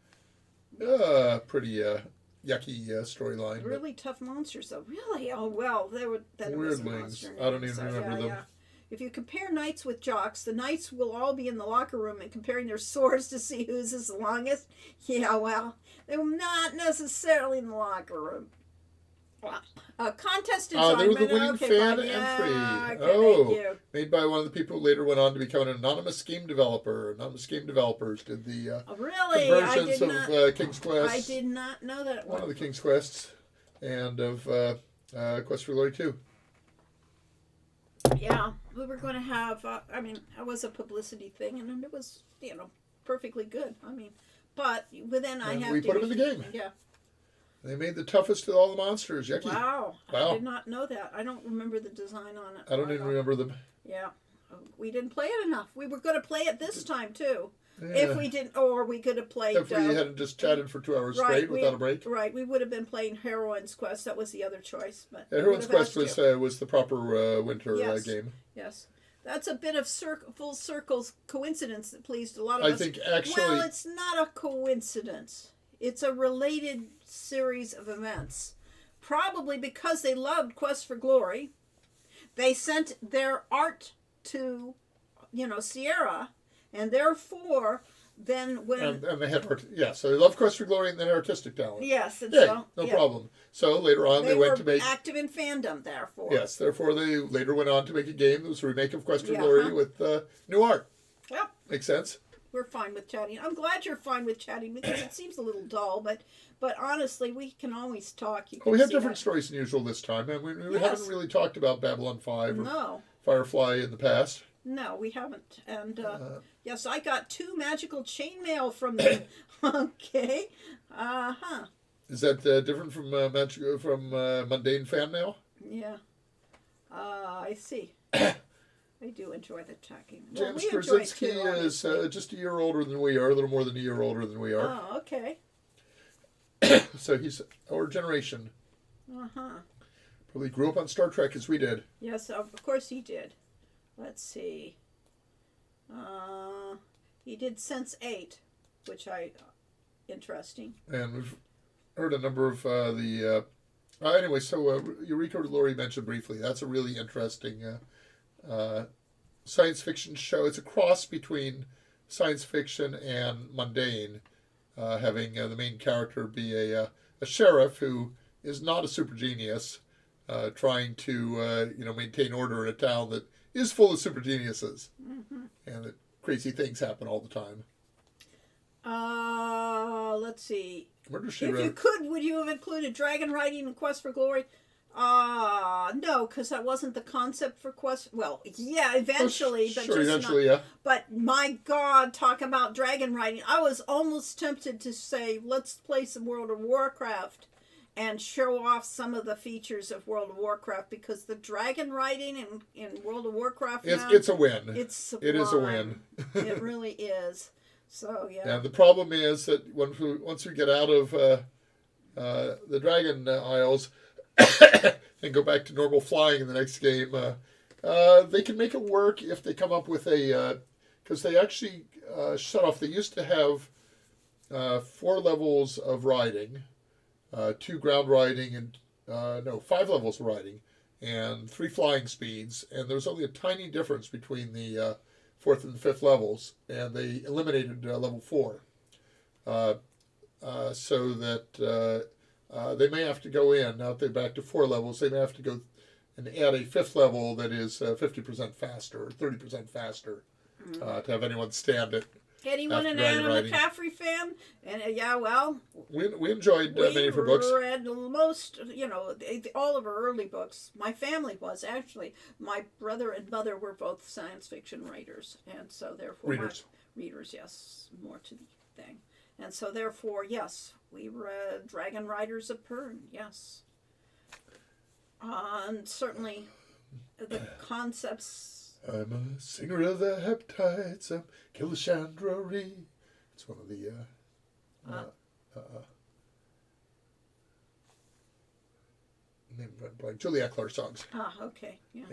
pretty yucky storyline. Really tough monsters, though. Really? Oh, well, then it was a Weirdlings. monster. I don't even remember them. Yeah. If you compare knights with jocks, the knights will all be in the locker room and comparing their swords to see who's the longest. Yeah, well, they were not necessarily in the locker room. Contest enjoyment. They were the winning fan fine. entry. Yeah, okay, Oh, thank you. made by one of the people who later went on to become an anonymous game developer. Anonymous game developers did the Really? conversions of King's Quest. I did not know that. One of the King's Quests, and of Quest for Glory 2. Yeah, we were going to have, it was a publicity thing, and it was, perfectly good. But then I have we to... put them in the game. Yeah. They made the toughest of all the monsters. Yucky. Wow. I did not know that. I don't remember the design on it. I don't even remember them. Yeah. We didn't play it enough. We were going to play it this time, too. Yeah. If we didn't, or we could have played... If we hadn't just chatted for 2 hours straight without a break. Right, we would have been playing Heroine's Quest. That was the other choice. But Heroine's Quest was the proper winter game. Yes. That's a bit of full circle coincidence that pleased a lot of us. I think actually... Well, it's not a coincidence. It's a related series of events. Probably because they loved Quest for Glory, they sent their art to, Sierra, and therefore, then when... And they had, so they love Quest for Glory and then artistic talent. Yes, and no problem. So later on they went to make... active in fandom, therefore. Yes, therefore they later went on to make a game that was a remake of Quest for Glory with new art. Well, makes sense. We're fine with chatting. I'm glad you're fine with chatting because it seems a little dull, but honestly, we can always talk. We have different stories than usual this time, and we haven't really talked about Babylon 5 or Firefly in the past. No, we haven't. And yes, I got 2 magical chainmail from them. Okay. Uh-huh. Is that different from mundane fan mail? Yeah. I see. I do enjoy the talking. James Krasinski is just a year older than we are, a little more than a year older than we are. Oh, okay. So he's our generation. Uh-huh. Probably grew up on Star Trek as we did. Yes, of course he did. Let's see. He did Sense 8, which interesting. And we've heard a number of anyway, so Eureka Lori mentioned briefly. That's a really interesting science fiction show. It's a cross between science fiction and mundane, having the main character be a sheriff who is not a super genius, trying to maintain order in a town that is full of super geniuses, and that crazy things happen all the time. Let's see. If you could, would you have included dragon riding and Quest for Glory? No, because that wasn't the concept for Quest. Well, yeah, eventually, but sure, just eventually, not. yeah. But my God, talk about dragon riding! I was almost tempted to say, let's play some World of Warcraft and show off some of the features of World of Warcraft, because the dragon riding in World of Warcraft it's a win. It's sublime. It is a win. It really is. So yeah. And the problem is that once we get out of the Dragon Isles and go back to normal flying in the next game, they can make it work if they come up with because they actually shut off. They used to have 4 levels of riding, 2 ground riding, and 5 levels of riding, and 3 flying speeds. And there was only a tiny difference between the 4th and 5th levels, and they eliminated level 4, so that they may have to go in, now that they're back to 4 levels, they may have to go and add a 5th level that is 50% faster, or 30% faster, to have anyone stand it. Anyone an Anna McCaffrey fan? And we enjoyed many of her books. We read most, all of her early books. My family was, actually. My brother and mother were both science fiction writers, and so therefore readers, yes, more to the thing. And so therefore, yes, we read Dragon Riders of Pern, yes. And certainly the concepts. I'm a singer of the heptides. I'm Kilishandra Ree. It's one of the Julia Clark songs. Okay, yeah.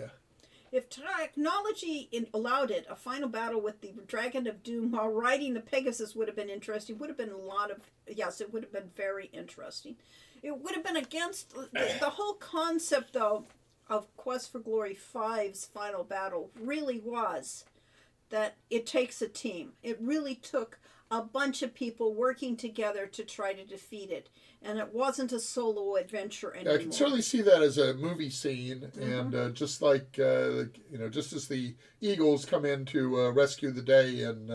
If technology allowed it, a final battle with the Dragon of Doom while riding the Pegasus would have been interesting. Would have been it would have been very interesting. It would have been against the whole concept, though, of Quest for Glory 5's final battle really was that it takes a team. It really took a bunch of people working together to try to defeat it. And it wasn't a solo adventure anymore. I can certainly see that as a movie scene. And just like, just as the Eagles come in to rescue the day in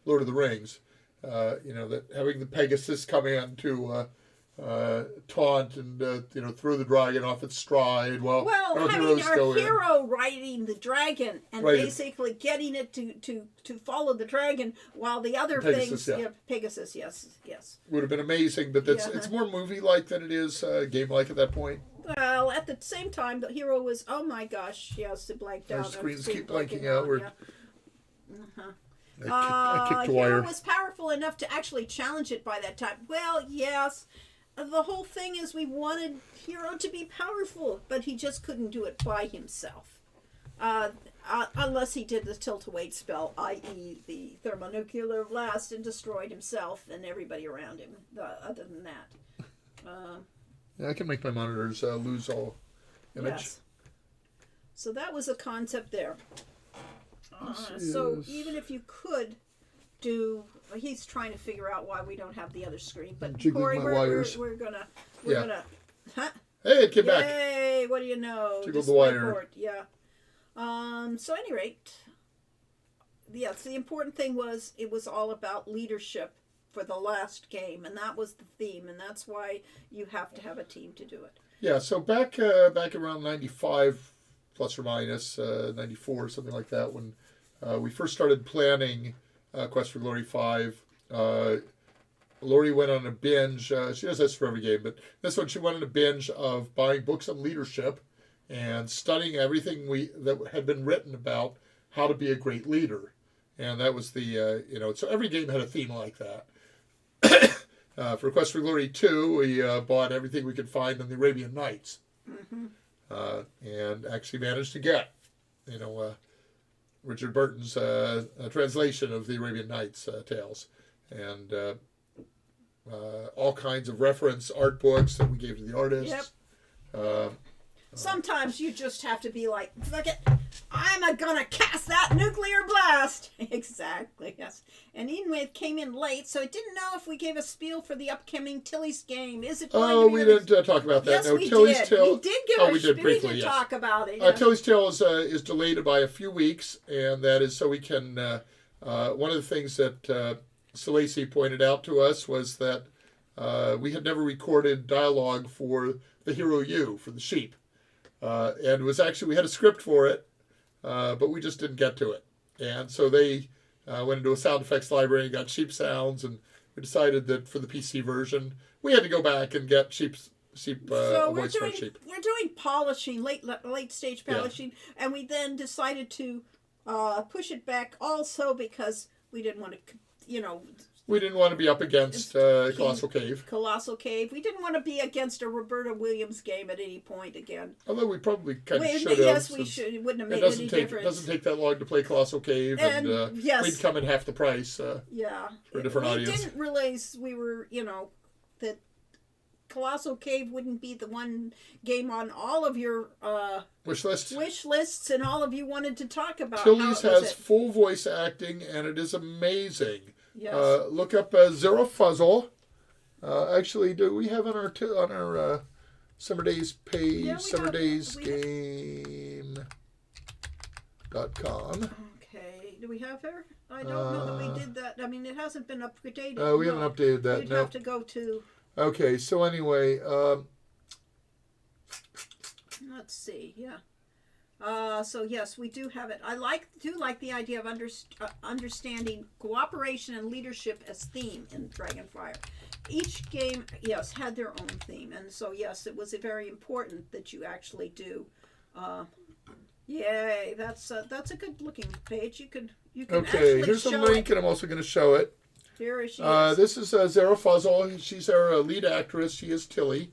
Lord of the Rings, that having the Pegasus come in to taunt and throw the dragon off its stride while our heroes go in. Hero riding the dragon and basically getting it to follow the dragon while the other Pegasus, things Pegasus, yes would have been amazing, but it's more movie like than it is game like at that point. Well, at the same time the hero was, oh my gosh, yes, it blanked out. Our screens keep blanking out. I kicked the wire. Hero was powerful enough to actually challenge it by that time. Well, yes. The whole thing is we wanted Hero to be powerful, but he just couldn't do it by himself. Unless he did the tilt-away spell, i.e. the thermonuclear blast, and destroyed himself and everybody around him. Other than that. I can make my monitors lose all image. Yes. So that was a concept there. So even if you could do... He's trying to figure out why we don't have the other screen. But Corey, we're gonna huh? Hey, it came back. Yay! What do you know? Jiggled the wire. Port. Yeah. So at any rate, yes, the important thing was it was all about leadership for the last game, and that was the theme, and that's why you have to have a team to do it. Yeah. So back around 95, plus or minus 94, something like that, when we first started planning Quest for Glory 5. Lori went on a binge. She does this for every game, but this one she went on a binge of buying books on leadership and studying everything that had been written about how to be a great leader. And that was the, so every game had a theme like that. For Quest for Glory 2, we bought everything we could find on the Arabian Nights. And actually managed to get, Richard Burton's translation of the Arabian Nights tales, and all kinds of reference art books that we gave to the artists. Yep. Sometimes you just have to be like, fuck it, I'm gonna cast that nuclear blast. Exactly, yes. And Enwave came in late, so I didn't know if we gave a spiel for the upcoming Tilly's game. Is it going to be we didn't talk about that. Yes, No, we Tilly's did. Tale. We did give we did briefly, we did yes. talk about it. Yes. Tilly's Tale is delayed by a few weeks, and that is so we can. One of the things that Salesi pointed out to us was that we had never recorded dialogue for the Hero U, for the sheep. And it was actually, we had a script for it, but we just didn't get to it. And so they went into a sound effects library and got sheep sounds, and we decided that for the PC version, we had to go back and get sheep So voice for sheep. we're doing polishing, late stage polishing, and we then decided to push it back also because we didn't want to, We didn't want to be up against Colossal Cave. Colossal Cave. We didn't want to be against a Roberta Williams game at any point again. Although we probably kind of should have. Yes, we should. It wouldn't have made any difference. It doesn't take that long to play Colossal Cave, and yes. we'd come in half the price Yeah. for a different we audience. didn't realize we were, that Colossal Cave wouldn't be the one game on all of your Wish lists, and all of you wanted to talk about. Tilly's has full voice acting, and it is amazing. Yes. Look up Zero Fuzzle. Actually, do we have on our Summer Days page, Yeah, summerdaysgame.com. Okay. Do we have her? I don't know that we did that. I mean, it hasn't been updated. We haven't updated that. You'd no. have to go to. Okay, so anyway, Let's see. Yeah. So yes, we do have it. I do like the idea of understanding cooperation and leadership as theme in Dragonfire. Each game, yes, had their own theme, and so yes, it was very important that you actually do. Yay! That's a good looking page. You can okay. actually Here's a show link, it. and I'm also going to show it. Here she is. This is Zara Fuzzle. She's our lead actress. She is Tilly,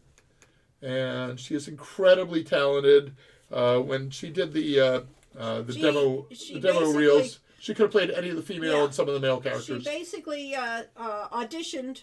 and she is incredibly talented. When she did the demo reels, she could have played any of the female and some of the male characters. She basically auditioned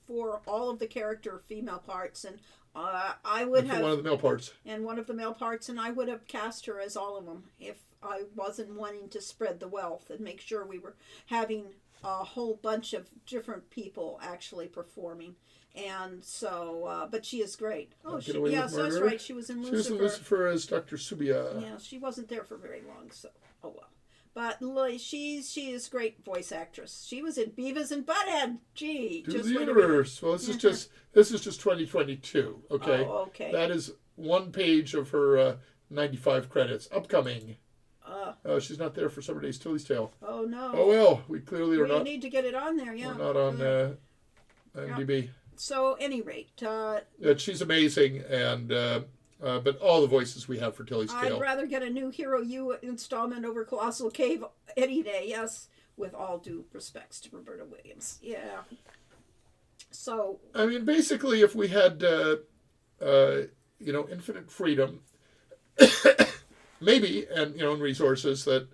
for all of the character female parts, and I would have one of the male parts. And one of the male parts, and I would have cast her as all of them if I wasn't wanting to spread the wealth and make sure we were having a whole bunch of different people actually performing. And so, but she is great. Oh, yes, that's right. She was in Lucifer. She was in Lucifer as Dr. Subia. Yeah, she wasn't there for very long, so oh well. But she is a great voice actress. She was in Beavis and Butthead. Gee, To the universe. Well, this is just 2022. Okay. Oh, okay. That is one page of her 95 credits. Upcoming. She's not there for Summer Days Tilly's Tale. Oh no. Oh well, we clearly are not. We need to get it on there. Yeah. We're not on IMDb. Yeah. So, any rate, she's amazing, and but all the voices we have for Tilly's Tale. I'd rather get a new Hero U installment over Colossal Cave any day. Yes, with all due respects to Roberta Williams. Yeah. So. I mean, basically, if we had, infinite freedom, maybe, and and resources, that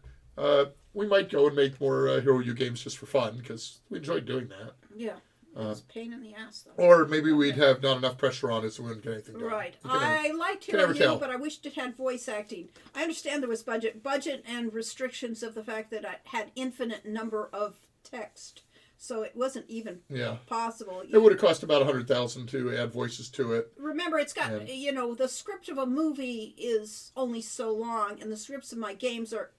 we might go and make more Hero U games just for fun because we enjoyed doing that. Yeah. It's a pain in the ass, though. Or maybe we'd have not enough pressure on it, so we wouldn't get anything done. Right. I liked Hero U, but I wished it had voice acting. I understand there was budget and restrictions of the fact that I had infinite number of text, so it wasn't even possible. It would have cost about $100,000 to add voices to it. Remember, it's got the script of a movie is only so long, and the scripts of my games are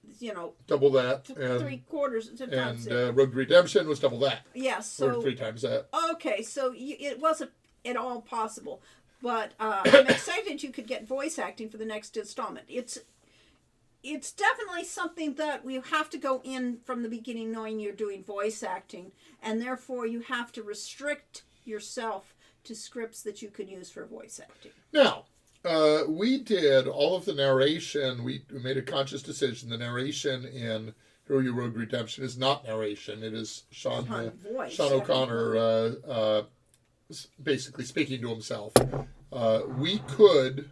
double that, and 3/4 and Rogue Redemption was double that. Yes, so 3 times that. Okay, so it wasn't at all possible, but I'm excited you could get voice acting for the next installment. It's definitely something that we have to go in from the beginning knowing you're doing voice acting, and therefore you have to restrict yourself to scripts that you can use for voice acting. Now, we did all of the narration. We made a conscious decision. The narration in Hero U Rogue Redemption is not narration. It is Sean O'Connor basically speaking to himself. We could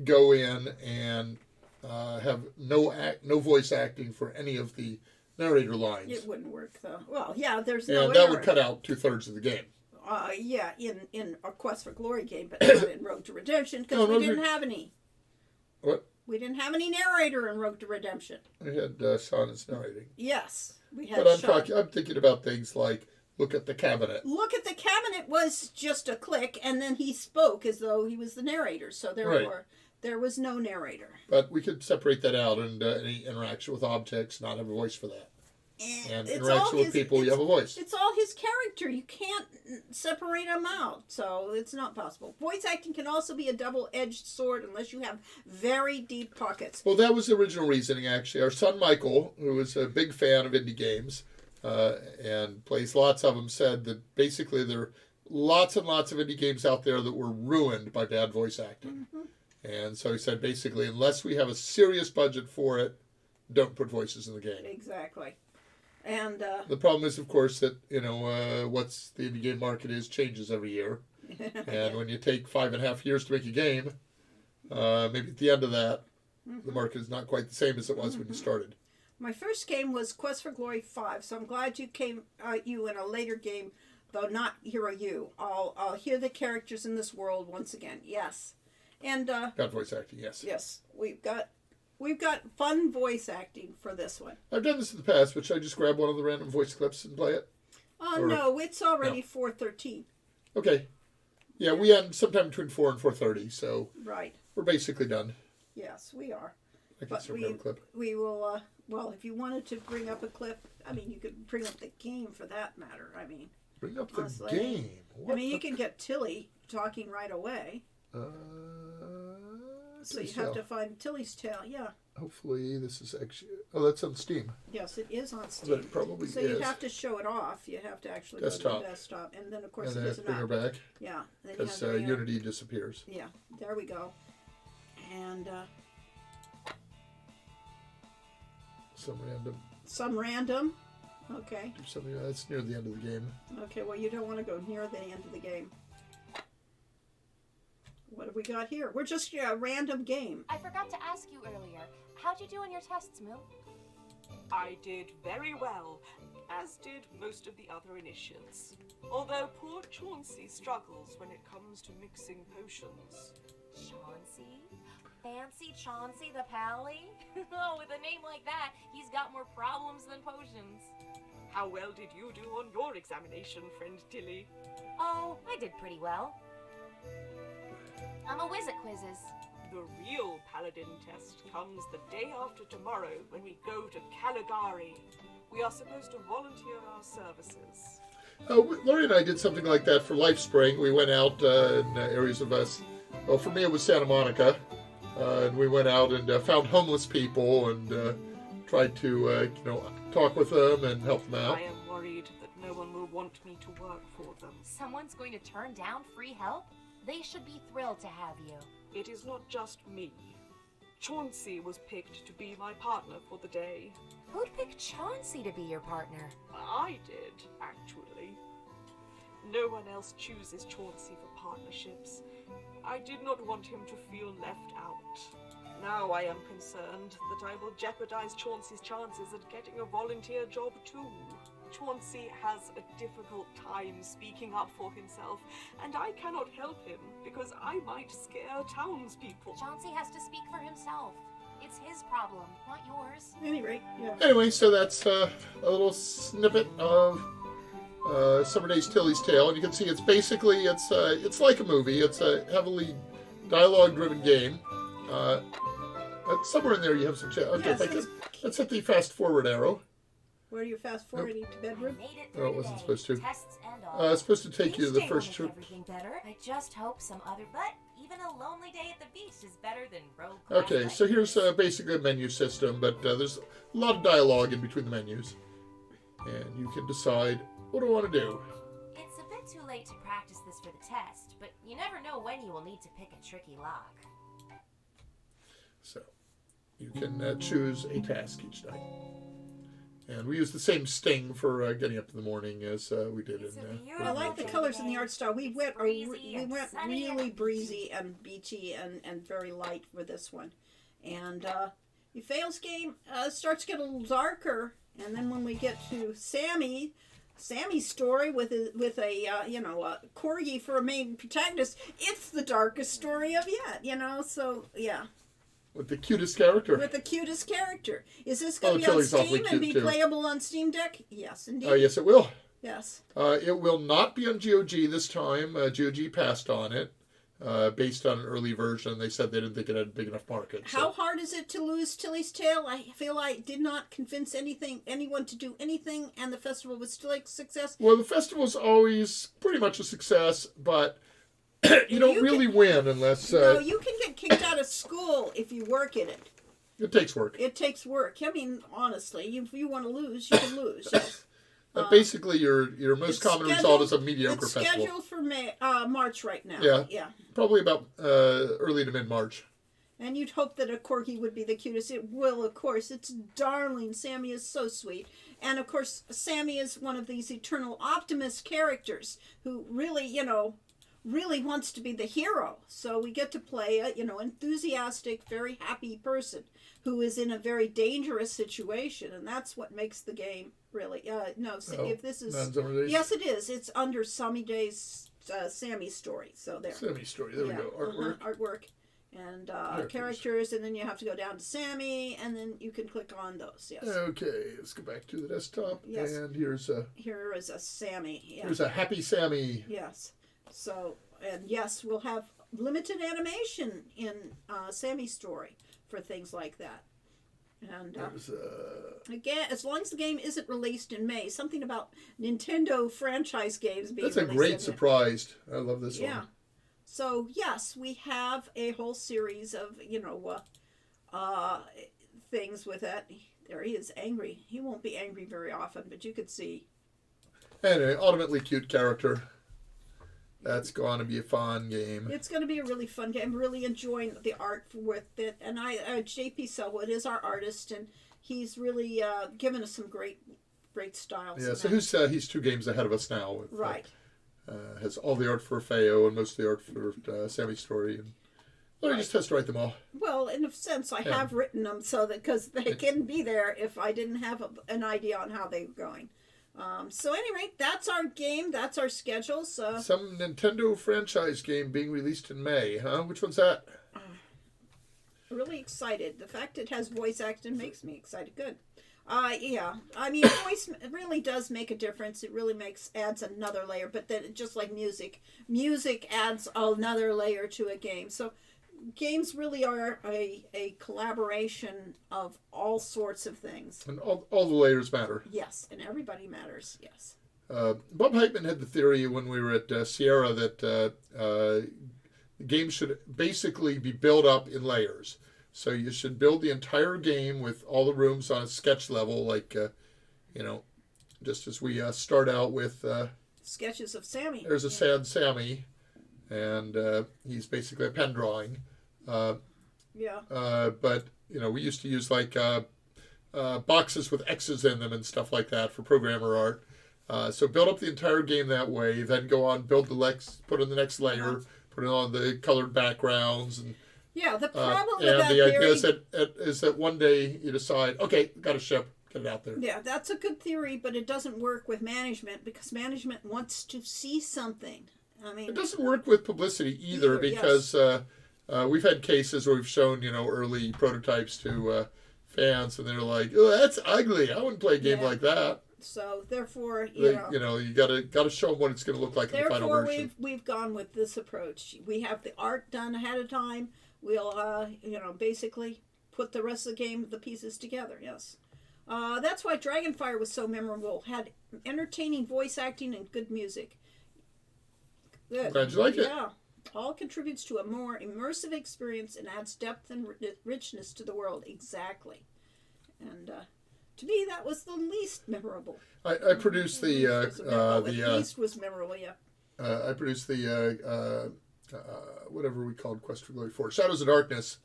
go in and have no voice acting for any of the narrator lines. It wouldn't work though. Well, yeah, there's And no that error. would cut out 2/3 of the game. Yeah, in a Quest for Glory game, but not in Road to Redemption because No, we didn't have any. What? We didn't have any narrator in Road to Redemption. We had Sean as narrating. Yes, we had. But Sean. I'm thinking about things like look at the cabinet. Look at the cabinet was just a click, and then he spoke as though he was the narrator. So therefore, there was no narrator. But we could separate that out, and any interaction with objects, not have a voice for that. And interaction with people, you have a voice. It's all his character. You can't separate them out. So it's not possible. Voice acting can also be a double-edged sword unless you have very deep pockets. Well, that was the original reasoning, actually. Our son Michael, who is a big fan of indie games and plays lots of them, said that basically there are lots and lots of indie games out there that were ruined by bad voice acting. Mm-hmm. And so he said, basically, unless we have a serious budget for it, don't put voices in the game. Exactly. And the problem is, of course, that what's the indie game market changes every year, and when you take 5.5 years to make a game, maybe at the end of that, the market is not quite the same as it was when you started. My first game was Quest for Glory 5, so I'm glad you came you in a later game, though not Hero U. I'll hear the characters in this world once again. Yes, and got voice acting. Yes. Yes, We've got fun voice acting for this one. I've done this in the past, but should I just grab one of the random voice clips and play it? No, it's already 4:13. Okay. Yeah, we end sometime between 4 and 4:30, so right. We're basically done. Yes, we are. I can still grab a clip. We will, well, if you wanted to bring up a clip, I mean, you could bring up the game for that matter. I mean, bring up the honestly, game? What you can get Tilly talking right away. So you have to find Tilly's Tale, yeah. Hopefully this is actually... Oh, that's on Steam. Yes, it is on Steam. But it probably is. So you have to show it off. You have to actually go to the desktop. And then, of course, it doesn't bring her back. Yeah. Because Unity disappears. Yeah, there we go. And... Some random. Okay. Do something that's near the end of the game. Okay, well, you don't want to go near the end of the game. What have we got here? We're just a random game. I forgot to ask you earlier. How'd you do on your tests, Moo? I did very well, as did most of the other initiates. Although poor Chauncey struggles when it comes to mixing potions. Chauncey? Fancy Chauncey the Pally? Oh, with a name like that, he's got more problems than potions. How well did you do on your examination, friend Tilly? Oh, I did pretty well. I'm a whiz at quizzes. The real Paladin test comes the day after tomorrow when we go to Caligari. We are supposed to volunteer our services. Lori and I did something like that for LifeSpring. We went out in areas of us. Well, for me it was Santa Monica. And we went out and found homeless people and tried to, talk with them and help them out. I am worried that no one will want me to work for them. Someone's going to turn down free help? They should be thrilled to have you. It is not just me. Chauncey was picked to be my partner for the day. Who'd pick Chauncey to be your partner? I did, actually. No one else chooses Chauncey for partnerships. I did not want him to feel left out. Now I am concerned that I will jeopardize Chauncey's chances at getting a volunteer job too. Chauncey has a difficult time speaking up for himself, and I cannot help him because I might scare townspeople. Chauncey has to speak for himself. It's his problem, not yours. Anyway, so that's a little snippet of Summer Days Tilly's Tale, and you can see it's basically it's like a movie. It's a heavily dialogue-driven game. Somewhere in there you have some chat. Okay, let's hit the fast forward arrow. Where are you fast forwarding to bedroom? Oh, it wasn't supposed to. Tests and all. It's supposed to take you to the first trip. Everything better. I just hope some other. But even a lonely day at the beach is better than road. Okay, so here's basically a menu system, but there's a lot of dialogue in between the menus, and you can decide what do I want to do. It's a bit too late to practice this for the test, but you never know when you will need to pick a tricky lock. So you can choose a task each night. And we use the same sting for getting up in the morning as we did in. I like the colors in the art style. We went really breezy and beachy and very light for this one, And Yuphail's game starts to get a little darker, and then when we get to Sammy's story with a corgi for a main protagonist, it's the darkest story of yet, so yeah. With the cutest character. With the cutest character. Is this going to be on Chili's awfully Steam and be cute, too. playable on Steam Deck? Yes, indeed. Yes, it will. Yes. It will not be on GOG this time. GOG passed on it based on an early version. They said they didn't think it had a big enough market. So. How hard is it to lose Tilly's Tale? I feel I did not convince anyone to do anything, and the festival was still a success. Well, the festival's always pretty much a success, but you don't really win unless... no, you can get kicked out of school if you work in it. It takes work. It takes work. I mean, honestly, if you want to lose, you can lose. Yes. Basically, your most common result is a mediocre it's festival. Scheduled for March right now. Yeah. Probably about early to mid-March. And you'd hope that a corgi would be the cutest. It will, of course. It's darling. Sammy is so sweet. And, of course, Sammy is one of these eternal optimist characters who really, really wants to be the hero. So we get to play a, enthusiastic, very happy person who is in a very dangerous situation. And that's what makes the game really... if this is... Yes, it is. It's under Sammy Day's Sammy's story. So there. Sammy's story. There we go. Artwork. Artwork. And characters, and then you have to go down to Sammy, and then you can click on those. Yes. Okay, let's go back to the desktop. Yes. And here is a Sammy. Yeah. Here's a happy Sammy. Yes. So, and yes, we'll have limited animation in Sammy's story for things like that. And again, as long as the game isn't released in May, something about Nintendo franchise games being released. That's a great surprise. I love this one. Yeah. So, yes, we have a whole series of, things with it. There he is, angry. He won't be angry very often, but you could see. Anyway, ultimately cute character. That's going to be a fun game. It's going to be a really fun game. I'm really enjoying the art with it. And J.P. Selwood is our artist, and he's really given us some great styles. Yeah, so he's 2 games ahead of us now. With, right. Has all the art for Feo and most of the art for Sammy's story. And well, just has to write them all. Well, in a sense, I have written them so that because they couldn't be there if I didn't have an idea on how they were going. So, anyway, that's our game. That's our schedule. So some Nintendo franchise game being released in May, huh? Which one's that? Really excited. The fact it has voice acting makes me excited. Good. Yeah. I mean, voice really does make a difference. It really adds another layer. But then, just like music adds another layer to a game. So, games really are a collaboration of all sorts of things. And all the layers matter. Yes, and everybody matters. Yes. Bob Heitman had the theory when we were at Sierra that games should basically be built up in layers. So you should build the entire game with all the rooms on a sketch level, like, just as we start out with... sketches of Sammy. There's a sad Sammy, and he's basically a pen drawing. But, we used to use, like, boxes with X's in them and stuff like that for programmer art. So build up the entire game that way, then go on, put in the next layer, put in on the colored backgrounds, and... Yeah, the problem with and that the idea is that one day you decide, okay, got a ship, get it out there. Yeah, that's a good theory, but it doesn't work with management because management wants to see something. I mean, it doesn't work with publicity either because we've had cases where we've shown early prototypes to fans, and they're like, "Oh, that's ugly. I wouldn't play a game like that." So therefore, you gotta show them what it's going to look like in the final version. Therefore, we've gone with this approach. We have the art done ahead of time. We'll, basically put the rest of the game, the pieces together, yes. That's why Dragonfire was so memorable. Had entertaining voice acting and good music. Good. Glad you like it. Yeah. All contributes to a more immersive experience and adds depth and richness to the world. Exactly. And to me, that was the least memorable. I produced the least was memorable, yeah. I produced the... whatever we called Quest for Glory 4, Shadows of Darkness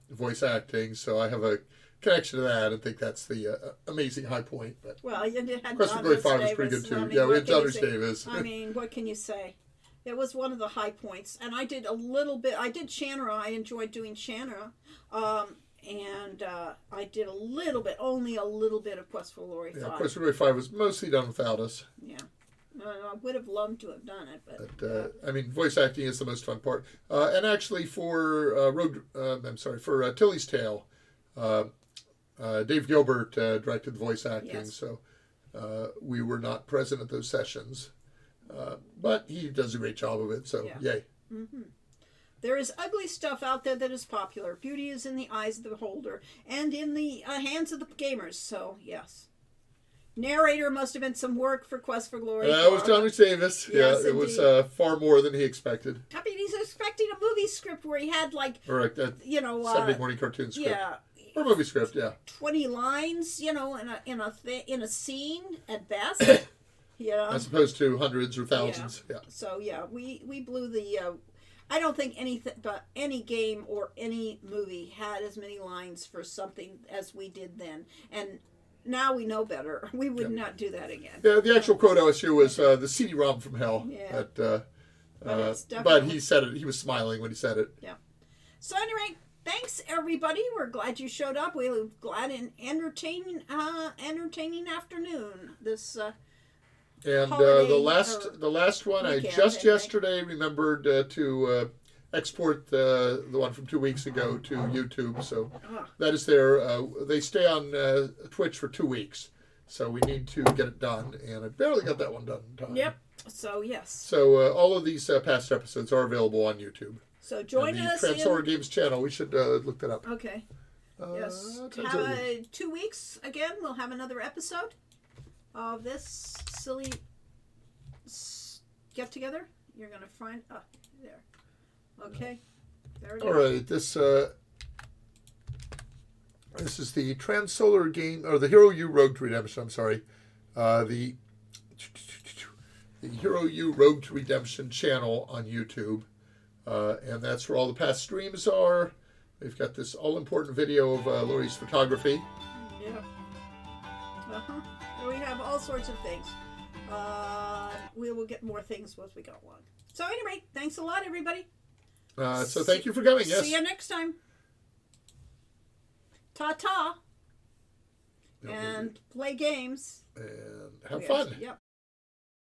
voice acting, so I have a connection to that and think that's the amazing high point. But well, you had Quest for Glory 5 was pretty good too. I mean, we had John Rhys Davis. I mean, what can you say? It was one of the high points, and I did a little bit. I did Shanra. I enjoyed doing Shanra, and I did a little bit, only a little bit of Quest for Glory 5. Quest for Glory 5 was mostly done without us. Yeah. I would have loved to have done it, but I mean, voice acting is the most fun part. And actually, for Tilly's Tale, Dave Gilbert directed the voice acting, Yes. so we were not present at those sessions. But he does a great job of it, so yay. Mm-hmm. There is ugly stuff out there that is popular. Beauty is in the eyes of the beholder and in the hands of the gamers, so yes. Narrator must have been some work for Quest for Glory. That was John Davis. Yes, it was indeed. far more than he expected. I mean, he's expecting a movie script where he had Or a Saturday morning cartoon script. Yeah. Or movie script, yeah. 20 lines, in a scene at best. As opposed to hundreds or thousands. Yeah. So we blew the. I don't think any game or any movie had as many lines for something as we did then, and now we know better. We would not do that again. Yeah, the actual quote OSU was the CD-ROM from hell. Yeah. But he said it. He was smiling when he said it. Yeah. So anyway, thanks everybody. We're glad you showed up. We were glad and entertaining afternoon. This. And holiday, the last one, weekend, I just yesterday remembered to export the one from 2 weeks ago to YouTube. So that is there. They stay on Twitch for 2 weeks, so we need to get it done. And I barely got that one done in time. Yep. So yes. So all of these past episodes are available on YouTube. So join us. Transolar Games channel. We should look that up. Okay. Yes. 2 weeks again. We'll have another episode of this silly get together. You're gonna find there. Okay, there it is. All right, this is the Transolar game or the Hero U Road to Redemption. I'm sorry, the Hero U Road to Redemption channel on YouTube, and that's where all the past streams are. We've got this all-important video of Lori's photography. Yeah. We have all sorts of things. We will get more things as we go along. So anyway, thanks a lot, everybody. So thank you for coming. Yes. See you next time. Ta-ta. And play games. And have fun. Yep.